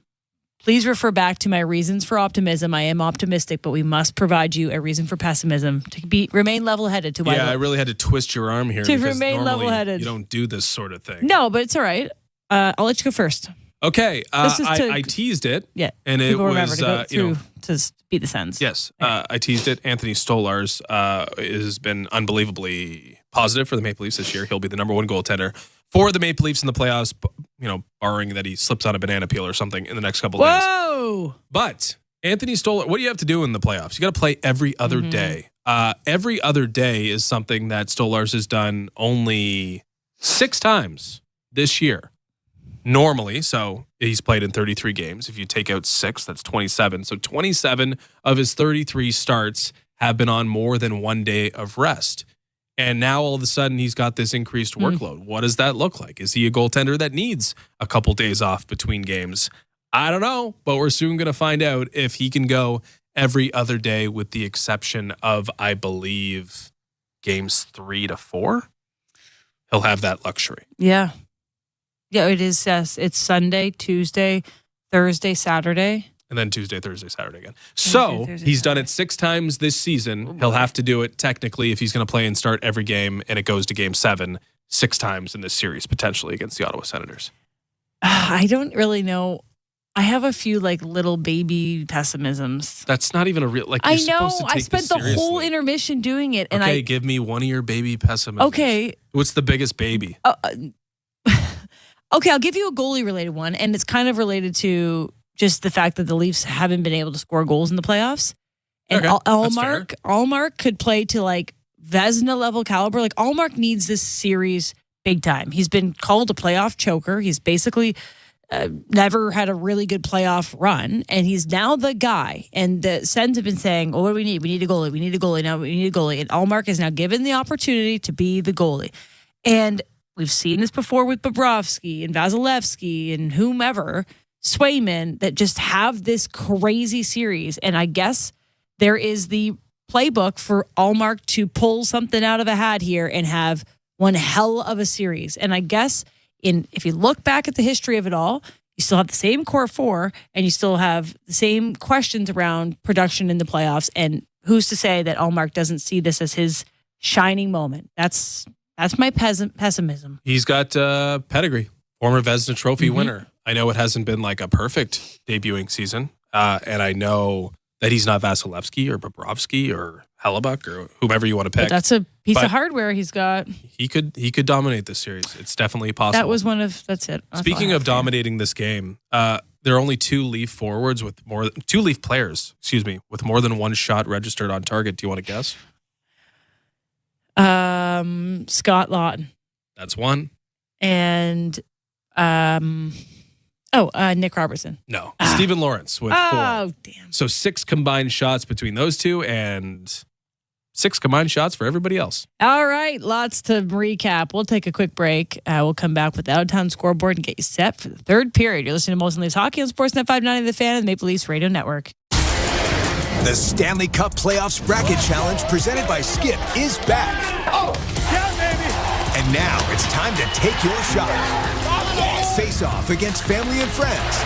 Please refer back to my reasons for optimism. I am optimistic, but we must provide you a reason for pessimism to remain level-headed. I really had to twist your arm here to because remain normally level-headed. You don't do this sort of thing. No, but it's all right. I'll let you go first. Okay, I teased it. Yeah, and it was to beat the Sens. Yes, I teased it. Anthony Stolarz has been unbelievably positive for the Maple Leafs this year. He'll be the number one goaltender for the Maple Leafs in the playoffs, barring that he slips on a banana peel or something in the next couple days. Whoa! But Anthony Stolarz, what do you have to do in the playoffs? You got to play every other day. Every other day is something that Stolarz has done only 6 times this year. Normally, so he's played in 33 games. If you take out 6, that's 27. So 27 of his 33 starts have been on more than 1 day of rest. And now all of a sudden he's got this increased workload. What does that look like? Is he a goaltender that needs a couple days off between games? I don't know, but we're soon going to find out if he can go every other day with the exception of, I believe, games 3 to 4. He'll have that luxury. Yeah. Yeah, it is. Yes. It's Sunday, Tuesday, Thursday, Saturday. And then Tuesday, Thursday, Saturday again. So he's done it 6 times this season. He'll have to do it technically if he's going to play and start every game and it goes to game 7, 6 times in this series, potentially against the Ottawa Senators. I don't really know. I have a few little baby pessimisms. That's not even a real, I know. I spent the whole intermission doing it. And okay, give me one of your baby pessimisms. Okay. What's the biggest baby? Okay, I'll give you a goalie-related one, and it's kind of related to just the fact that the Leafs haven't been able to score goals in the playoffs. And Allmark could play to Vezina level caliber. Allmark needs this series big time. He's been called a playoff choker. He's basically never had a really good playoff run, and he's now the guy. And the Sens have been saying, "Oh, what do we need? We need a goalie. We need a goalie. Now we need a goalie." And Allmark is now given the opportunity to be the goalie. And we've seen this before with Bobrovsky and Vasilevsky and whomever, Swayman, that just have this crazy series. And I guess there is the playbook for Allmark to pull something out of a hat here and have one hell of a series. And I guess if you look back at the history of it all, you still have the same core 4 and you still have the same questions around production in the playoffs. And who's to say that Allmark doesn't see this as his shining moment? That's my pessimism. He's got pedigree, former Vezina Trophy winner. I know it hasn't been a perfect debuting season, and I know that he's not Vasilevsky or Bobrovsky or Hellebuck or whomever you want to pick. But that's a piece of hardware he's got. He could dominate this series. It's definitely possible. That was that's it. Speaking of dominating this game, there are only 2 Leaf forwards with 2 Leaf players, with more than 1 shot registered on target. Do you want to guess? Scott Laughton. That's 1. And Nick Robertson. No, Stephen Lawrence with 4. Oh, damn. So 6 combined shots between those 2 and 6 combined shots for everybody else. All right, lots to recap. We'll take a quick break. We'll come back with the Out-of-Town Scoreboard and get you set for the third period. You're listening to Molson Leafs Hockey on Sportsnet 590 The Fan and the Maple Leafs Radio Network. The Stanley Cup Playoffs Bracket Challenge presented by Skip is back. Oh, yeah, baby. And now it's time to take your shot. Face off against family and friends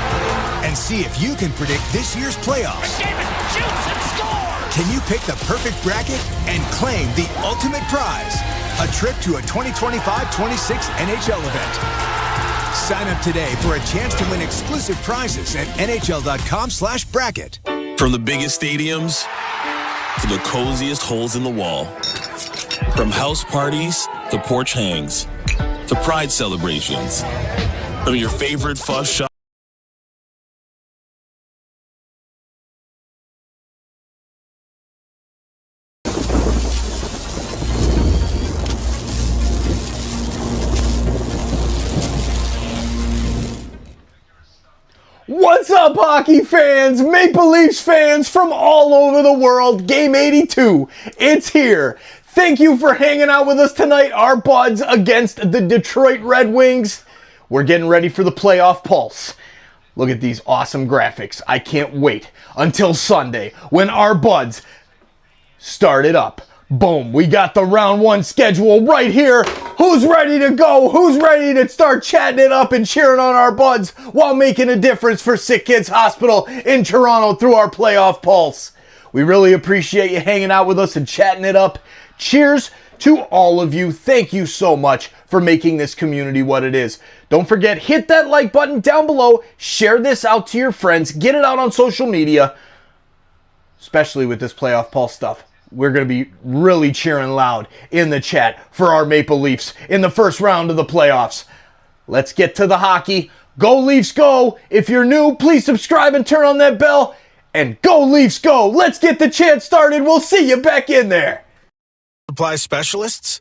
and see if you can predict this year's playoffs. McDavid shoots and scores. Can you pick the perfect bracket and claim the ultimate prize? A trip to a 2025-26 NHL event. Sign up today for a chance to win exclusive prizes at nhl.com/bracket. From the biggest stadiums to the coziest holes in the wall. From house parties to porch hangs to pride celebrations. your favorite fuzz shot. What's up, hockey fans, Maple Leafs fans from all over the world? Game 82, it's here. Thank you for hanging out with us tonight, our buds against the Detroit Red Wings. We're getting ready for the playoff pulse. Look at these awesome graphics. I can't wait until Sunday when our buds start it up. Boom, we got the round one schedule right here. Who's ready to go? Who's ready to start chatting it up and cheering on our buds while making a difference for SickKids Hospital in Toronto through our playoff pulse? We really appreciate you hanging out with us and chatting it up. Cheers to all of you. Thank you so much for making this community what it is. Don't forget, hit that like button down below. Share this out to your friends. Get it out on social media, especially with this playoff pulse stuff. We're going to be really cheering loud in the chat for our Maple Leafs in the first round of the playoffs. Let's get to the hockey. Go Leafs go! If you're new, please subscribe and turn on that bell. And go Leafs go! Let's get the chat started. We'll see you back in there. Supply Specialists?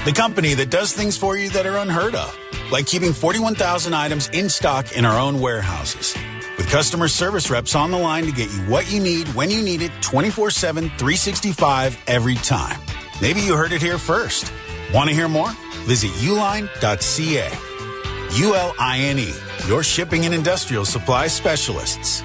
The company that does things for you that are unheard of, like keeping 41,000 items in stock in our own warehouses. With customer service reps on the line to get you what you need, when you need it, 24/7, 365, every time. Maybe you heard it here first. Want to hear more? Visit uline.ca. ULINE, your shipping and industrial supply specialists.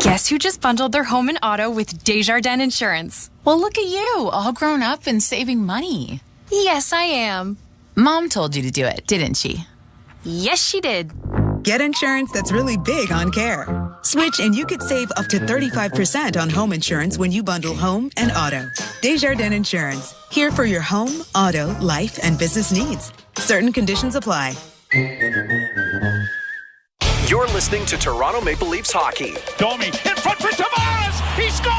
Guess who just bundled their home and auto with Desjardins Insurance? Well, look at you, all grown up and saving money. Yes, I am. Mom told you to do it, didn't she? Yes, she did. Get insurance that's really big on care. Switch and you could save up to 35% on home insurance when you bundle home and auto. Desjardins Insurance, here for your home, auto, life, and business needs. Certain conditions apply. You're listening to Toronto Maple Leafs hockey. Domi in front for Tavares. He scores!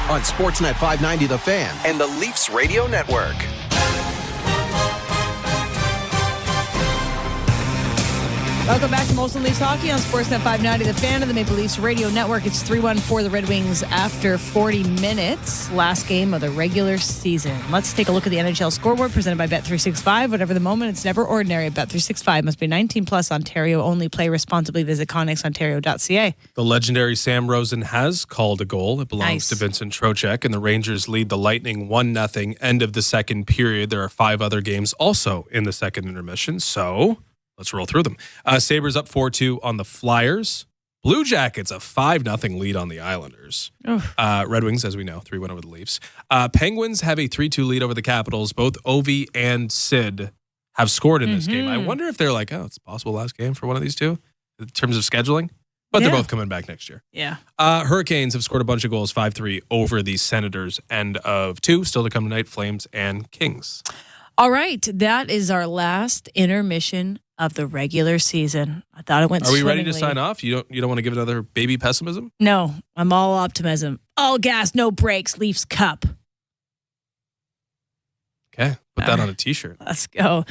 On Sportsnet 590 The Fan and the Leafs Radio Network. Welcome back to Molson Leafs Hockey on Sportsnet 590, The Fan of the Maple Leafs Radio Network. It's 3-1 for the Red Wings after 40 minutes. Last game of the regular season. Let's take a look at the NHL scoreboard presented by Bet365. Whatever the moment, it's never ordinary. Bet365 must be 19 plus, Ontario only. Play responsibly. Visit ConnexOntario.ca. The legendary Sam Rosen has called a goal. It belongs to Vincent Trocheck, and the Rangers lead the Lightning 1-0. End of the second period. There are 5 other games also in the second intermission, so let's roll through them. Sabres up 4-2 on the Flyers. Blue Jackets a 5-0 lead on the Islanders. Red Wings, as we know, 3-1 over the Leafs. Penguins have a 3-2 lead over the Capitals. Both Ovi and Sid have scored in this game. I wonder if they're like, it's a possible last game for one of these two in terms of scheduling. But they're both coming back next year. Yeah. Hurricanes have scored a bunch of goals, 5-3 over the Senators. End of 2. Still to come tonight, Flames and Kings. All right. That is our last intermission of the regular season. I thought it went swimmingly. Are we ready to sign off? You don't want to give another baby pessimism? No, I'm all optimism. All gas, no brakes, Leafs Cup. Okay, put that on a t-shirt. Let's go.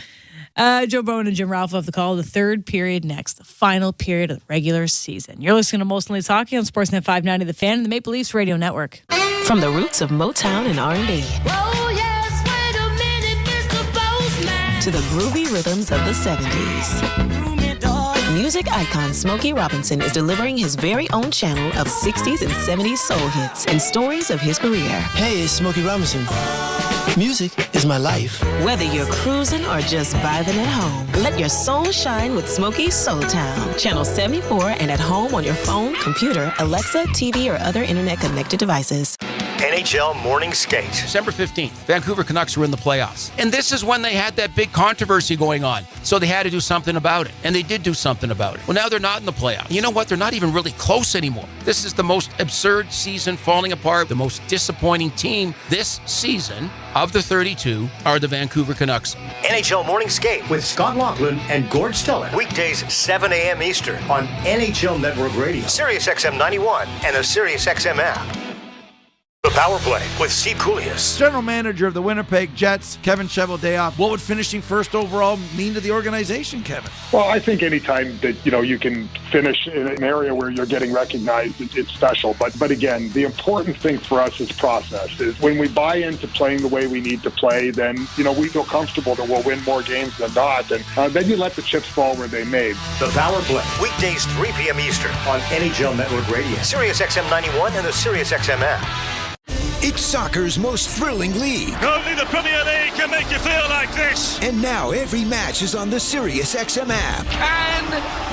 Joe Bowen and Jim Ralph have the call. The third period next, the final period of the regular season. You're listening to Molson Leafs Hockey on Sportsnet 590, The Fan, and the Maple Leafs Radio Network. From the roots of Motown and R&B. To the groovy rhythms of the 70s. Music icon Smokey Robinson is delivering his very own channel of 60s and 70s soul hits and stories of his career. Hey, it's Smokey Robinson. Music is my life. Whether you're cruising or just vibing at home, let your soul shine with Smokey's Soul Town. Channel 74 and at home on your phone, computer, Alexa, TV, or other internet-connected devices. NHL Morning Skate. December 15th, Vancouver Canucks were in the playoffs. And this is when they had that big controversy going on. So they had to do something about it. And they did do something about it. Well, now they're not in the playoffs. You know what? They're not even really close anymore. This is the most absurd season falling apart. The most disappointing team this season of the 32 are the Vancouver Canucks. NHL Morning Skate with Scott Laughlin and Gord Stiller. Weekdays 7 a.m. Eastern on NHL Network Radio, Sirius XM 91, and the Sirius XM app. The Power Play with Steve Koulias. General manager of the Winnipeg Jets, Kevin Cheveldayoff. What would finishing first overall mean to the organization, Kevin? Well, I think anytime that, you can finish in an area where you're getting recognized, it's special. But again, the important thing for us is process. Is when we buy into playing the way we need to play, then, we feel comfortable that we'll win more games than not. And then you let the chips fall where they may. The Power Play, weekdays 3 p.m. Eastern on NHL Network Radio, Sirius XM 91 and the Sirius XM app. It's soccer's most thrilling league. Only the Premier League can make you feel like this. And now every match is on the Sirius XM app. Can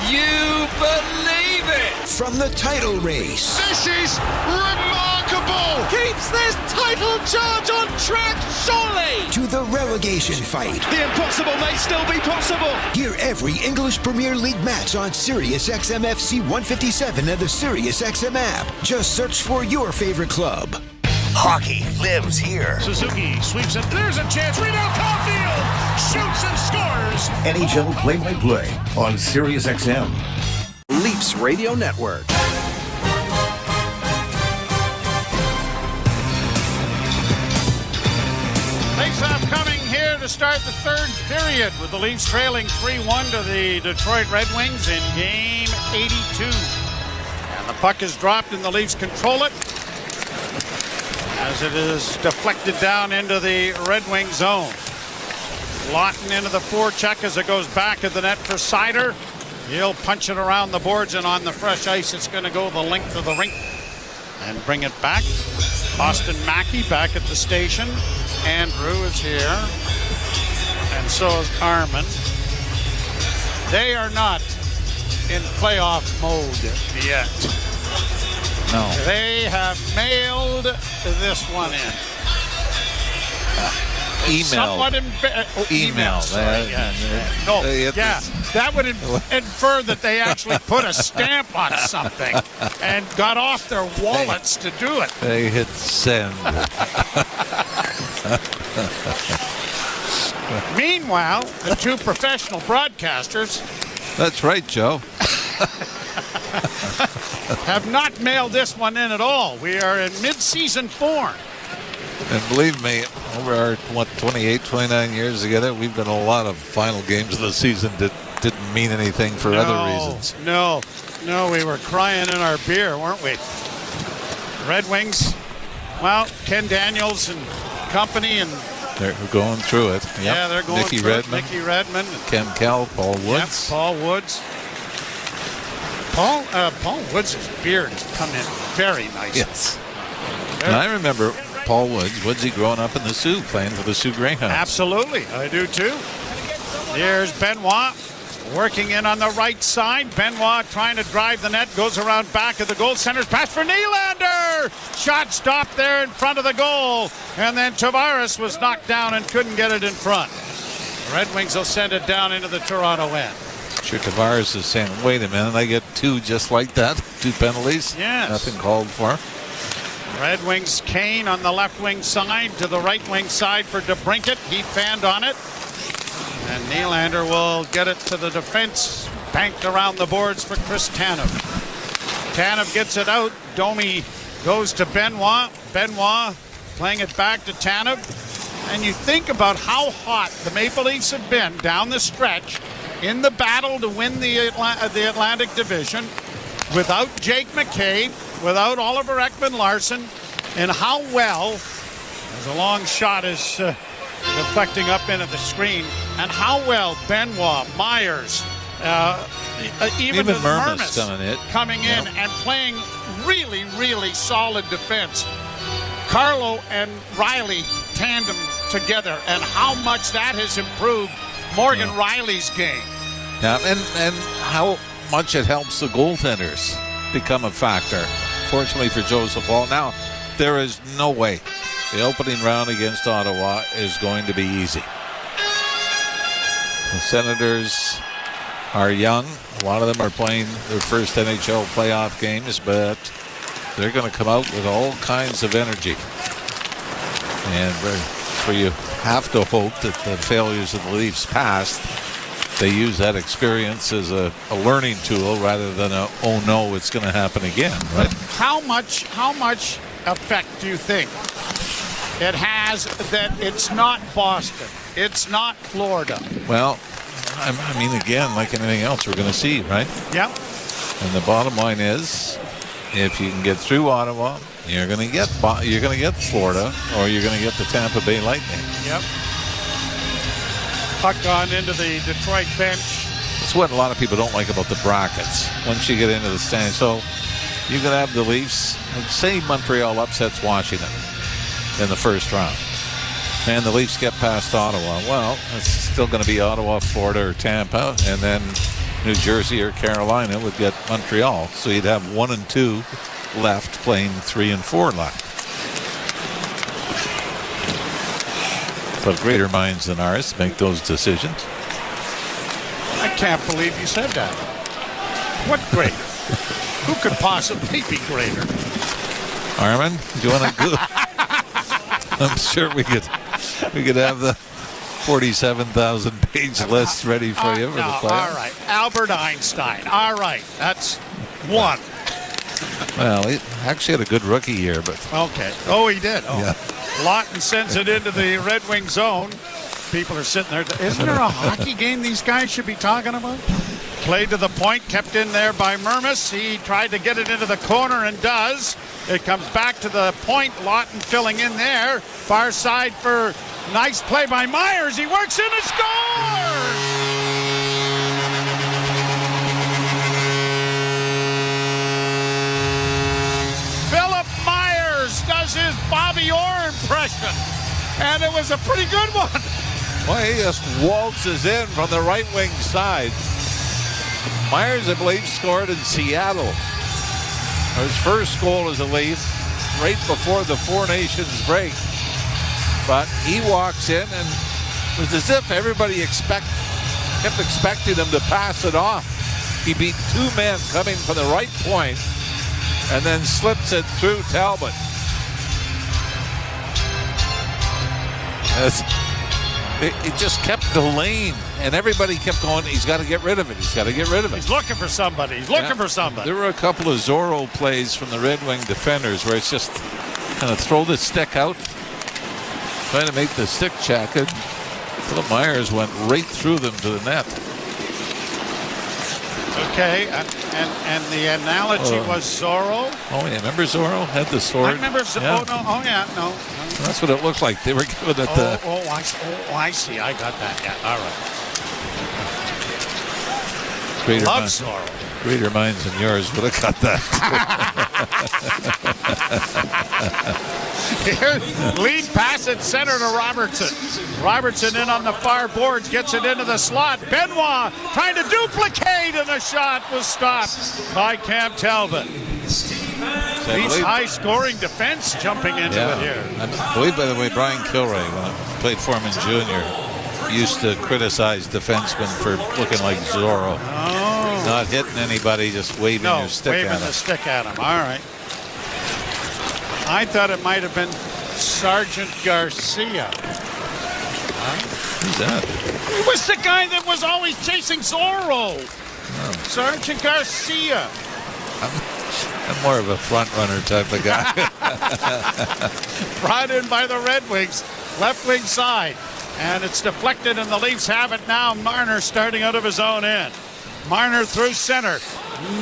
you believe it? From the title race. This is remarkable. Keeps this title charge on track, surely. To the relegation fight. The impossible may still be possible. Hear every English Premier League match on Sirius XM FC 157 and the Sirius XM app. Just search for your favorite club. Hockey lives here. Suzuki sweeps it. There's a chance. Rebound, Caulfield shoots and scores. NHL play-by-play on Sirius XM. Leafs Radio Network. Face-off coming here to start the third period with the Leafs trailing 3-1 to the Detroit Red Wings in Game 82. And the puck is dropped and the Leafs control it as it is deflected down into the Red Wing zone. Lawton into the forecheck as it goes back of the net for Seider. He'll punch it around the boards, and on the fresh ice it's going to go the length of the rink and bring it back. Austin Mackey back at the station. Andrew is here, and so is Armin. They are not in playoff mode yet. No. They have mailed this one in. Email. Email. That would infer that they actually put a stamp on something and got off their wallets to do it. They hit send. Meanwhile, the two professional broadcasters. That's right, Joe. Have not mailed this one in at all. We are in mid-season form. And believe me, over our 28, 29 years together, we've done a lot of final games of the season that didn't mean anything for other reasons. No, we were crying in our beer, weren't we? Red Wings, well, Ken Daniels and company, and they're going through it. Yep. Yeah, they're going through it. Mickey Redmond. Ken Kell, Paul Woods. Yep, Paul Woods. Paul Woods' beard has come in very nice. Yes. And I remember Paul Woodsy growing up in the Sioux, playing for the Sioux Greyhounds. Absolutely, I do too. Here's Benoit working in on the right side. Benoit trying to drive the net, goes around back of the goal. Center's pass for Nylander. Shot stopped there in front of the goal. And then Tavares was knocked down and couldn't get it in front. The Red Wings will send it down into the Toronto end. Sure, Tavares is saying, wait a minute, I get two just like that. 2 penalties. Yes. Nothing called for. Red Wings Kane on the left wing side to the right wing side for DeBrincat. He fanned on it. And Nylander will get it to the defense. Banked around the boards for Chris Tanev. Tanev gets it out. Domi goes to Benoit. Benoit playing it back to Tanev. And you think about how hot the Maple Leafs have been down the stretch in the battle to win the Atlantic Division without Jake McCabe, without Oliver Ekman-Larsson, and how well, as a long shot is deflecting up into the screen, and how well Benoit, Myers, even Mermis coming in and playing really, really solid defense. Carlo and Riley tandem together, and how much that has improved Morgan Riley's game. Yeah, and how much it helps the goaltenders become a factor. Fortunately for Joseph Hall, now there is no way the opening round against Ottawa is going to be easy. The Senators are young. A lot of them are playing their first NHL playoff games, but they're going to come out with all kinds of energy. And so you have to hope that the failures of the Leafs past, they use that experience as a learning tool rather than oh no, it's going to happen again, right? How much effect do you think it has that it's not Boston, it's not Florida? Well, I mean, again, like anything else, we're going to see, right? Yep. And the bottom line is, if you can get through Ottawa, you're going to get Florida, or you're going to get the Tampa Bay Lightning. Yep. Puck gone into the Detroit bench. That's what a lot of people don't like about the brackets. Once you get into the standings, so you could have the Leafs, say Montreal upsets Washington in the first round, and the Leafs get past Ottawa. Well, it's still going to be Ottawa, Florida, or Tampa, and then New Jersey or Carolina would get Montreal. So you'd have 1 and 2 left playing 3 and 4 left. But greater minds than ours make those decisions. I can't believe you said that. What greater? Who could possibly be greater? Armin, do you want to go? I'm sure we could have the 47,000 page list ready for you for the playoffs. All right, Albert Einstein. All right, that's one. Well, he actually had a good rookie year, but okay. Oh, he did. Oh. Yeah. Lawton sends it into the Red Wing zone. People are sitting there. Isn't there a hockey game these guys should be talking about? Played to the point, kept in there by Mermis. He tried to get it into the corner and does. It comes back to the point. Lawton filling in there. Far side for nice play by Myers. He works in and scores! Philip Myers does his Bobby Orr impression. And it was a pretty good one. Well, he just waltzes in from the right wing side. Myers, I believe, scored in Seattle. His first goal as a Leaf right before the Four Nations break. But he walks in, and it was as if everybody kept expecting him to pass it off. He beat 2 men coming from the right point and then slips it through Talbot. It just kept delaying, and everybody kept going, he's got to get rid of it. He's got to get rid of it. He's looking for somebody. He's looking for somebody. There were a couple of Zorro plays from the Red Wing defenders where it's just kind of throw the stick out, trying to make the stick check. And Philip Myers went right through them to the net. Okay, and the analogy was Zorro. Oh, yeah, remember Zorro had the sword? I remember Zorro. Yeah. No. That's what it looked like. They were giving it the... I see. I got that. Yeah, all right. Love Zorro. Greater minds than yours would have got that. Lead pass at center to Robertson. Robertson in on the far boards, gets it into the slot. Benoit trying to duplicate, and the shot was stopped by Cam Talbot. These high-scoring defense jumping into it here. I believe, by the way, Brian Kilray, when I played for him in junior, used to criticize defensemen for looking like Zorro. Oh. Not hitting anybody, just waving your stick at him. Waving the stick at him. All right. I thought it might have been Sergeant Garcia. Who's that? He was the guy that was always chasing Zorro. Oh. Sergeant Garcia. I'm more of a front-runner type of guy. Brought in by the Red Wings, left wing side. And it's deflected, and the Leafs have it now. Marner starting out of his own end. Marner through center.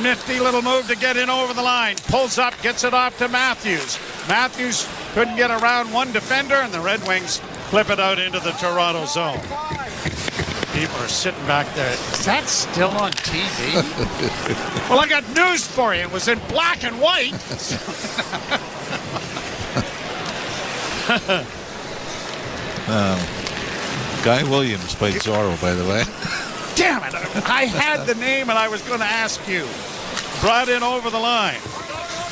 Nifty little move to get in over the line. Pulls up, gets it off to Matthews. Matthews couldn't get around one defender, and the Red Wings flip it out into the Toronto zone. People are sitting back there. Is that still on TV? Well, I got news for you. It was in black and white. Guy Williams played Zorro, by the way. Damn it. I had the name and I was going to ask you. Brought in over the line.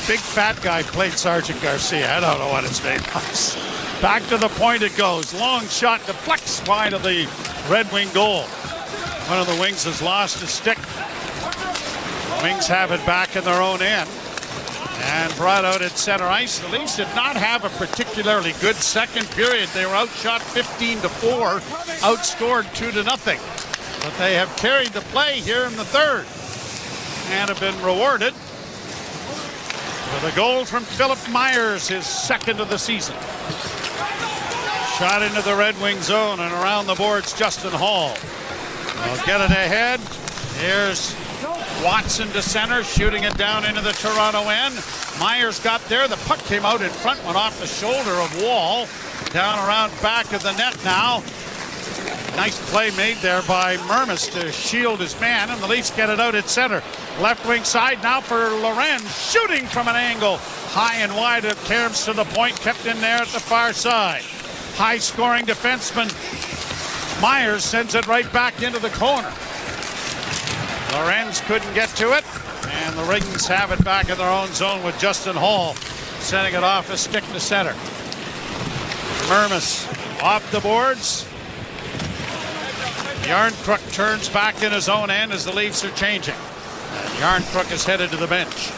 Big fat guy played Sergeant Garcia. I don't know what his name was. Back to the point it goes. Long shot deflects wide of the Red Wing goal. One of the Wings has lost his stick. The Wings have it back in their own end. And brought out at center ice. The Leafs did not have a particularly good second period. They were outshot 15-4, outscored 2-0. But they have carried the play here in the third and have been rewarded With a goal from Philip Myers, his second of the season. Shot into the Red Wing zone, and around the boards, Justin Hall. They'll get it ahead. Here's Watson to center, shooting it down into the Toronto end. Myers got there. The puck came out in front, went off the shoulder of Wall. Down around back of the net now. Nice play made there by Mermis to shield his man, and the Leafs get it out at center. Left wing side now for Lorenz, shooting from an angle. High and wide of Cairns to the point, kept in there at the far side. High-scoring defenseman Myers sends it right back into the corner. Lorenz couldn't get to it, and the Rings have it back in their own zone with Justin Hall sending it off a stick to center. Mermis off the boards. Yarncrook turns back in his own end as the Leafs are changing. And Yarncrook is headed to the bench.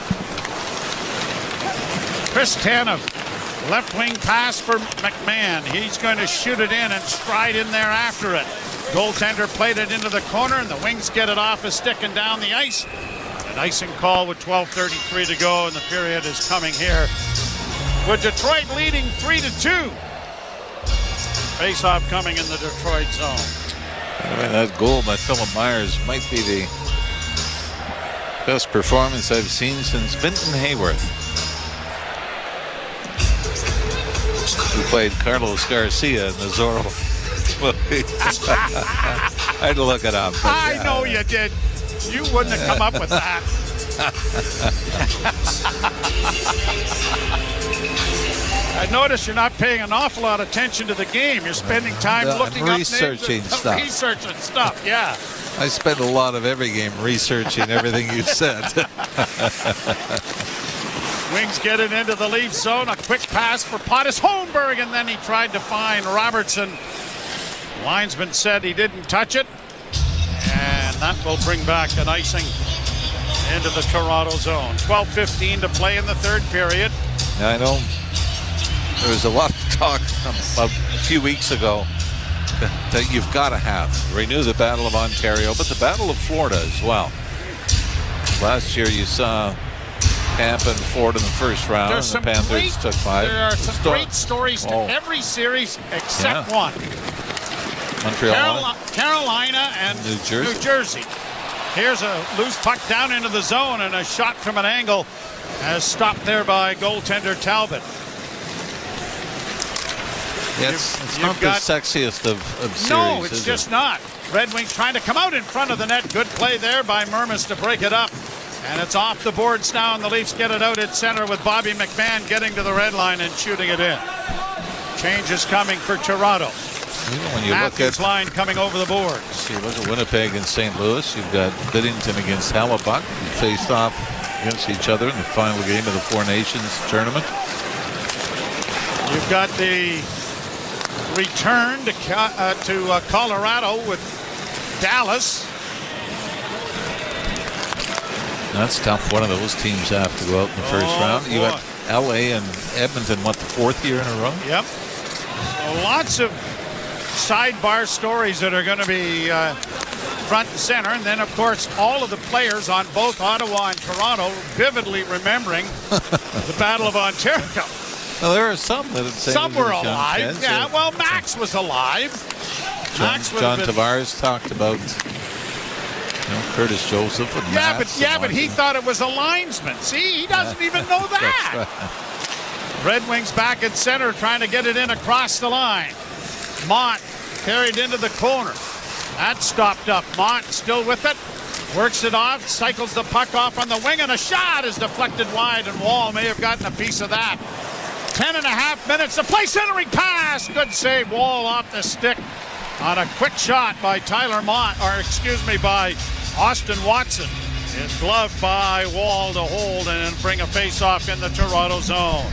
Chris Tanev, left wing pass for McMahon. He's going to shoot it in and stride in there after it. Goaltender played it into the corner, and the Wings get it off a stick and down the ice. An icing call with 12:33 to go, and the period is coming here. With Detroit leading 3-2. Face-off coming in the Detroit zone. I mean, that goal by Philip Myers might be the best performance I've seen since Vinton Hayworth, who played Carlos Garcia in the Zorro movie. I had to look it up. I know you did. You wouldn't have come up with that. I notice you're not paying an awful lot of attention to the game. You're spending time looking up researching names, stuff. Researching stuff, yeah. I spend a lot of every game researching everything you've said. Wings get it into the Leaf zone. A quick pass for Pontus Holmberg, and then he tried to find Robertson. Linesman said he didn't touch it, and that will bring back an icing into the Toronto zone. 12:15 to play in the third period. I know there was a lot of talk about a few weeks ago that you've got to renew the Battle of Ontario, but the Battle of Florida as well. Last year you saw Tampa and Florida in the first round, and the Panthers took 5. There are some great stories to every series except one. Montreal, Carolina, and New Jersey. Here's a loose puck down into the zone, and a shot from an angle as stopped there by goaltender Talbot. It's not the sexiest of series. No, it's just not. Red Wings trying to come out in front of the net. Good play there by Mermis to break it up. And it's off the boards now, and the Leafs get it out at center with Bobby McMahon getting to the red line and shooting it in. Change is coming for Toronto. When you Matthews look at line coming over the boards. See, look at Winnipeg and St. Louis. You've got Biddington against Hellebuyck. You faced off against each other in the final game of the Four Nations tournament. You've got the return to Colorado with Dallas. That's tough. One of those teams have to go out in the first round. You got LA and Edmonton, the 4th year in a row? Yep. So lots of sidebar stories that are going to be front and center. And then, of course, all of the players on both Ottawa and Toronto vividly remembering the Battle of Ontario. Well, there are some that have said some were alive. Yeah, well, Max was alive. John Tavares talked about Curtis Joseph and but he thought it was a linesman. See, he doesn't even know that. Right. Red Wings back at center trying to get it in across the line. Mott carried into the corner. That stopped up. Mott still with it. Works it off, cycles the puck off on the wing, and a shot is deflected wide, and Wall may have gotten a piece of that. 10.5 minutes to play, centering pass. Good save, Wall off the stick on a quick shot by by Austin Watson. It's gloved by Wall to hold and bring a face-off in the Toronto zone.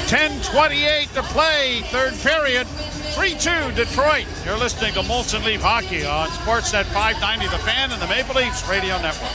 10:28 to play, third period. 3-2 Detroit. You're listening to Molson Leaf Hockey on Sportsnet 590 The Fan and the Maple Leafs Radio Network.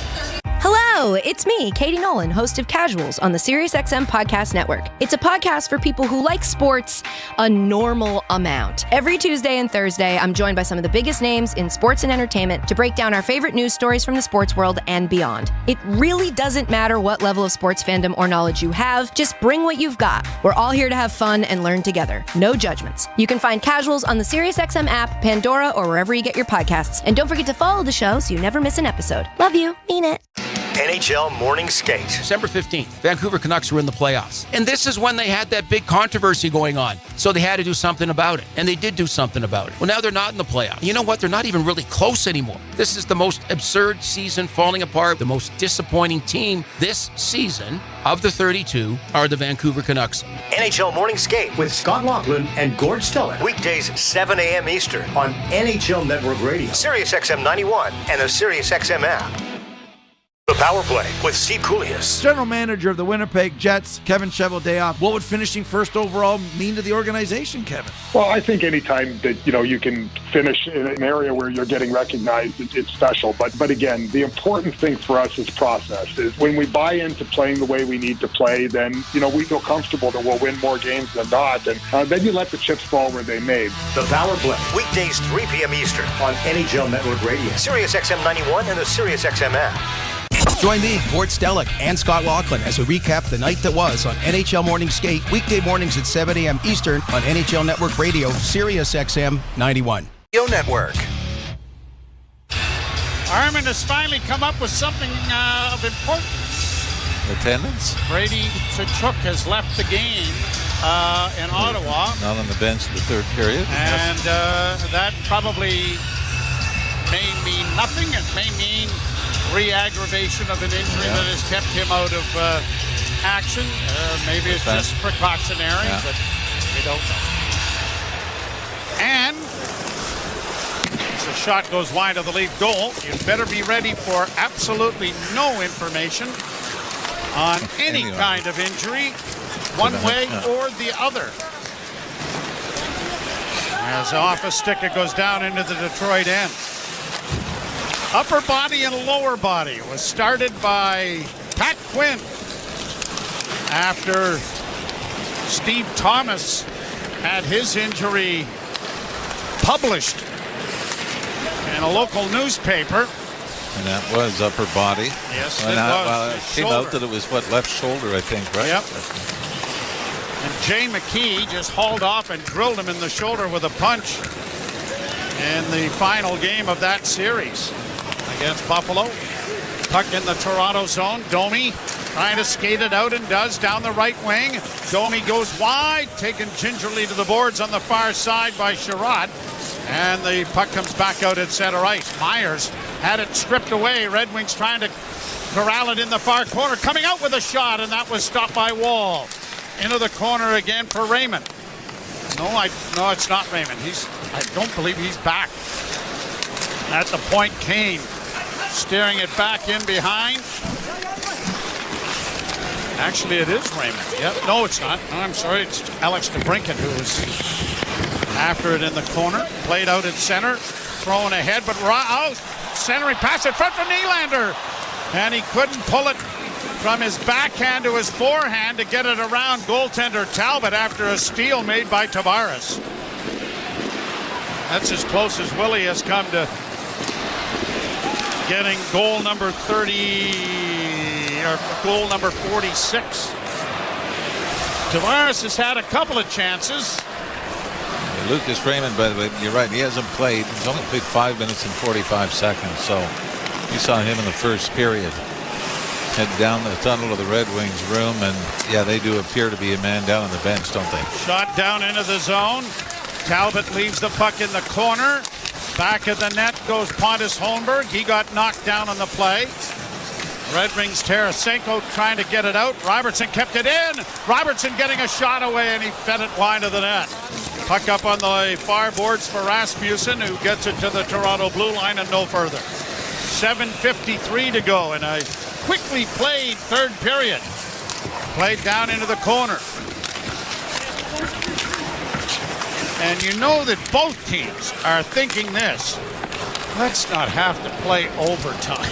Hello! Hello, it's me, Katie Nolan, host of Casuals on the SiriusXM Podcast Network. It's a podcast for people who like sports a normal amount. Every Tuesday and Thursday, I'm joined by some of the biggest names in sports and entertainment to break down our favorite news stories from the sports world and beyond. It really doesn't matter what level of sports fandom or knowledge you have, just bring what you've got. We're all here to have fun and learn together. No judgments. You can find Casuals on the SiriusXM app, Pandora, or wherever you get your podcasts. And don't forget to follow the show so you never miss an episode. Love you. Mean it. NHL Morning Skate. December 15th, Vancouver Canucks were in the playoffs. And this is when they had that big controversy going on. So they had to do something about it. And they did do something about it. Well, now they're not in the playoffs. You know what? They're not even really close anymore. This is the most absurd season falling apart. The most disappointing team this season of the 32 are the Vancouver Canucks. NHL Morning Skate with Scott Laughlin and Gord Stellick. Weekdays 7 a.m. Eastern on NHL Network Radio, SiriusXM 91, and the SiriusXM app. The Power Play with Steve Koulias. General manager of the Winnipeg Jets, Kevin Cheveldayoff. What would finishing first overall mean to the organization, Kevin? Well, I think anytime that, you can finish in an area where you're getting recognized, it's special. But again, the important thing for us is process. Is when we buy into playing the way we need to play, then, we feel comfortable that we'll win more games than not. And then you let the chips fall where they may. The Power Play, weekdays 3 p.m. Eastern on NHL Network Radio, SiriusXM 91, and the SiriusXM app. Join me, Gord Stellick, and Scott Laughlin as we recap the night that was on NHL Morning Skate, weekday mornings at 7 a.m. Eastern on NHL Network Radio, SiriusXM 91. Radio Network. Armin has finally come up with something of importance. Attendance? Brady Tkachuk has left the game in Ottawa. Not on the bench in the third period. And that probably may mean nothing. It may mean re-aggravation of an injury that has kept him out of action. Maybe it's just precautionary, but we don't know. And as the shot goes wide of the lead goal, you better be ready for absolutely no information on any kind of injury, one way or the other. As off a stick, it goes down into the Detroit end. Upper body and lower body was started by Pat Quinn after Steve Thomas had his injury published in a local newspaper. And that was upper body. Yes, it was. Well, it came out that it was, left shoulder, I think, right? Yep. And Jay McKee just hauled off and drilled him in the shoulder with a punch in the final game of that series against Buffalo. Puck in the Toronto zone. Domi trying to skate it out and does down the right wing. Domi goes wide, taken gingerly to the boards on the far side by Sherrod. And the puck comes back out at center ice. Myers had it stripped away. Red Wings trying to corral it in the far corner. Coming out with a shot, and that was stopped by Wall. Into the corner again for Raymond. No, it's not Raymond. I don't believe he's back. At the point, Kane steering it back in behind. Actually, it is Raymond. Yep. No, it's not. No, I'm sorry. It's Alex DeBrincat who was after it in the corner. Played out at center. Thrown ahead, but out. Centering pass in front from Nylander. And he couldn't pull it from his backhand to his forehand to get it around goaltender Talbot after a steal made by Tavares. That's as close as Willie has come to getting goal number 30, or goal number 46. Tavares has had a couple of chances. Lucas Raymond, by the way, you're right, he hasn't played. He's only played 5 minutes and 45 seconds, so you saw him in the first period. Head down the tunnel of the Red Wings room, and yeah, they do appear to be a man down on the bench, don't they? Shot down into the zone. Talbot leaves the puck in the corner. Back of the net goes Pontus Holmberg. He got knocked down on the play. Red Wings Tarasenko trying to get it out. Robertson kept it in. Robertson getting a shot away, and he fed it wide of the net. Puck up on the far boards for Rasmussen, who gets it to the Toronto blue line and no further. 7:53 to go in a quickly played third period. Played down into the corner. And you know that both teams are thinking this. Let's not have to play overtime.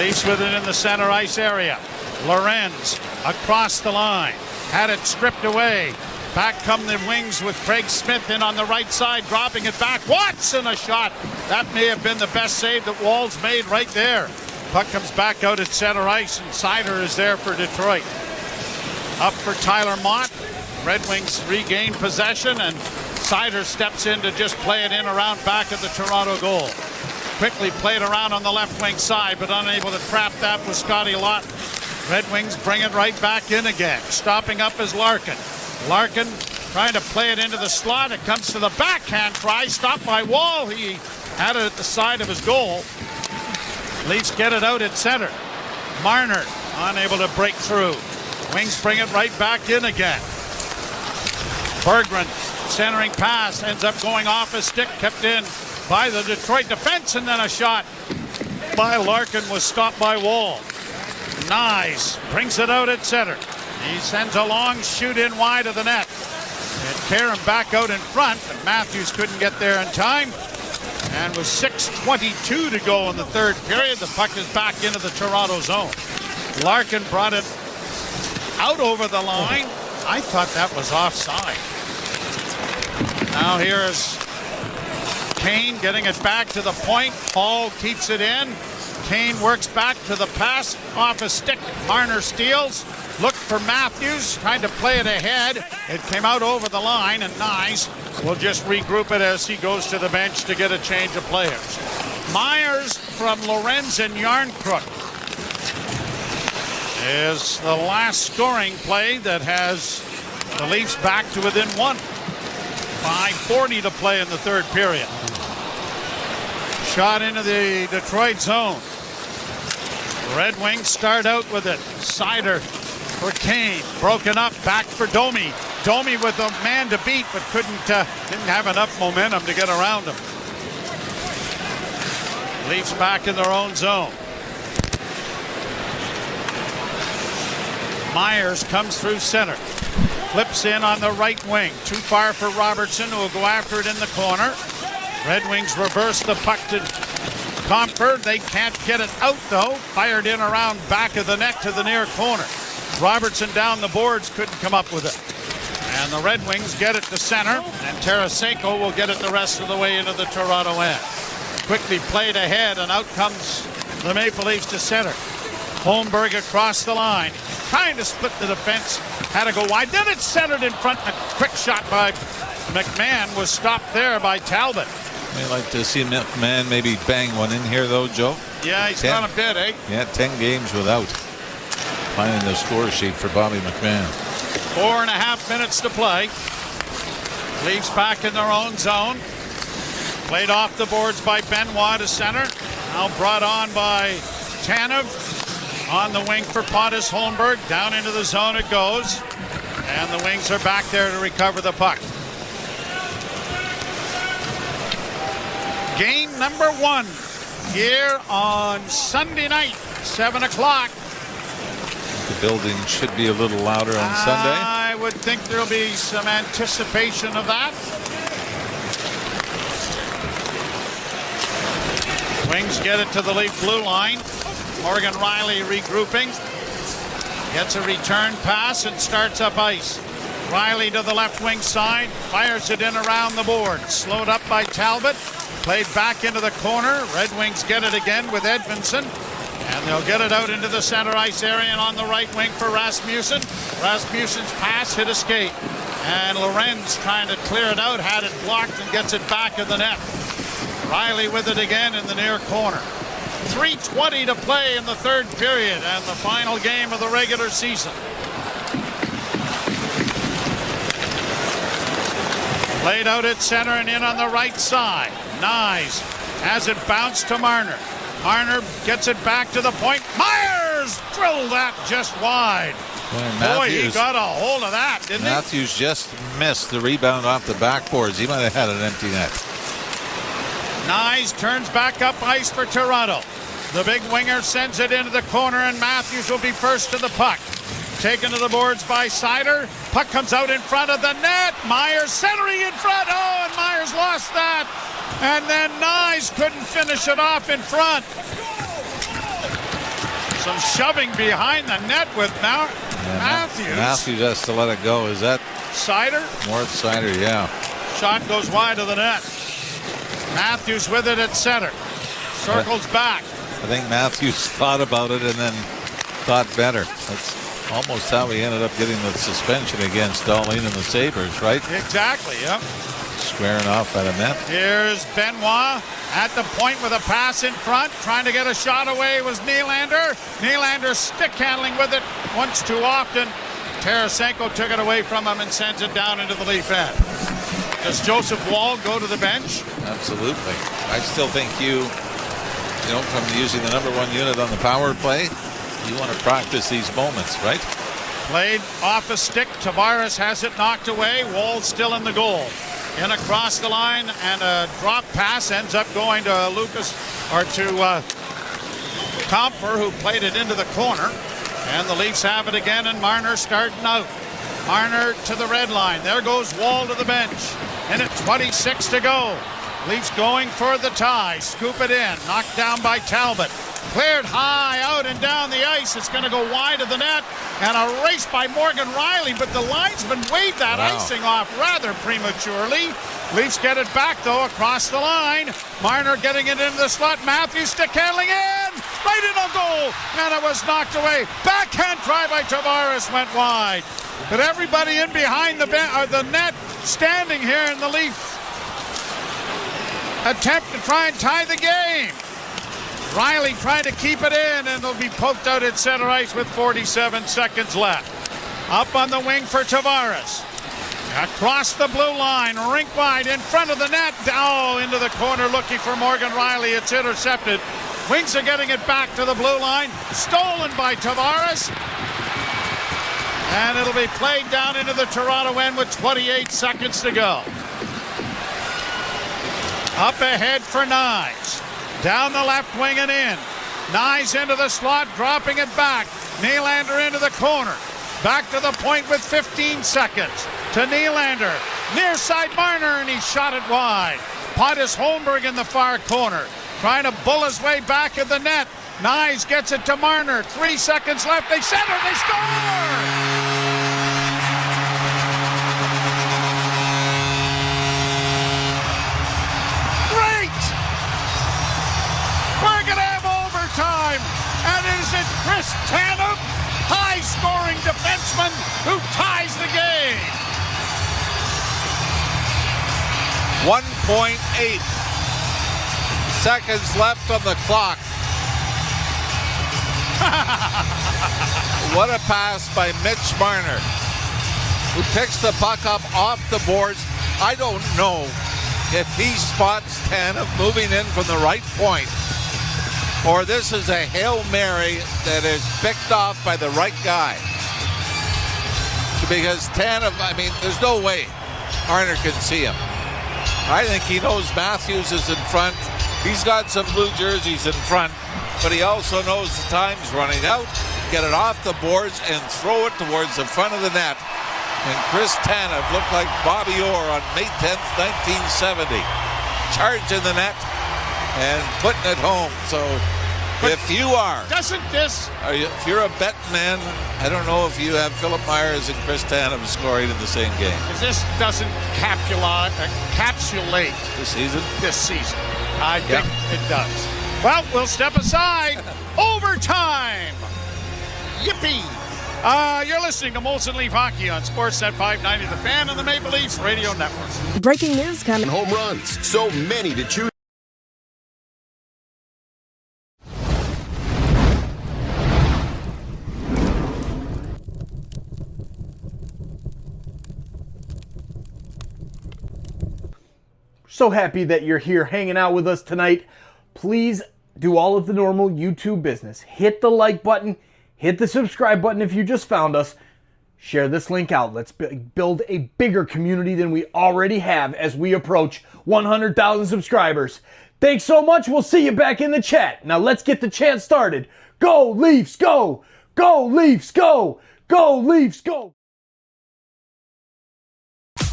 Leafs with it in the center ice area. Lorenz across the line. Had it stripped away. Back come the Wings with Craig Smith in on the right side, dropping it back. Watson, a shot. That may have been the best save that Walls made right there. Puck comes back out at center ice, and Seider is there for Detroit. Up for Tyler Mott. Red Wings regain possession, and Seider steps in to just play it in around back of the Toronto goal. Quickly played around on the left wing side, but unable to trap that with Scotty Lawton. Red Wings bring it right back in again. Stopping up is Larkin. Larkin trying to play it into the slot. It comes to the backhand try. Stopped by Wall. He had it at the side of his goal. Leafs get it out at center. Marner unable to break through. Wings bring it right back in again. Berggren centering pass ends up going off his stick, kept in by the Detroit defense, and then a shot by Larkin was stopped by Wall. Nyes brings it out at center. He sends a long shoot in wide of the net. And Karen back out in front, but Matthews couldn't get there in time. And with 6:22 to go in the third period, the puck is back into the Toronto zone. Larkin brought it out over the line. I thought that was offside. Now here's Kane getting it back to the point. Hall keeps it in. Kane works back to the pass off a stick. Marner steals. Looked for Matthews, trying to play it ahead. It came out over the line, and Nyes will just regroup it as he goes to the bench to get a change of players. Myers from Lorenz and Yarncrook is the last scoring play that has the Leafs back to within one. 5:40 to play in the third period. Shot into the Detroit zone. Red Wings start out with it. Seider for Kane. Broken up. Back for Domi. Domi with a man to beat, but didn't have enough momentum to get around him. Leafs back in their own zone. Myers comes through center. Flips in on the right wing. Too far for Robertson, who will go after it in the corner. Red Wings reverse the puck to Comfort. They can't get it out, though. Fired in around back of the net to the near corner. Robertson down the boards, couldn't come up with it. And the Red Wings get it to center, and Tarasenko will get it the rest of the way into the Toronto end. Quickly played ahead, and out comes the Maple Leafs to center. Holmberg across the line. Trying to split the defense. Had to go wide. Then it's centered in front. A quick shot by McMahon was stopped there by Talbot. I'd like to see McMahon maybe bang one in here, though, Joe. Yeah, he's gone a bit, eh? Yeah, 10 games without. Finding the score sheet for Bobby McMahon. 4.5 minutes to play. Leafs back in their own zone. Played off the boards by Benoit to center. Now brought on by Tanev. On the wing for Pontus Holmberg. Down into the zone it goes. And the Wings are back there to recover the puck. Game number 1 here on Sunday night, 7 o'clock. The building should be a little louder on Sunday. I would think there'll be some anticipation of that. Wings get it to the Leaf blue line. Morgan Riley regrouping. Gets a return pass and starts up ice. Riley to the left wing side. Fires it in around the board. Slowed up by Talbot. Played back into the corner. Red Wings get it again with Edmondson. And they'll get it out into the center ice area and on the right wing for Rasmussen. Rasmussen's pass hit a skate. And Lorenz trying to clear it out. Had it blocked and gets it back in the net. Riley with it again in the near corner. 3:20 to play in the third period and the final game of the regular season. Played out at center and in on the right side. Nyes has it bounced to Marner. Marner gets it back to the point. Myers drilled that just wide. Boy, he got a hold of that, didn't he? Matthews just missed the rebound off the backboards. He might have had an empty net. Nyes turns back up ice for Toronto. The big winger sends it into the corner, and Matthews will be first to the puck. Taken to the boards by Seider. Puck comes out in front of the net. Myers centering in front. Oh, and Myers lost that. And then Nyes couldn't finish it off in front. Some shoving behind the net with Matthews. Matthews has to let it go. Is that Sider? Morth Sider, yeah. Shot goes wide of the net. Matthews with it at center. Circles back. I think Matthews thought about it and then thought better. That's almost how he ended up getting the suspension against Darlene and the Sabres, right? Exactly, yep. Squaring off by the net. Here's Benoit at the point with a pass in front. Trying to get a shot away was Nylander. Nylander stick handling with it once too often. Tarasenko took it away from him and sends it down into the Leaf end. Does Joseph Woll go to the bench? Absolutely. I still think from using the number one unit on the power play, you want to practice these moments, right? Played off a stick. Tavares has it knocked away. Woll still in the goal. In across the line, and a drop pass ends up going to Comfer, who played it into the corner. And the Leafs have it again, and Marner starting out. Marner to the red line. There goes Woll to the bench. And at 26 to go. Leafs going for the tie. Scoop it in. Knocked down by Talbot. Cleared high out and down the ice. It's going to go wide of the net. And a race by Morgan Riley, but the linesman waved that icing off rather prematurely. Leafs get it back, though, across the line. Marner getting it into the slot. Matthews stick handling in. Right in a goal. And it was knocked away. Backhand try by Tavares went wide. But everybody in behind the net standing here in the Leafs attempt to try and tie the game. Riley trying to keep it in, and it'll be poked out at center ice with 47 seconds left. Up on the wing for Tavares. Across the blue line, rink wide in front of the net. Oh, into the corner looking for Morgan Riley. It's intercepted. Wings are getting it back to the blue line. Stolen by Tavares. And it'll be played down into the Toronto end with 28 seconds to go. Up ahead for Nyes. Down the left wing and in. Nyes into the slot, dropping it back. Nylander into the corner. Back to the point with 15 seconds. To Nylander. Near side Marner, and he shot it wide. Pontus Holmberg in the far corner. Trying to bull his way back at the net. Nyes gets it to Marner. 3 seconds left. They center. They score! Chris Tanev, high-scoring defenseman who ties the game. 1.8 seconds left on the clock. What a pass by Mitch Marner, who picks the puck up off the boards. I don't know if he spots Tanev moving in from the right point, or this is a Hail Mary that is picked off by the right guy. Because Tanev, there's no way Marner can see him. I think he knows Matthews is in front. He's got some blue jerseys in front, but he also knows the time's running out. Get it off the boards and throw it towards the front of the net. And Chris Tanev looked like Bobby Orr on May 10th, 1970. Charging the net and putting it home. So but if you are, if you're a betting man, I don't know if you have Philip Myers and Chris Tanev scoring in the same game. This doesn't encapsulate the season. This season, I think it does. Well, we'll step aside. Overtime. Yippee. You're listening to Molson Leaf Hockey on Sportsnet 590, The Fan, and the Maple Leafs Radio Network. Breaking news coming. Home runs. So many to choose. So happy that you're here hanging out with us tonight. Please do all of the normal YouTube business. Hit the like button. Hit the subscribe button if you just found us. Share this link out. Let's build a bigger community than we already have as we approach 100,000 subscribers. Thanks so much. We'll see you back in the chat. Now let's get the chant started. Go Leafs, go! Go Leafs, go! Go Leafs, go!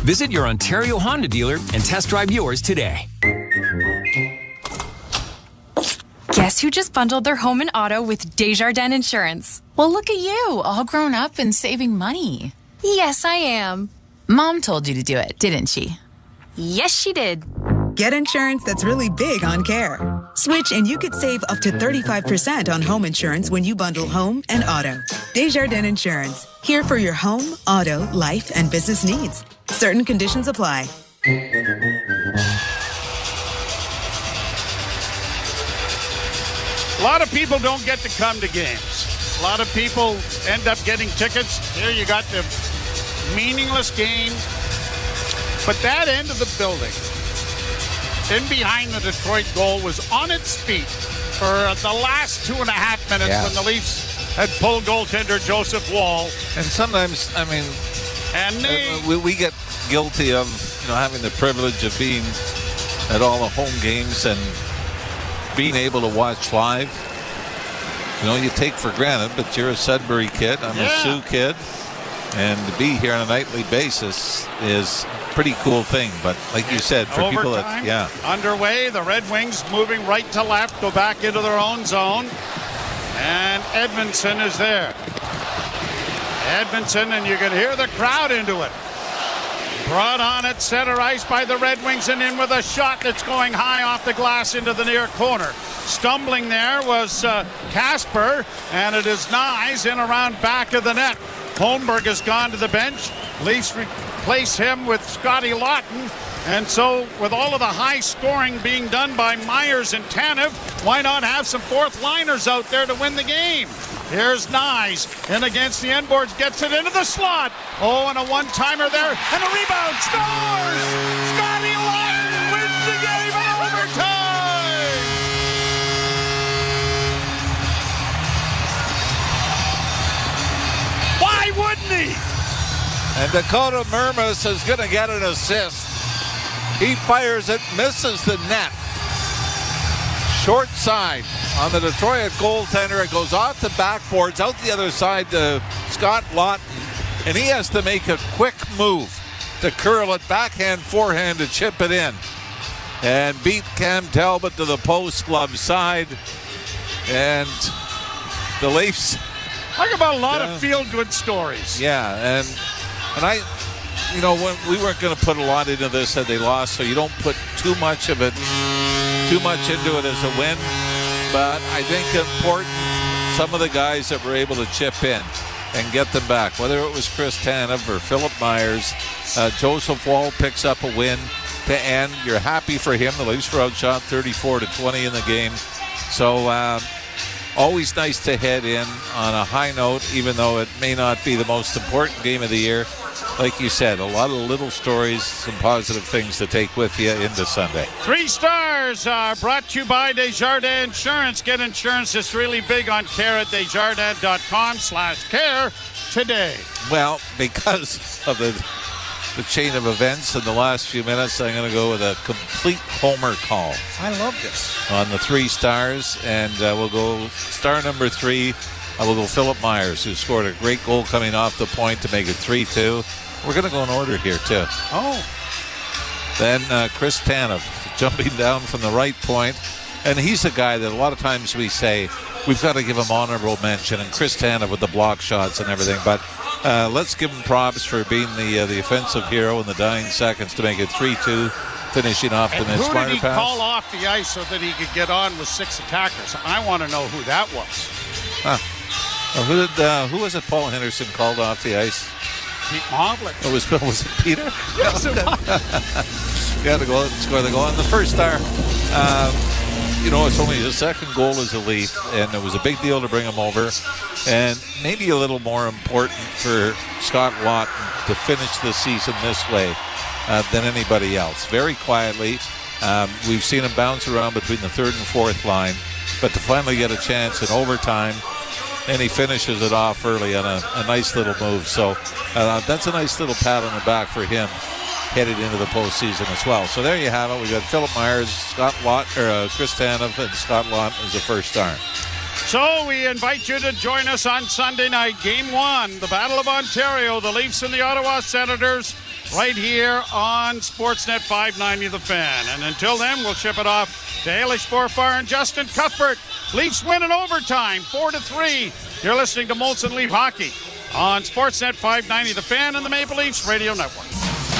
Visit your Ontario Honda dealer and test drive yours today. Guess who just bundled their home and auto with Desjardins Insurance? Well, look at you, all grown up and saving money. Yes, I am. Mom told you to do it, didn't she? Yes, she did. Get insurance that's really big on care. Switch and you could save up to 35% on home insurance when you bundle home and auto. Desjardins Insurance. Here for your home, auto, life, and business needs. Certain conditions apply. A lot of people don't get to come to games. A lot of people end up getting tickets. Here you got the meaningless game. But that end of the building, in behind the Detroit goal, was on its feet for the last 2.5 minutes when the Leafs had pulled goaltender Joseph Wall. And sometimes, I mean, we get guilty of having the privilege of being at all the home games and being able to watch live. You take for granted, but you're a Sudbury kid, I'm a Sioux kid, and to be here on a nightly basis is a pretty cool thing. But like you said, for Overtime, people that underway, the Red Wings moving right to left, go back into their own zone, and Edmondson is there. Edmondson, and you can hear the crowd into it. Brought on at center ice by the Red Wings and in with a shot that's going high off the glass into the near corner. Stumbling there was Casper, and it is Nyes in around back of the net. Holmberg has gone to the bench. Leafs replace him with Scotty Lawton. And so with all of the high scoring being done by Myers and Tanev, why not have some fourth liners out there to win the game? Here's Nyes in against the end boards, gets it into the slot. Oh, and a one-timer there, and a rebound, scores! Scotty Lawton wins the game in overtime! Why wouldn't he? And Dakota Mermis is going to get an assist. He fires it, misses the net. Short side on the Detroit goaltender. It goes off the backboards, out the other side to Scott Lawton. And he has to make a quick move to curl it, backhand, forehand to chip it in. And beat Cam Talbot to the post glove side. And the Leafs. Talk about a lot of feel-good stories. Yeah, and I, when we weren't going to put a lot into this had they lost, so you don't put too much into it as a win. But I think important, some of the guys that were able to chip in and get them back, whether it was Chris Tanev or Philip Myers, Joseph Wall picks up a win to end. You're happy for him. The Leafs were outshot 34-20 in the game. So always nice to head in on a high note, even though it may not be the most important game of the year. Like you said, a lot of little stories, some positive things to take with you into Sunday. 3 stars are brought to you by Desjardins Insurance. Get insurance that's really big on care at Desjardins.com/care today. Well, because of the chain of events in the last few minutes, I'm going to go with a complete homer call. I love this. On the 3 stars, and we'll go star number 3. I will go Philip Myers, who scored a great goal coming off the point to make it 3-2. We're going to go in order here, too. Oh. Then Chris Tanev jumping down from the right point. And he's a guy that a lot of times we say we've got to give him honorable mention. And Chris Tanev with the block shots and everything. But let's give him props for being the offensive hero in the dying seconds to make it 3-2, finishing off the net. Who did he call off the ice so that he could get on with 6 attackers? I want to know who that was. Huh. Who was it Paul Henderson called off the ice? Pete Mahovlich. Was it Peter? Yes, it was. You had to go out and score the goal. And the first star, it's only his second goal as a Leaf, and it was a big deal to bring him over. And maybe a little more important for Scott Lawton to finish the season this way than anybody else. Very quietly. We've seen him bounce around between the third and fourth line, but to finally get a chance in overtime, and he finishes it off early on a nice little move. So that's a nice little pat on the back for him headed into the postseason as well. So there you have it. We got Philip Myers, Chris Tanev, and Scott Lawton as the first star. So we invite you to join us on Sunday night. Game 1, the Battle of Ontario, the Leafs and the Ottawa Senators. right here on Sportsnet 590 The Fan. And until then, we'll ship it off to Halish Forfar and Justin Cuthbert. Leafs win in overtime, 4-3. You're listening to Molson Leaf Hockey on Sportsnet 590 The Fan and the Maple Leafs Radio Network.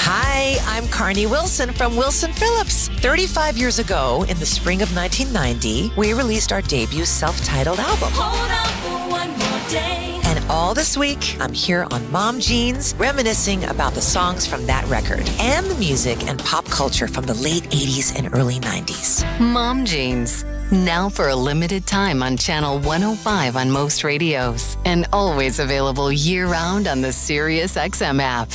Hi, I'm Carney Wilson from Wilson Phillips. 35 years ago, in the spring of 1990, we released our debut self-titled album. Hold on for one more day. And all this week, I'm here on Mom Jeans, reminiscing about the songs from that record and the music and pop culture from the late 80s and early 90s. Mom Jeans. Now for a limited time on Channel 105 on most radios. And always available year-round on the Sirius XM app.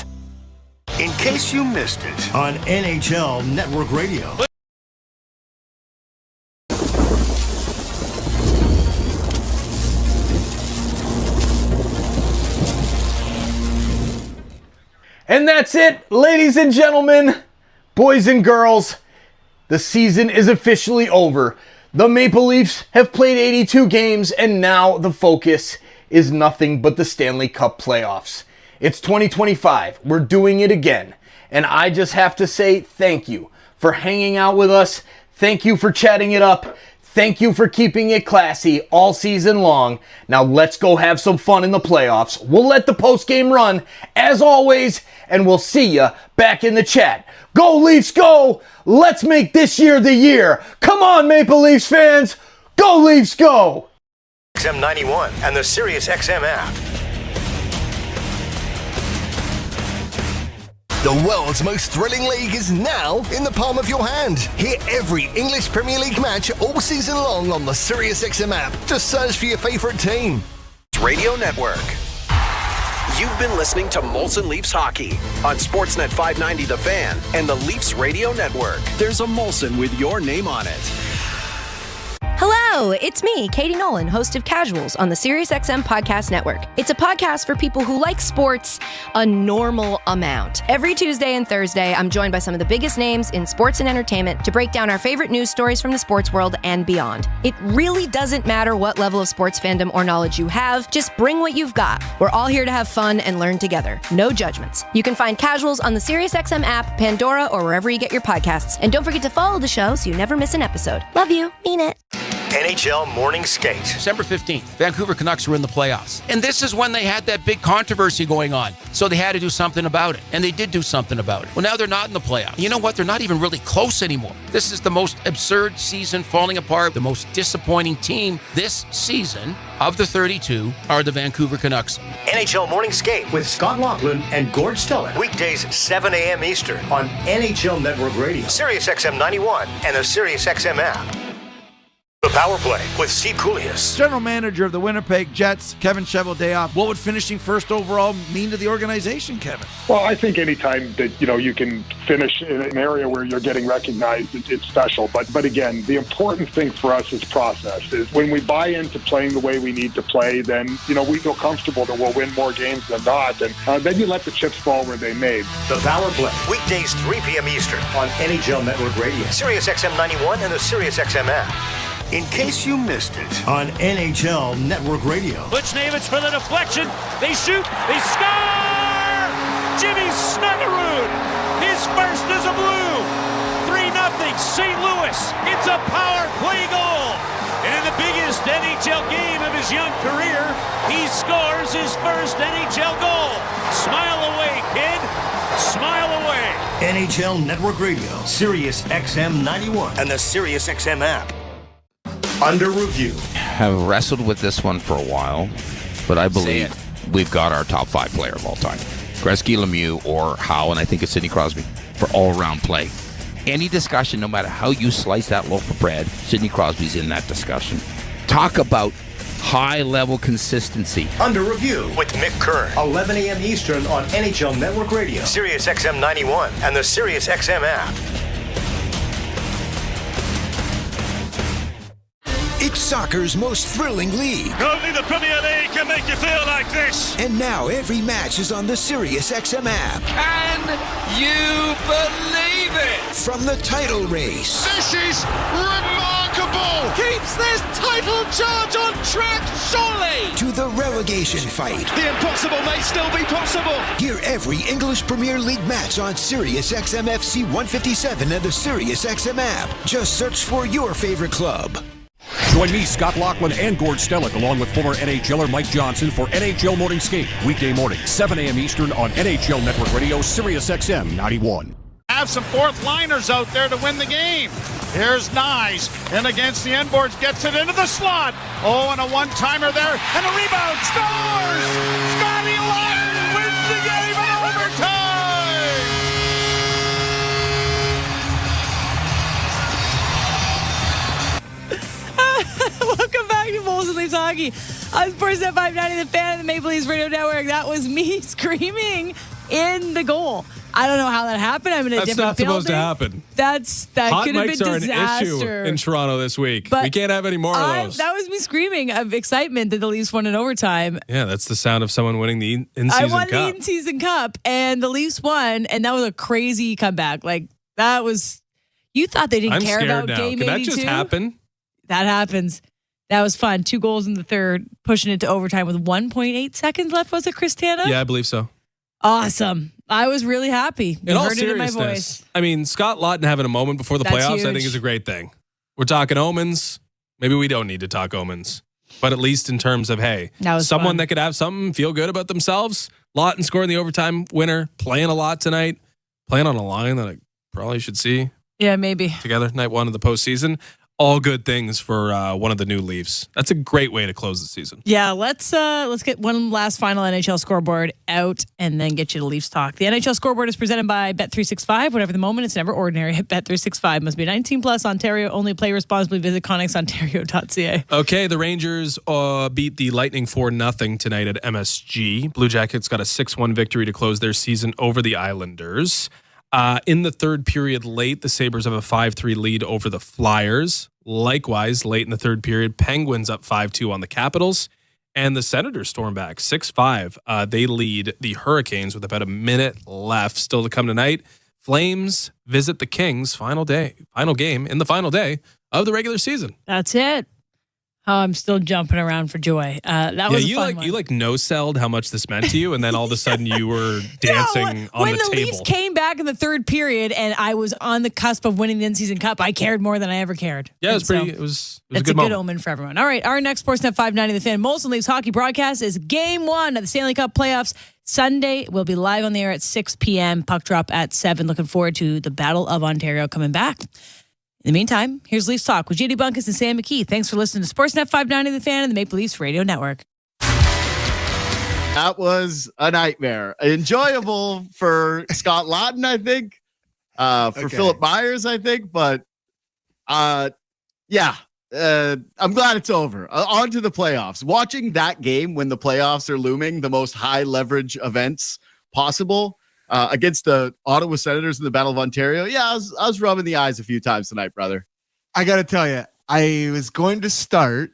In case you missed it on NHL Network Radio. And that's it, ladies and gentlemen, boys and girls. The season is officially over. The Maple Leafs have played 82 games, and now the focus is nothing but the Stanley Cup playoffs. It's 2025. We're doing it again. And I just have to say thank you for hanging out with us. Thank you for chatting it up. Thank you for keeping it classy all season long. Now let's go have some fun in the playoffs. We'll let the postgame run, as always, and we'll see ya back in the chat. Go Leafs, go! Let's make this year the year. Come on, Maple Leafs fans. Go Leafs, go! XM 91 and the Sirius XM app. The world's most thrilling league is now in the palm of your hand. Hear every English Premier League match all season long on the SiriusXM app. Just search for your favourite team. Radio Network. You've been listening to Molson Leafs Hockey on Sportsnet 590 The Fan and the Leafs Radio Network. There's a Molson with your name on it. Hello, it's me, Katie Nolan, host of Casuals on the SiriusXM Podcast Network. It's a podcast for people who like sports a normal amount. Every Tuesday and Thursday, I'm joined by some of the biggest names in sports and entertainment to break down our favorite news stories from the sports world and beyond. It really doesn't matter what level of sports fandom or knowledge you have, just bring what you've got. We're all here to have fun and learn together. No judgments. You can find Casuals on the SiriusXM app, Pandora, or wherever you get your podcasts. And don't forget to follow the show so you never miss an episode. Love you. Mean it. NHL Morning Skate. December 15th, Vancouver Canucks were in the playoffs. And this is when they had that big controversy going on. So they had to do something about it. And they did do something about it. Well, now they're not in the playoffs. You know what? They're not even really close anymore. This is the most absurd season falling apart. The most disappointing team this season of the 32 are the Vancouver Canucks. NHL Morning Skate with Scott Laughlin and Gord Stellick. Weekdays 7 a.m. Eastern on NHL Network Radio, Sirius XM 91 and the Sirius XM app. The Power Play with Steve Koulias. General manager of the Winnipeg Jets, Kevin Cheveldayoff. What would finishing first overall mean to the organization, Kevin? Well, I think anytime that, you can finish in an area where you're getting recognized, it's special. But again, the important thing for us is process. Is when we buy into playing the way we need to play, then, we feel comfortable that we'll win more games than not. And then you let the chips fall where they may. The Power Play, weekdays 3 p.m. Eastern on NHL Network Radio, Sirius XM 91 and the Sirius XM app. In case you missed it on NHL Network Radio. Butch Navitz for the deflection. They shoot. They score! Jimmy Snuggerud. His first is a blue. 3-0 St. Louis. It's a power play goal. And in the biggest NHL game of his young career, he scores his first NHL goal. Smile away, kid. Smile away. NHL Network Radio, Sirius XM 91 and the Sirius XM app. Under review. Have wrestled with this one for a while, but I believe we've got our top 5 player of all time. Gretzky, Lemieux, or Howe, and I think it's Sidney Crosby for all-around play. Any discussion, no matter how you slice that loaf of bread, Sidney Crosby's in that discussion. Talk about high-level consistency. Under review with Mick Kern, 11 a.m. Eastern on NHL Network Radio, Sirius XM 91 and the Sirius XM app. It's soccer's most thrilling league. Only the Premier League can make you feel like this. And now every match is on the Sirius XM app. Can you believe it? From the title race. This is remarkable. Keeps this title charge on track, surely. To the relegation fight. The impossible may still be possible. Hear every English Premier League match on SiriusXM FC 157 and the SiriusXM app. Just search for your favorite club. Join me, Scott Laughlin, and Gord Stellick, along with former NHLer Mike Johnson for NHL Morning Skate. Weekday morning, 7 a.m. Eastern on NHL Network Radio, SiriusXM 91. Have some fourth liners out there to win the game. Here's Nyes in against the end boards, gets it into the slot. Oh, and a one-timer there, and a rebound, scores! Scotty Laughton wins the game in overtime! Welcome back to Molson Leafs Hockey on Sportsnet 590, the Fan and the Maple Leafs Radio Network. That was me screaming in the goal. I don't know how that happened. I'm in a different building. That's not supposed to happen. That Hot could have mics been are disaster. an issue in Toronto this week. But we can't have any more of those. That was me screaming of excitement that the Leafs won in overtime. Yeah, that's the sound of someone winning the in-season cup. I won the in-season cup, and the Leafs won, and that was a crazy comeback. Like, that was... You thought they didn't care about game 82? Can that just happen? That happens. That was fun. 2 goals in the third, pushing it to overtime with 1.8 seconds left, was it, Christiana? Yeah, I believe so. Awesome. I was really happy. You heard it in my voice. I mean, Scott Laughton having a moment before the playoffs, I think, is a great thing. We're talking omens. Maybe we don't need to talk omens. But at least in terms of, hey, someone that could have something, feel good about themselves. Laughton scoring the overtime winner, playing a lot tonight, playing on a line that I probably should see. Yeah, maybe. Together, night 1 of the postseason. All good things for one of the new Leafs. That's a great way to close the season. Yeah, let's get one last final NHL scoreboard out and then get you to Leafs talk. The NHL scoreboard is presented by Bet365. Whatever the moment, it's never ordinary at Bet365. Must be 19 plus. Ontario only. Play responsibly. Visit ConnexOntario.ca. Okay, the Rangers beat the Lightning 4-0 tonight at MSG. Blue Jackets got a 6-1 victory to close their season over the Islanders. In the third period late, the Sabres have a 5-3 lead over the Flyers. Likewise, late in the third period, Penguins up 5-2 on the Capitals. And the Senators storm back 6-5. They lead the Hurricanes with about a minute left still to come tonight. Flames visit the Kings, final game in the final day of the regular season. That's it. Oh, I'm still jumping around for joy. That was a fun one. You no-selled how much this meant to you, and then all of a sudden you were dancing on the table. When the Leafs came back in the third period and I was on the cusp of winning the in-season cup, I cared more than I ever cared. Yeah, it was a good moment. Omen for everyone. All right, our next Sportsnet 590 The Fan Molson Leafs hockey broadcast is Game 1 of the Stanley Cup playoffs. Sunday, we'll be live on the air at 6 p.m. Puck drop at 7. Looking forward to the Battle of Ontario coming back. In the meantime, here's Leafs Talk with JD Bunkus and Sam McKee. Thanks for listening to Sportsnet 590 The Fan and the Maple Leafs Radio Network. That was a nightmare. Enjoyable for Scott Laughton, I think. For Philip Myers, I think. But, I'm glad it's over. On to the playoffs. Watching that game when the playoffs are looming, the most high leverage events possible, against the Ottawa Senators in the Battle of Ontario. Yeah, I was rubbing the eyes a few times tonight, brother. I got to tell you, I was going to start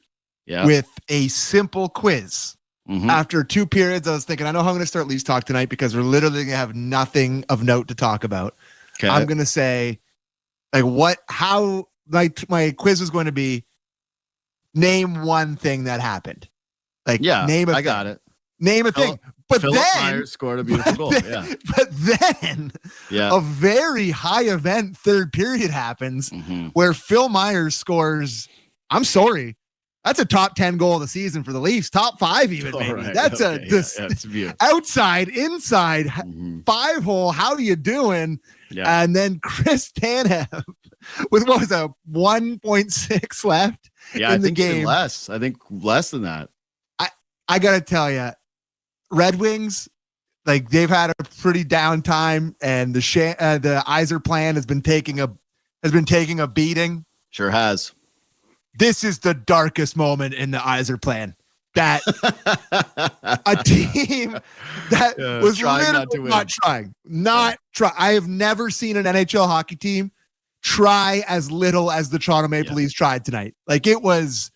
with a simple quiz. Mm-hmm. After 2 periods, I was thinking, I know how I'm going to start Leafs Talk tonight because we're literally going to have nothing of note to talk about. Okay. I'm going to say, how my quiz was going to be, name one thing that happened. Name a thing. Got it. Name a thing. But Philip Myers scored a beautiful goal. But then a very high event third period happens where Phil Myers scores. I'm sorry. That's a top 10 goal of the season for the Leafs. Top 5 even, maybe. Right, that's outside, inside, 5-hole. How you doing? Yeah. And then Chris Tanev with 1.6 left in the game. Less. I think less than that. I got to tell you, Red Wings, they've had a pretty down time, and the Yzer plan has been taking a beating. Sure has. This is the darkest moment in the Yzer plan. That a team that was literally not trying. I have never seen an NHL hockey team try as little as the Toronto Maple Leafs tried tonight. It was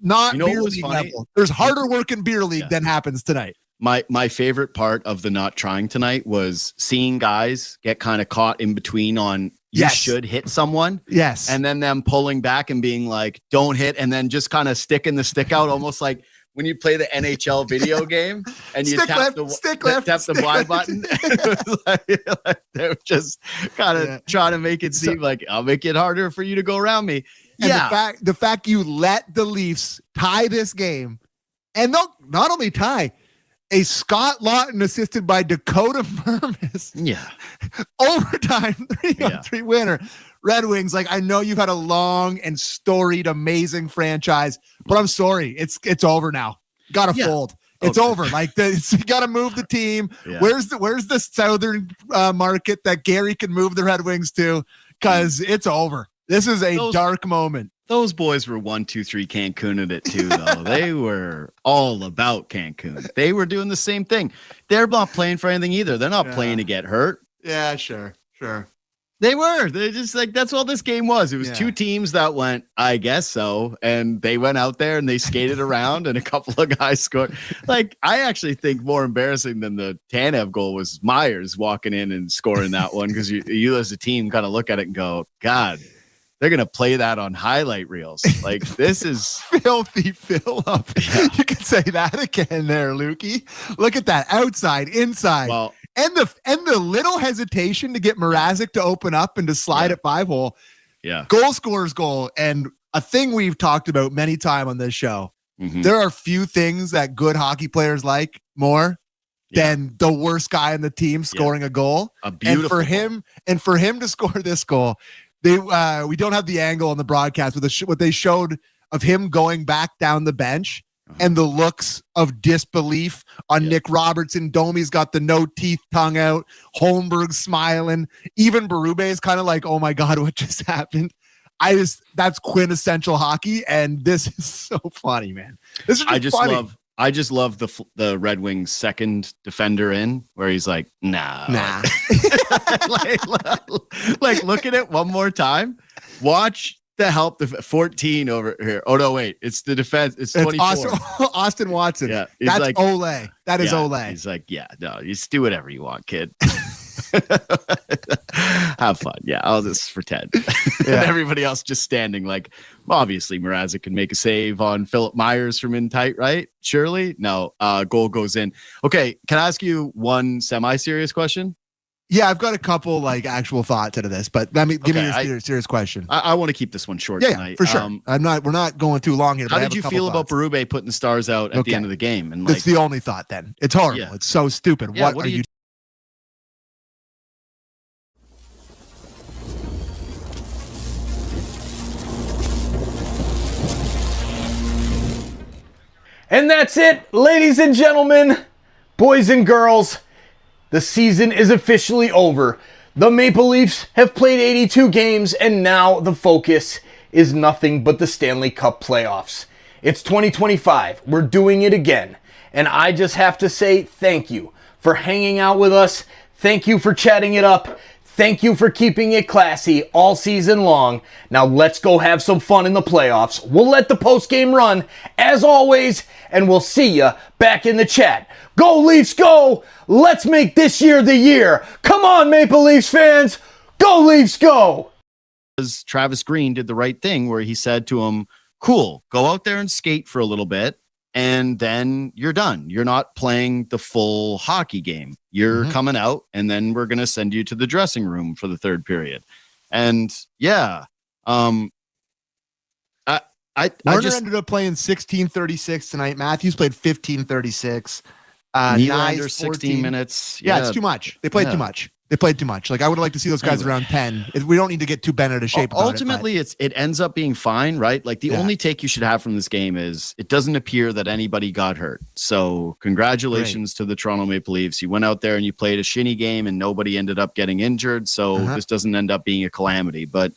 not beer league level. There's harder work in beer league than happens tonight. My favorite part of the not trying tonight was seeing guys get kind of caught in between on you should hit someone. Yes. And then them pulling back and being like, don't hit. And then just kind of sticking the stick out, almost like when you play the NHL video game and you Stick tap left, the Y button. They're just kind of trying to make it seem like I'll make it harder for you to go around me. And the fact you let the Leafs tie this game, and they'll not only tie, a Scott Lawton assisted by Dakota Mermis. Yeah. Overtime 3-on-3 winner. Red Wings, like, I know you've had a long and storied, amazing franchise, but I'm sorry. It's over now. Gotta fold. It's over. Like, you gotta move the team. Yeah. Where's the southern market that Gary can move the Red Wings to? Because it's over. This is a dark moment. Those boys were 1-2-3 Cancun at it too, though. They were all about Cancun. They were doing the same thing. They're not playing for anything either. They're not playing to get hurt. Yeah, sure. They were. They're just like, that's all this game was. It was two teams that went, I guess so. And they went out there and they skated around and a couple of guys scored. Like, I actually think more embarrassing than the Tanev goal was Myers walking in and scoring that one, because you as a team kind of look at it and go, God, they're going to play that on highlight reels. Like, this is filthy fill up. Yeah. You can say that again there, Lukey. Look at that. Outside, inside. Well, and the little hesitation to get Mrazek to open up and to slide at 5-hole. Yeah. Goal scorer's goal. And a thing we've talked about many times on this show. Mm-hmm. There are few things that good hockey players like more than the worst guy in the team scoring a goal. A beautiful and for him to score this goal, we don't have the angle on the broadcast, but what they showed of him going back down the bench and the looks of disbelief on Nick Robertson. Domi's got the no teeth tongue out. Holmberg smiling. Even Berube is kind of like, oh my God, what just happened? That's quintessential hockey, and this is so funny, man. This is funny. I just love the Red Wings second defender in, where he's like, nah. like look at it one more time. Watch the help. The 14 over here. Oh no, wait, it's the defense. It's 24. Austin Watson. Yeah, that's like, Ole. That is Ole. He's like, yeah, no, you just do whatever you want, kid. Have fun. Yeah, I'll just pretend. And everybody else just standing like, obviously Mrazek can make a save on Philip Myers from in tight, right? Surely? No, goal goes in. Okay, can I ask you one semi-serious question? Yeah, I've got a couple like actual thoughts out of this, but give me your serious question. I want to keep this one short tonight. For sure. We're not going too long here. How did you feel about Berube putting the Stars out at the end of the game? And that's the only thought then. It's horrible. Yeah. It's so stupid. Yeah, what are you And that's it, ladies and gentlemen, boys and girls. The season is officially over. The Maple Leafs have played 82 games, and now the focus is nothing but the Stanley Cup playoffs. It's 2025. We're doing it again. And I just have to say thank you for hanging out with us. Thank you for chatting it up. Thank you for keeping it classy all season long. Now let's go have some fun in the playoffs. We'll let the post-game run, as always, and we'll see you back in the chat. Go Leafs, go! Let's make this year the year. Come on, Maple Leafs fans. Go Leafs, go! Travis Green did the right thing where he said to him, cool, go out there and skate for a little bit, and then you're done. You're not playing the full hockey game. You're coming out, and then we're going to send you to the dressing room for the third period. And Warner ended up playing 16:36 tonight. Matthews played 15:36. Nylander 16 minutes. Yeah, it's too much. They played too much. Like, I would like to see those guys around 10. We don't need to get too bent out of shape. Ultimately, it ends up being fine, right? Like, the only take you should have from this game is it doesn't appear that anybody got hurt. So congratulations to the Toronto Maple Leafs. You went out there and you played a shinny game and nobody ended up getting injured. So this doesn't end up being a calamity. But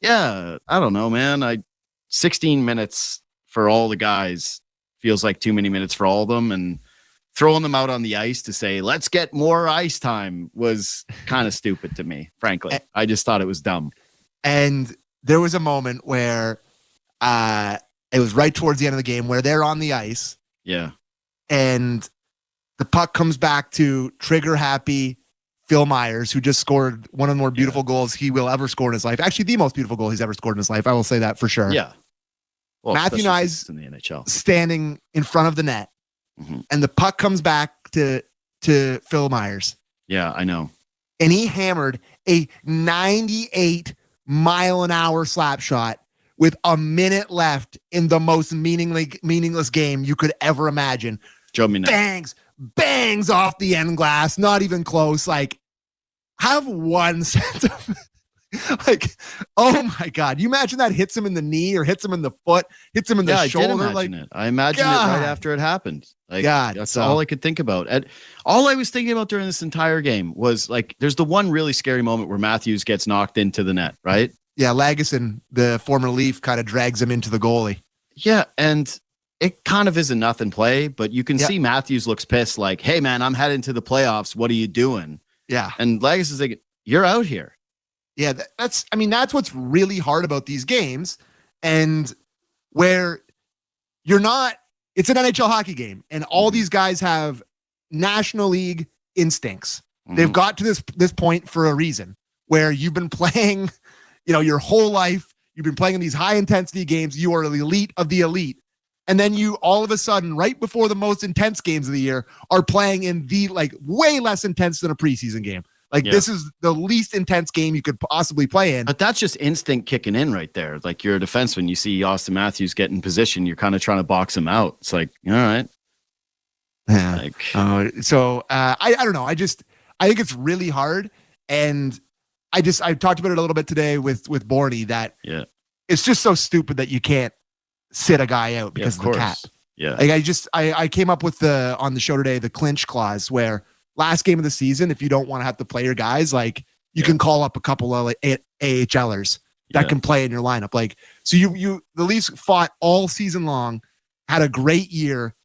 yeah, I don't know, man. 16 minutes for all the guys feels like too many minutes for all of them. And throwing them out on the ice to say, let's get more ice time was kind of stupid to me, frankly. I just thought it was dumb. And there was a moment where it was right towards the end of the game where they're on the ice. Yeah. And the puck comes back to trigger-happy Phil Myers, who just scored one of the more beautiful goals he will ever score in his life. Actually, the most beautiful goal he's ever scored in his life. I will say that for sure. Yeah. Well, Matthew especially Nyes since it's in the NHL. standing in front of the net, and the puck comes back to Phil Myers. Yeah, I know. And he hammered a 98-mile-an-hour slap shot with a minute left in the most meaningless game you could ever imagine. Joe Minette. Bangs off the end glass, not even close. Like, have one sense of like, oh my God. You imagine that hits him in the knee or hits him in the foot, hits him in the shoulder. I imagined it right after it happened. Like, God, that's all I could think about. And all I was thinking about during this entire game was like, there's the one really scary moment where Matthews gets knocked into the net, right? Yeah, Lagesson, the former Leaf, kind of drags him into the goalie. Yeah, and it kind of is a nothing play, but you can see Matthews looks pissed, like, hey, man, I'm heading to the playoffs. What are you doing? Yeah. And Lagasson's like, you're out here. Yeah, that's what's really hard about these games, and where you're not, it's an NHL hockey game, and all these guys have National League instincts. They've got to this point for a reason, where you've been playing, your whole life, you've been playing in these high intensity games, you are the elite of the elite. And then you all of a sudden, right before the most intense games of the year, are playing in the way less intense than a preseason game. This is the least intense game you could possibly play in. But that's just instinct kicking in right there. Like, you're a defenseman. You see Austin Matthews get in position. You're kind of trying to box him out. It's like, all right. Yeah. I don't know. I think it's really hard. And I talked about it a little bit today with Borny, that it's just so stupid that you can't sit a guy out because of the cap. Yeah. I came up with on the show today, the clinch clause, where last game of the season, if you don't want to have to play your guys, you can call up a couple of AHLers that can play in your lineup. So the Leafs fought all season long, had a great year,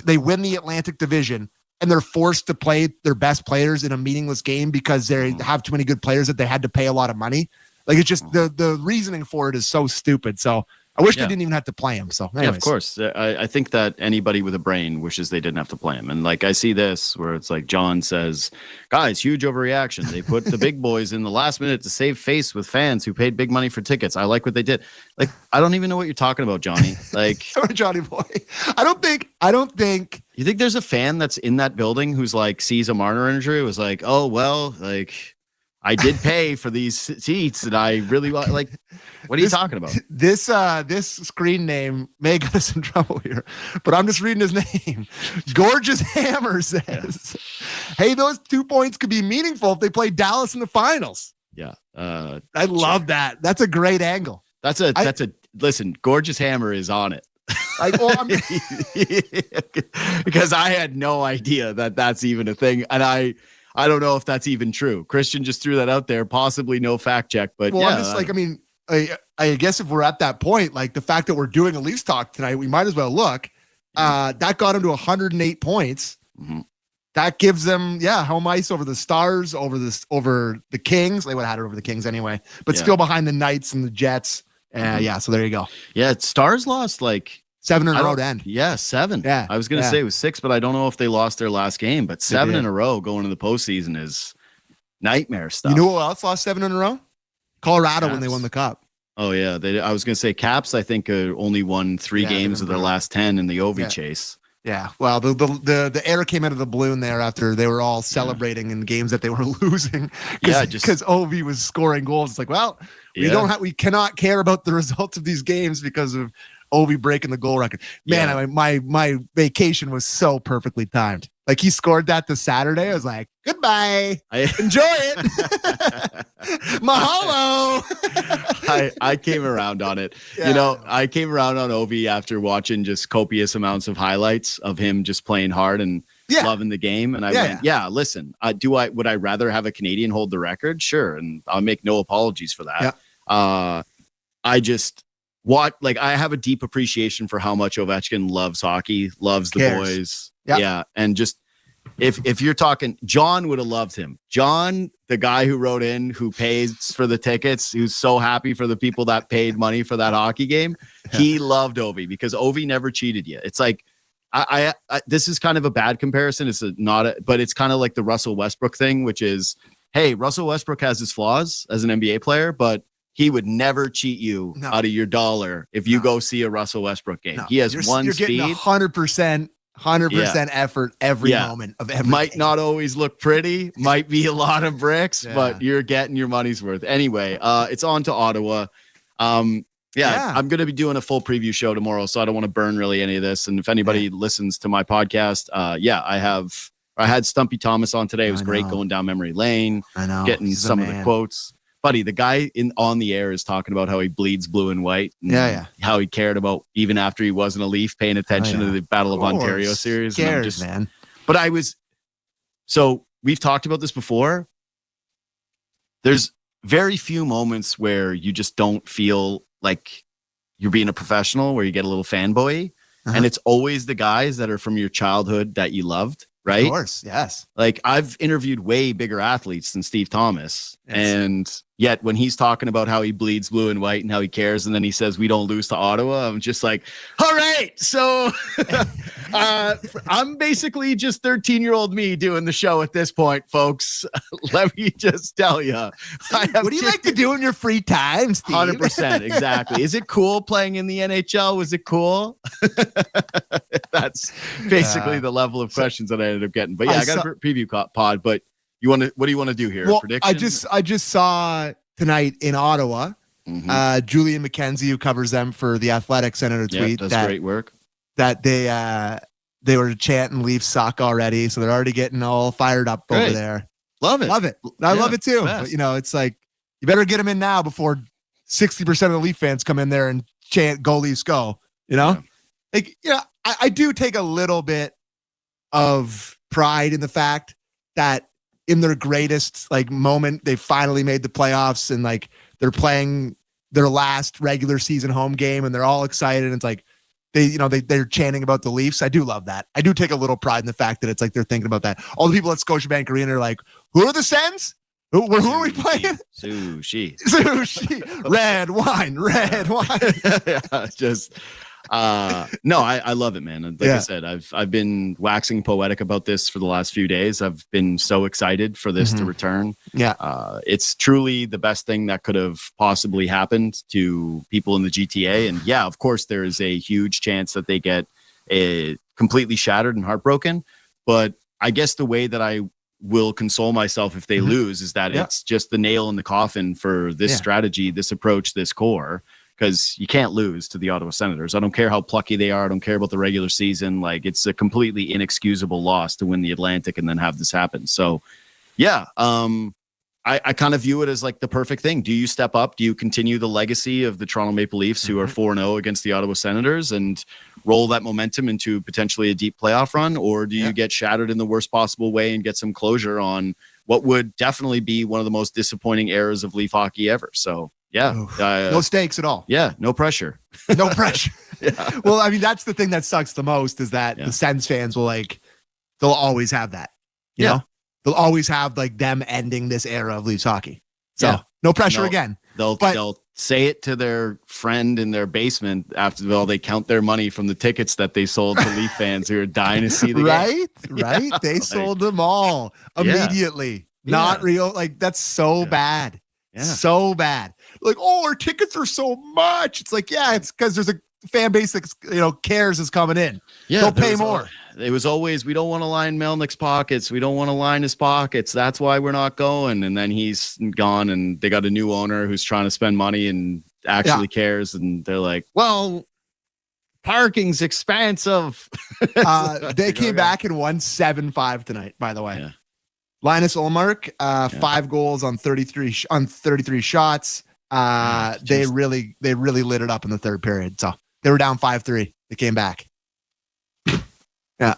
they win the Atlantic Division, and they're forced to play their best players in a meaningless game because they have too many good players that they had to pay a lot of money. It's just the reasoning for it is so stupid. So I wish they didn't even have to play him. So anyways. Yeah, of course. I think that anybody with a brain wishes they didn't have to play him. And I see this where it's like John says, guys, huge overreaction. They put the big boys in the last minute to save face with fans who paid big money for tickets. I like what they did. I don't even know what you're talking about, Johnny. Johnny boy. I don't think. You think there's a fan that's in that building who's sees a Marner injury, was like, oh, well, I did pay for these seats and I really what are you talking about? This screen name may get us in trouble here, but I'm just reading his name. Gorgeous Hammer says, hey, those 2 points could be meaningful if they play Dallas in the finals. Yeah. I love that. That's a great angle. Listen, Gorgeous Hammer is on it. Because I had no idea that that's even a thing. And I don't know if that's even true. Christian just threw that out there, possibly no fact check, but I'm just I guess if we're at that point, the fact that we're doing a Leafs talk tonight, we might as well look. That got him to 108 points. Mm-hmm. That gives them, home ice over the Stars, over the Kings. They would have had it over the Kings anyway, but still behind the Knights and the Jets. So there you go. Yeah, Stars lost 7 in a row to end. Yeah, 7. Yeah, I was going to say it was 6, but I don't know if they lost their last game. But 7 in a row going to the postseason is nightmare stuff. You know who else lost 7 in a row? Colorado Caps. when they won the Cup. Oh, yeah. I was going to say Caps, I think, only won 3 games of their last 10 in the Ovi chase. Yeah. Well, the air came out of the balloon there after they were all celebrating in games that they were losing. Because Ovi was scoring goals. It's we cannot care about the results of these games because of Ovi breaking the goal record. Man, my vacation was so perfectly timed. He scored that this Saturday. I was like, goodbye. Enjoy it. Mahalo. I came around on it. Yeah. I came around on Ovi after watching just copious amounts of highlights of him just playing hard and loving the game. And I went, listen, would I rather have a Canadian hold the record? Sure. And I'll make no apologies for that. Yeah. I have a deep appreciation for how much Ovechkin loves hockey, loves the boys. Yep. Yeah. And just if you're talking, John would have loved him. John, the guy who wrote in, who pays for the tickets, who's so happy for the people that paid money for that hockey game. He loved Ovi because Ovi never cheated you. It's like, I this is kind of a bad comparison. But it's kind of like the Russell Westbrook thing, which is, hey, Russell Westbrook has his flaws as an NBA player, but he would never cheat you out of your dollar if you go see a Russell Westbrook game. He has you're speed. Getting 100% effort every moment of every Might game. not always look pretty, might be a lot of bricks, but you're getting your money's worth. Anyway, it's on to Ottawa. I'm going to be doing a full preview show tomorrow, so I don't want to burn really any of this. And if anybody listens to my podcast, I had Stumpy Thomas on today. It was great going down memory lane. I know. Getting He's some of the quotes. Buddy, the guy on the air is talking about how he bleeds blue and white. And how he cared about, even after he wasn't a Leaf, paying attention to the Battle of Ontario series. Cares, man. But so we've talked about this before. There's very few moments where you just don't feel like you're being a professional, where you get a little fanboy. And it's always the guys that are from your childhood that you loved. Right? Of course, yes. Like, I've interviewed way bigger athletes than Steve Thomas. And yet when he's talking about how he bleeds blue and white and how he cares, and then he says we don't lose to Ottawa, I'm just like, all right. So I'm basically just 13-year-old me doing the show at this point, folks. Let me just tell you. What do you like to do in your free time, Steve? 100%, exactly. Is it cool playing in the NHL? Was it cool? That's basically the level of questions that I ended up getting. But I got a preview pod. But what do you want to do here? Well, prediction? I just saw tonight in Ottawa, Julian McKenzie, who covers them for The Athletic, sent out a tweet does great work. That they were chanting Leafs suck already, so they're already getting all fired up over there. Love it. I love it too. But, it's like, you better get them in now before 60% of the Leaf fans come in there and chant "Go Leafs, go!" I do take a little bit of pride in the fact that in their greatest moment, they finally made the playoffs, and they're playing their last regular season home game, and they're all excited. And it's like they're chanting about the Leafs. I do love that. I do take a little pride in the fact that it's like they're thinking about that. All the people at Scotiabank Arena are like, "Who are the Sens? Who are we playing?" Sushi. Red wine. No, I love it, man. Like I said, I've been waxing poetic about this for the last few days. I've been so excited for this to return. It's truly the best thing that could have possibly happened to people in the GTA. And of course, there is a huge chance that they get completely shattered and heartbroken. But I guess the way that I will console myself if they lose is that it's just the nail in the coffin for this strategy, this approach, this core. Because you can't lose to the Ottawa Senators. I don't care how plucky they are. I don't care about the regular season. It's a completely inexcusable loss to win the Atlantic and then have this happen. So, I kind of view it as the perfect thing. Do you step up? Do you continue the legacy of the Toronto Maple Leafs, who are 4-0 against the Ottawa Senators, and roll that momentum into potentially a deep playoff run? Or do you get shattered in the worst possible way and get some closure on what would definitely be one of the most disappointing eras of Leaf hockey ever? So, no stakes at all. No pressure. No pressure. Well, I mean, that's the thing that sucks the most, is that the Sens fans will they'll always have that. You know, they'll always have them ending this era of Leafs hockey. So no pressure again. They'll say it to their friend in their basement after they count their money from the tickets that they sold to Leaf fans who are dying to see the game. Right. They sold them all immediately. Not real. That's so bad. So bad. Our tickets are so much. It's it's because there's a fan base that cares is coming in. They'll pay more. It was always, we don't want to line Melnick's pockets. We don't want to line his pockets. That's why we're not going. And then he's gone, and they got a new owner who's trying to spend money and actually cares. And they're like, well, parking's expensive. They came back and won 7-5 tonight, by the way. Linus Ullmark, 5 goals on 33 shots. They really lit it up in the third period. So they were down 5-3. They came back. Yeah.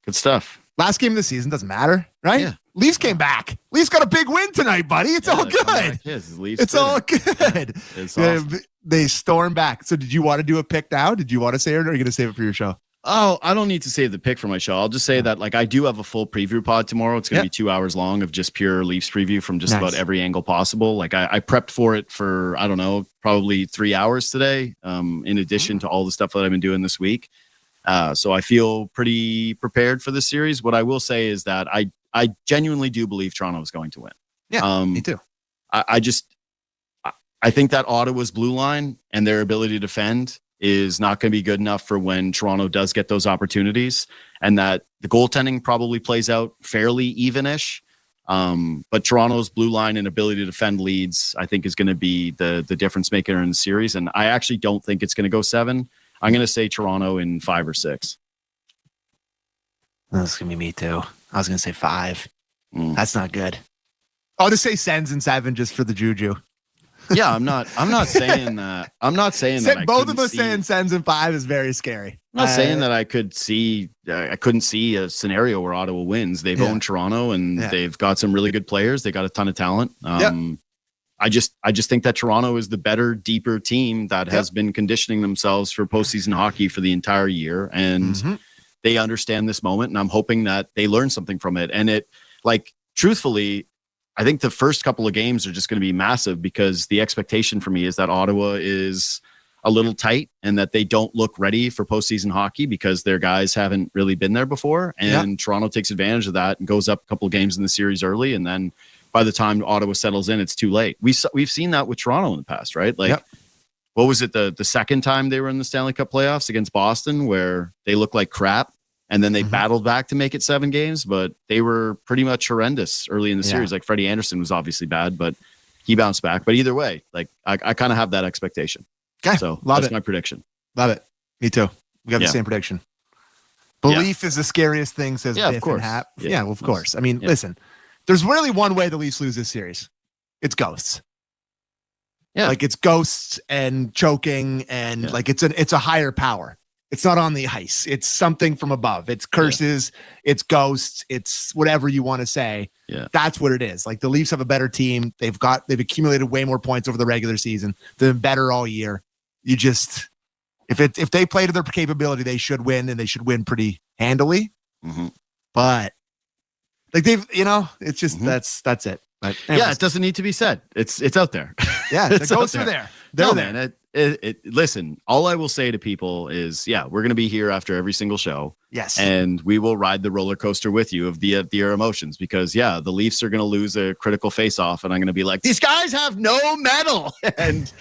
Good stuff. Last game of the season, doesn't matter, right? Yeah. Leafs came back. Leafs got a big win tonight, buddy. It's all good. It's all good. It's awesome. They stormed back. So did you want to do a pick now? Did you want to say it, or are you going to save it for your show? Oh, I don't need to save the pick for my show. I'll just say that I do have a full preview pod tomorrow. It's going to be 2 hours long of just pure Leafs preview from just about every angle possible. I prepped for it for, I don't know, probably 3 hours today, in addition to all the stuff that I've been doing this week. So I feel pretty prepared for this series. What I will say is that I genuinely do believe Toronto is going to win. Yeah, me too. I think that Ottawa's blue line and their ability to defend is not going to be good enough for when Toronto does get those opportunities, and that the goaltending probably plays out fairly even-ish. But Toronto's blue line and ability to defend leads, I think, is going to be the difference maker in the series. And I actually don't think it's going to go 7. I'm going to say Toronto in 5 or 6. That's going to be me too. I was going to say 5. That's not good. I'll just say Sens in 7 just for the juju. Yeah, I'm not saying that. I'm not saying that. Both of us saying Sens in 5 is very scary. I'm not saying that I couldn't see a scenario where Ottawa wins. They've owned Toronto, and they've got some really good players. They got a ton of talent. I just think that Toronto is the better, deeper team that has been conditioning themselves for postseason hockey for the entire year, and they understand this moment. And I'm hoping that they learn something from it. And truthfully, I think the first couple of games are just going to be massive, because the expectation for me is that Ottawa is a little tight and that they don't look ready for postseason hockey because their guys haven't really been there before. And Toronto takes advantage of that and goes up a couple of games in the series early. And then by the time Ottawa settles in, it's too late. We've seen that with Toronto in the past, right? What was it? The second time they were in the Stanley Cup playoffs against Boston, where they looked like crap. And then they battled back to make it 7 games, but they were pretty much horrendous early in the series. Like Freddie Anderson was obviously bad, but he bounced back. But either way, I kind of have that expectation. Okay, so that's my prediction. Love it. Me too. We got the same prediction. Belief is the scariest thing, says Biff of course. and Hap. Yeah, well, of course. I mean, listen, there's really one way the Leafs lose this series. It's ghosts. Yeah, it's ghosts and choking, and it's a higher power. It's not on the ice. It's something from above. It's curses. It's ghosts. It's whatever you want to say. Yeah. That's what it is. The Leafs have a better team. They've accumulated way more points over the regular season. They've been better all year. You just, if they play to their capability, they should win, and they should win pretty handily. But it's just, that's it. But anyways. It doesn't need to be said. It's out there. Yeah. The ghosts are there. They're there. Man, listen, all I will say to people is, we're going to be here after every single show. Yes. And we will ride the roller coaster with you of your emotions, because the Leafs are going to lose a critical face-off, and I'm going to be like, these guys have no mettle, and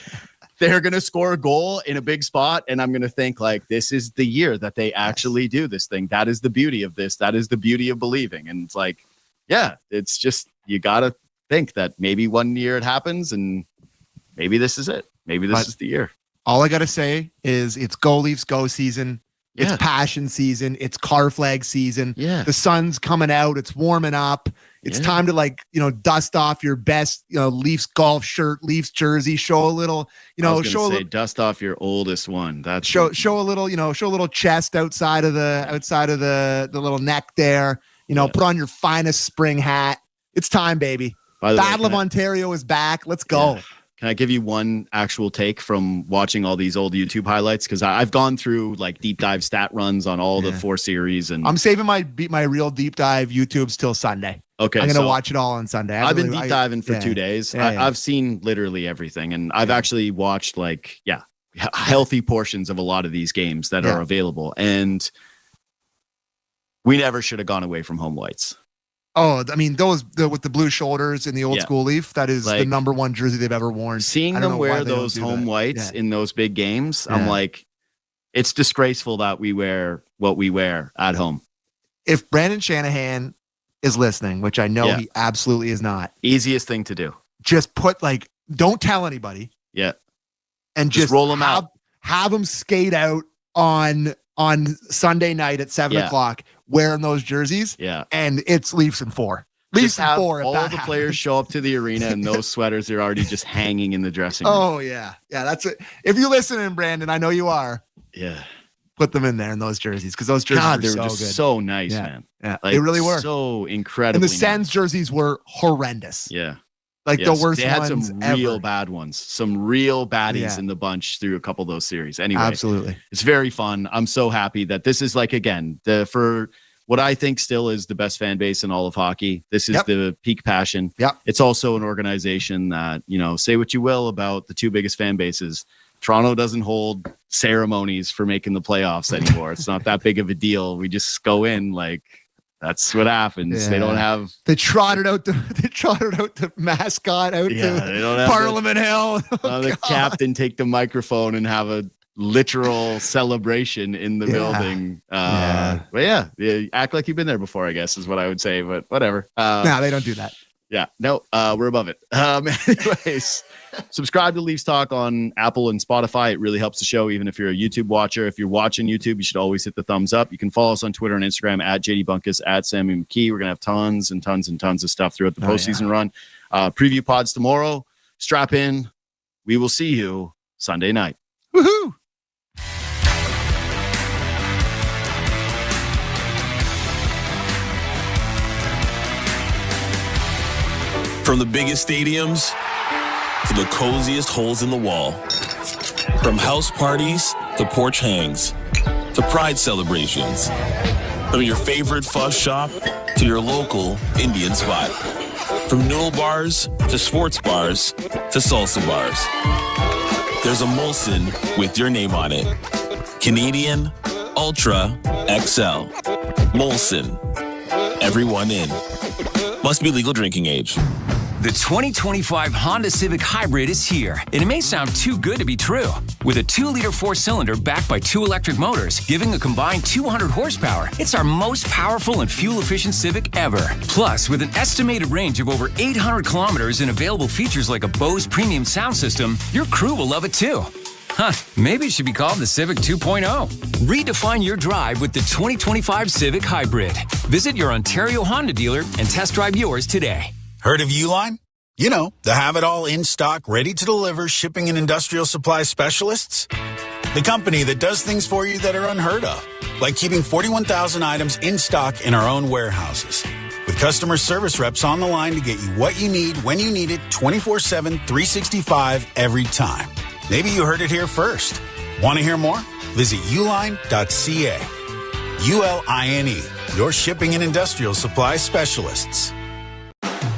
they're going to score a goal in a big spot, and I'm going to think this is the year that they actually do this thing. That is the beauty of this. That is the beauty of believing. And it's it's just, you got to think that maybe one year it happens, and maybe this is it. Maybe this is the year. All I got to say is it's Go Leafs Go season. It's passion season. It's car flag season. Yeah. The sun's coming out. It's warming up. It's time to dust off your best, Leafs golf shirt, Leafs jersey, show a little, dust off your oldest one. That's show a little chest outside of the little neck there, put on your finest spring hat. It's time, baby. Battle of Ontario is back. Let's go. Yeah. Can I give you one actual take from watching all these old YouTube highlights? Because I've gone through deep dive stat runs on all the 4 series, and I'm saving my real deep dive YouTubes till Sunday. Okay, I'm gonna watch it all on Sunday. I've been deep diving for 2 days. I've seen literally everything, and I've actually watched healthy portions of a lot of these games that are available, and we never should have gone away from home whites. Oh, I mean, with the blue shoulders in the old school Leaf, that is the number one jersey they've ever worn. Seeing them wear those home whites in those big games, I'm like, it's disgraceful that we wear what we wear at home. If Brandon Shanahan is listening, which I know he absolutely is not, easiest thing to do. Just put don't tell anybody. Yeah. And just roll them out. Have them skate out on Sunday night at 7:00 wearing those jerseys. Yeah. And it's Leafs in 4. Leafs in 4. All the players show up to the arena and those sweaters are already just hanging in the dressing room. Oh, yeah. Yeah, that's it. If you're listening, Brandon, I know you are. Yeah. Put them in there in those jerseys, because those jerseys they were just good. So nice, man. Yeah, they really were. So incredible. And the Sens jerseys were horrendous. Yeah. The worst they had ones some ever. real bad ones, some real baddies in the bunch through a couple of those series. Anyway, absolutely, it's very fun. I'm so happy that this is again for what I think still is the best fan base in all of hockey. This is the peak passion. Yeah, it's also an organization that say what you will about the 2 biggest fan bases. Toronto doesn't hold ceremonies for making the playoffs anymore. It's not that big of a deal. We just go in That's what happens. Yeah. They don't have. They trotted out the mascot out They to don't have Parliament Hill. The captain take the microphone and have a literal celebration in the building. But yeah, act like you've been there before, I guess, is what I would say. But whatever. No, they don't do that. Yeah, no, we're above it. Anyways, subscribe to Leafs Talk on Apple and Spotify. It really helps the show, even if you're a YouTube watcher. If you're watching YouTube, you should always hit the thumbs up. You can follow us on Twitter and Instagram at JD Bunkus, at Sammy McKee. We're going to have tons and tons and tons of stuff throughout the postseason run. Preview pods tomorrow. Strap in. We will see you Sunday night. Woohoo! From the biggest stadiums to the coziest holes in the wall. From house parties to porch hangs to pride celebrations. From your favorite fuzz shop to your local Indian spot. From noodle bars to sports bars to salsa bars. There's a Molson with your name on it. Canadian Ultra XL. Molson. Everyone in. Must be legal drinking age. The 2025 Honda Civic Hybrid is here, and it may sound too good to be true. With a 2-liter 4-cylinder backed by 2 electric motors, giving a combined 200 horsepower, it's our most powerful and fuel-efficient Civic ever. Plus, with an estimated range of over 800 kilometers and available features like a Bose premium sound system, your crew will love it too. Huh, maybe it should be called the Civic 2.0. Redefine your drive with the 2025 Civic Hybrid. Visit your Ontario Honda dealer and test drive yours today. Heard of Uline? You know, the have-it-all in-stock, ready-to-deliver shipping and industrial supply specialists? The company that does things for you that are unheard of, like keeping 41,000 items in stock in our own warehouses. With customer service reps on the line to get you what you need, when you need it, 24/7, 365, every time. Maybe you heard it here first. Want to hear more? Visit uline.ca. ULINE, your shipping and industrial supply specialists.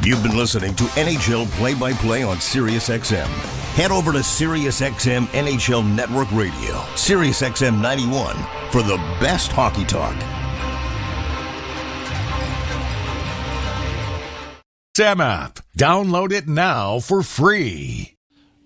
You've been listening to NHL Play-by-Play on SiriusXM. Head over to SiriusXM NHL Network Radio, SiriusXM 91, for the best hockey talk. SAM app. Download it now for free.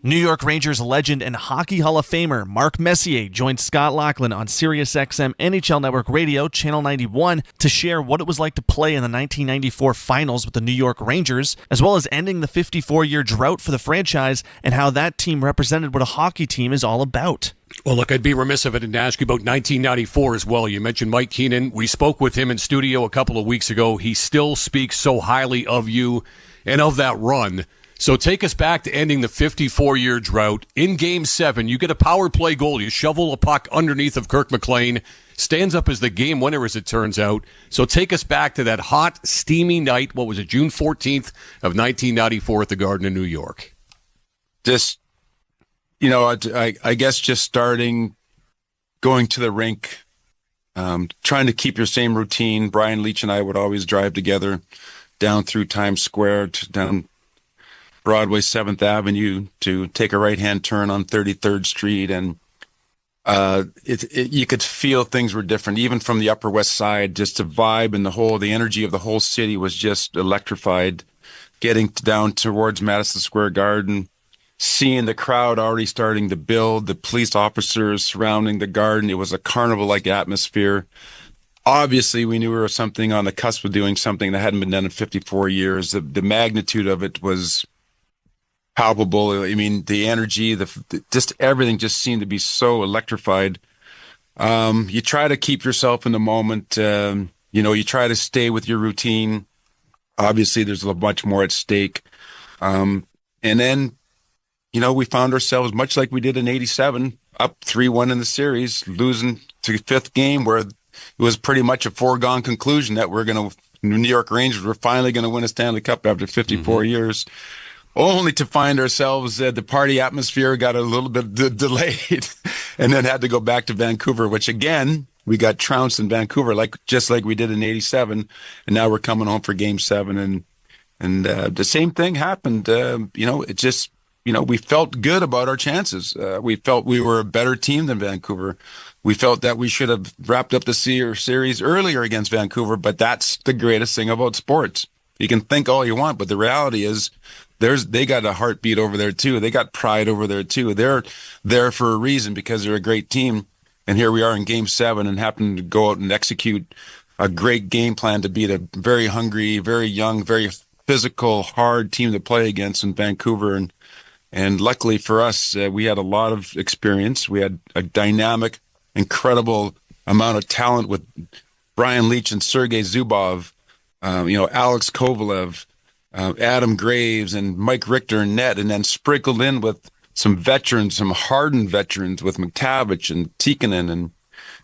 New York Rangers legend and Hockey Hall of Famer Mark Messier joined Scott Laughlin on SiriusXM NHL Network Radio, Channel 91, to share what it was like to play in the 1994 finals with the New York Rangers, as well as ending the 54-year drought for the franchise and how that team represented what a hockey team is all about. Well, look, I'd be remiss if I didn't ask you about 1994 as well. You mentioned Mike Keenan. We spoke with him in studio a couple of weeks ago. He still speaks so highly of you and of that run. So take us back to ending the 54-year drought. In Game 7, you get a power play goal. You shovel a puck underneath of Kirk McLean. Stands up as the game winner, as it turns out. So take us back to that hot, steamy night. What was it, June 14th of 1994 at the Garden in New York? Just, you know, I guess just starting, going to the rink, trying to keep your same routine. Brian Leach and I would always drive together down through Times Square, down Broadway 7th Avenue to take a right-hand turn on 33rd Street. And you could feel things were different, even from the Upper West Side. Just the vibe and the energy of the whole city was just electrified. Getting down towards Madison Square Garden, seeing the crowd already starting to build, the police officers surrounding the Garden. It was a carnival-like atmosphere. Obviously, we knew we were something on the cusp of doing something that hadn't been done in 54 years. The magnitude of it was palpable. I mean, the energy, just everything just seemed to be so electrified. You try to keep yourself in the moment. You try to stay with your routine. Obviously, there's much more at stake. And then, we found ourselves, much like we did in 87, up 3-1 in the series, losing to the 5th game, where it was pretty much a foregone conclusion that New York Rangers were finally going to win a Stanley Cup after 54 years. Only to find ourselves, the party atmosphere got a little bit delayed and then had to go back to Vancouver, which again, we got trounced in Vancouver, just like we did in 87. And now we're coming home for Game 7. And the same thing happened. It just, we felt good about our chances. We felt we were a better team than Vancouver. we felt that we should have wrapped up the series earlier against Vancouver, but that's the greatest thing about sports. You can think all you want, but the reality is they got a heartbeat over there too. They got pride over there too. They're there for a reason because they're a great team. And here we are in Game 7 and happen to go out and execute a great game plan to beat a very hungry, very young, very physical, hard team to play against in Vancouver. And luckily for us, we had a lot of experience. We had a dynamic, incredible amount of talent with Brian Leach and Sergei Zubov, Alex Kovalev, Adam Graves, and Mike Richter and net, and then sprinkled in with some veterans, some hardened veterans with McTavish and Tikkanen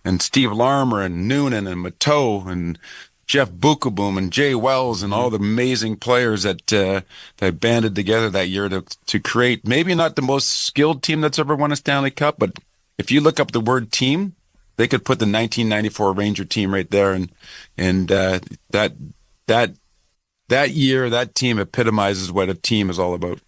and Steve Larmer and Noonan and Mateau and Jeff Bukaboom and Jay Wells and all the amazing players that banded together that year to create maybe not the most skilled team that's ever won a Stanley Cup, but if you look up the word team, they could put the 1994 Ranger team right there, and that year, that team epitomizes what a team is all about.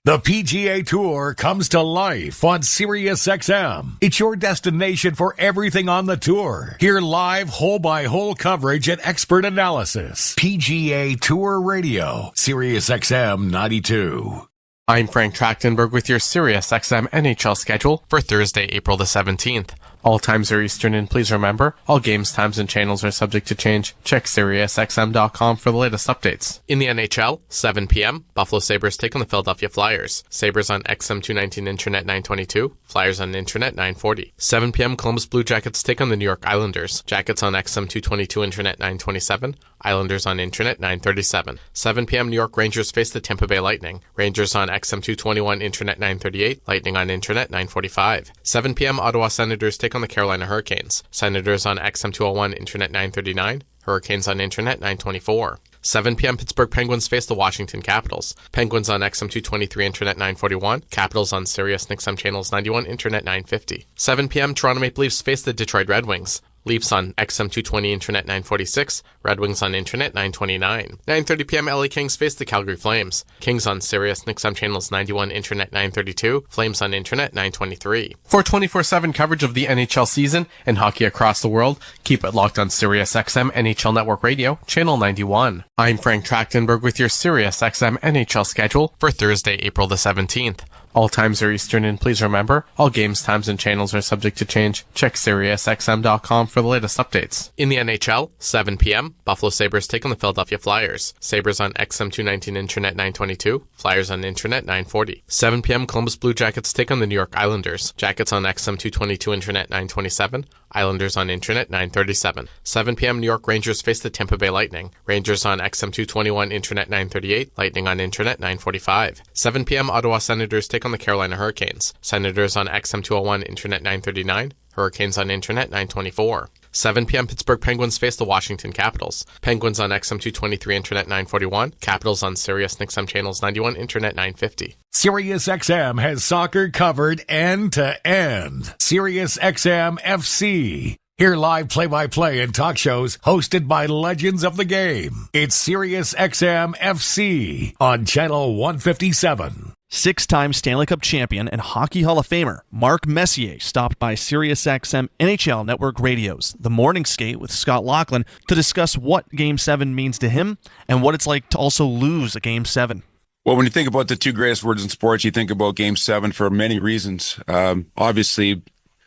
The PGA Tour comes to life on SiriusXM. It's your destination for everything on the tour. Hear live hole-by-hole coverage and expert analysis. PGA Tour Radio, SiriusXM 92. I'm Frank Trachtenberg with your SiriusXM NHL schedule for Thursday, April the 17th. All times are Eastern, and please remember, all games, times, and channels are subject to change. Check SiriusXM.com for the latest updates. In the NHL, 7 p.m., Buffalo Sabres take on the Philadelphia Flyers. Sabres on XM219 Internet 922, Flyers on Internet 940. 7 p.m., Columbus Blue Jackets take on the New York Islanders. Jackets on XM222 Internet 927, Islanders on Internet 937. 7 p.m., New York Rangers face the Tampa Bay Lightning. Rangers on XM221 Internet 938, Lightning on Internet 945. 7 p.m., Ottawa Senators take on the Carolina Hurricanes. Senators on XM201 Internet 939, Hurricanes on Internet 924. 7 p.m. Pittsburgh Penguins face the Washington Capitals. Penguins on XM223 Internet 941, Capitals on Sirius XM Channels 91 Internet 950. 7 p.m. Toronto Maple Leafs face the Detroit Red Wings. Leafs on XM220 Internet 946, Red Wings on Internet 929. 9:30 p.m. LA Kings face the Calgary Flames. Kings on Sirius XM Channels 91 Internet 932, Flames on Internet 923. For 24/7 coverage of the NHL season and hockey across the world, keep it locked on Sirius XM NHL Network Radio, Channel 91. I'm Frank Trachtenberg with your Sirius XM NHL schedule for Thursday, April the 17th. All times are Eastern, and please remember, all games, times, and channels are subject to change. Check SiriusXM.com for the latest updates. In the NHL, 7 p.m., Buffalo Sabres take on the Philadelphia Flyers. Sabres on XM219 Internet 922, Flyers on Internet 940. 7 p.m., Columbus Blue Jackets take on the New York Islanders. Jackets on XM222 Internet 927, Islanders on Internet 937. 7 p.m. New York Rangers face the Tampa Bay Lightning. Rangers on XM221 Internet 938, Lightning on Internet 945. 7 p.m. Ottawa Senators take on the Carolina Hurricanes. Senators on XM201 Internet 939, Hurricanes on Internet 924. 7 p.m. Pittsburgh Penguins face the Washington Capitals. Penguins on XM223 Internet 941, Capitals on Sirius XM Channels 91 Internet 950. SiriusXM has soccer covered end to end. SiriusXM FC. Hear live play-by-play and talk shows hosted by legends of the game. It's SiriusXM FC on Channel 157. Six-time Stanley Cup champion and Hockey Hall of Famer Mark Messier stopped by SiriusXM NHL Network Radio's The Morning Skate with Scott Laughlin to discuss what Game 7 means to him and what it's like to also lose a Game 7. Well, when you think about the two greatest words in sports, you think about Game 7 for many reasons. Obviously,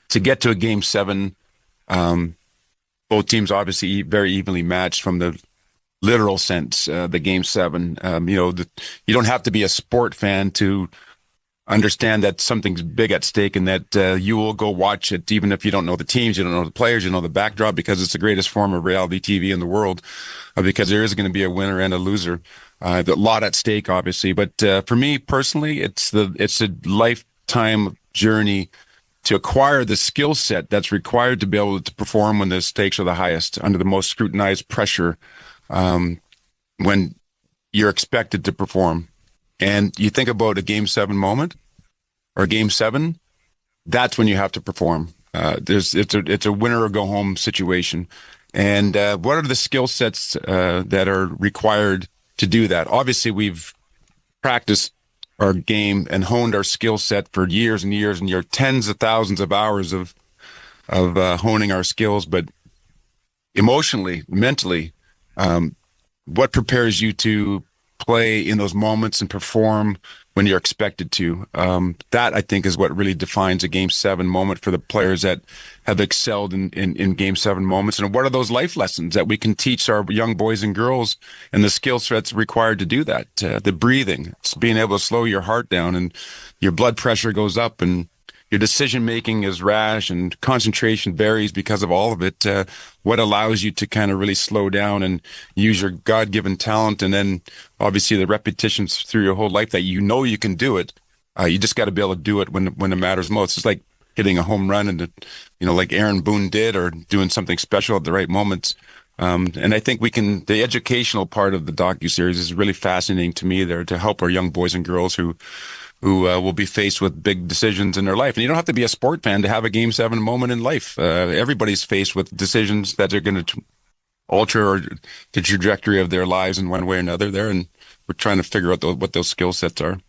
to get to a Game 7, both teams obviously very evenly matched from the literal sense, the Game 7. You don't have to be a sport fan to understand that something's big at stake and that you will go watch it even if you don't know the teams, you don't know the players, you know the backdrop, because it's the greatest form of reality TV in the world, because there is going to be a winner and a loser. A lot at stake, obviously. But for me personally, it's a lifetime journey to acquire the skill set that's required to be able to perform when the stakes are the highest, under the most scrutinized pressure, when you're expected to perform. And you think about a Game 7 moment or Game 7, that's when you have to perform. It's a winner or go home situation. And what are the skill sets that are required to do that? Obviously, we've practiced our game and honed our skill set for years and years and years, tens of thousands of hours of honing our skills. But emotionally, mentally, what prepares you to play in those moments and perform when you're expected to? That, I think, is what really defines a Game 7 moment for the players that have excelled in Game 7 moments. And what are those life lessons that we can teach our young boys and girls and the skill sets required to do that? The breathing, it's being able to slow your heart down and your blood pressure goes up and your decision making is rash and concentration varies because of all of it. What allows you to kind of really slow down and use your God-given talent, and then obviously the repetitions through your whole life that you know you can do it. You just got to be able to do it when it matters most. It's like hitting a home run and like Aaron Boone did, or doing something special at the right moments. And I think the educational part of the docuseries is really fascinating to me there, to help our young boys and girls who will be faced with big decisions in their life. And you don't have to be a sport fan to have a Game 7 moment in life. Everybody's faced with decisions that are going to alter the trajectory of their lives in one way or another there. And we're trying to figure out what those skill sets are.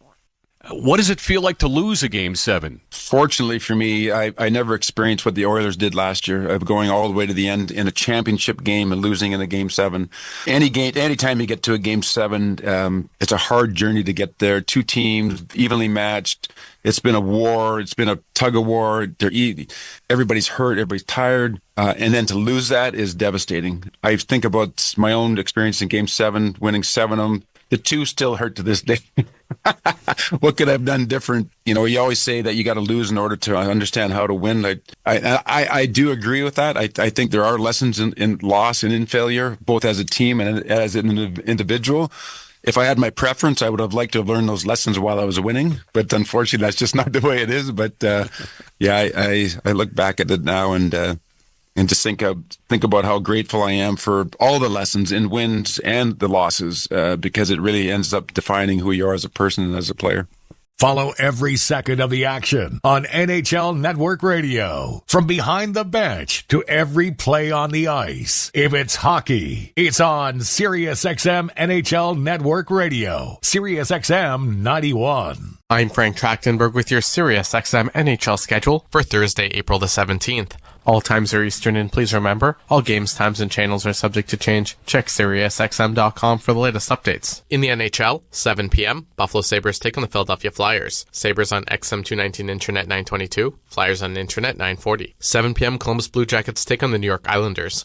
What does it feel like to lose a Game 7? Fortunately for me, I never experienced what the Oilers did last year, of going all the way to the end in a championship game and losing in a Game 7. Anytime you get to a Game 7, it's a hard journey to get there. Two teams, evenly matched. It's been a war. It's been a tug of war. Everybody's hurt. Everybody's tired. And then to lose that is devastating. I think about my own experience in Game 7, winning 7 of them. The two still hurt to this day. What could I have done different? You always say that you got to lose in order to understand how to win. I do agree with that. I think there are lessons in loss and in failure, both as a team and as an individual. If I had my preference, I would have liked to have learned those lessons while I was winning. But unfortunately, that's just not the way it is. But I look back at it now and just think about how grateful I am for all the lessons in wins and the losses, because it really ends up defining who you are as a person and as a player. Follow every second of the action on NHL Network Radio. From behind the bench to every play on the ice. If it's hockey, it's on SiriusXM NHL Network Radio. SiriusXM 91. I'm Frank Trachtenberg with your SiriusXM NHL schedule for Thursday, April the 17th. All times are Eastern, and please remember, all games, times, and channels are subject to change. Check SiriusXM.com for the latest updates. In the NHL, 7 p.m., Buffalo Sabres take on the Philadelphia Flyers. Sabres on XM219 Internet 922, Flyers on Internet 940. 7 p.m., Columbus Blue Jackets take on the New York Islanders.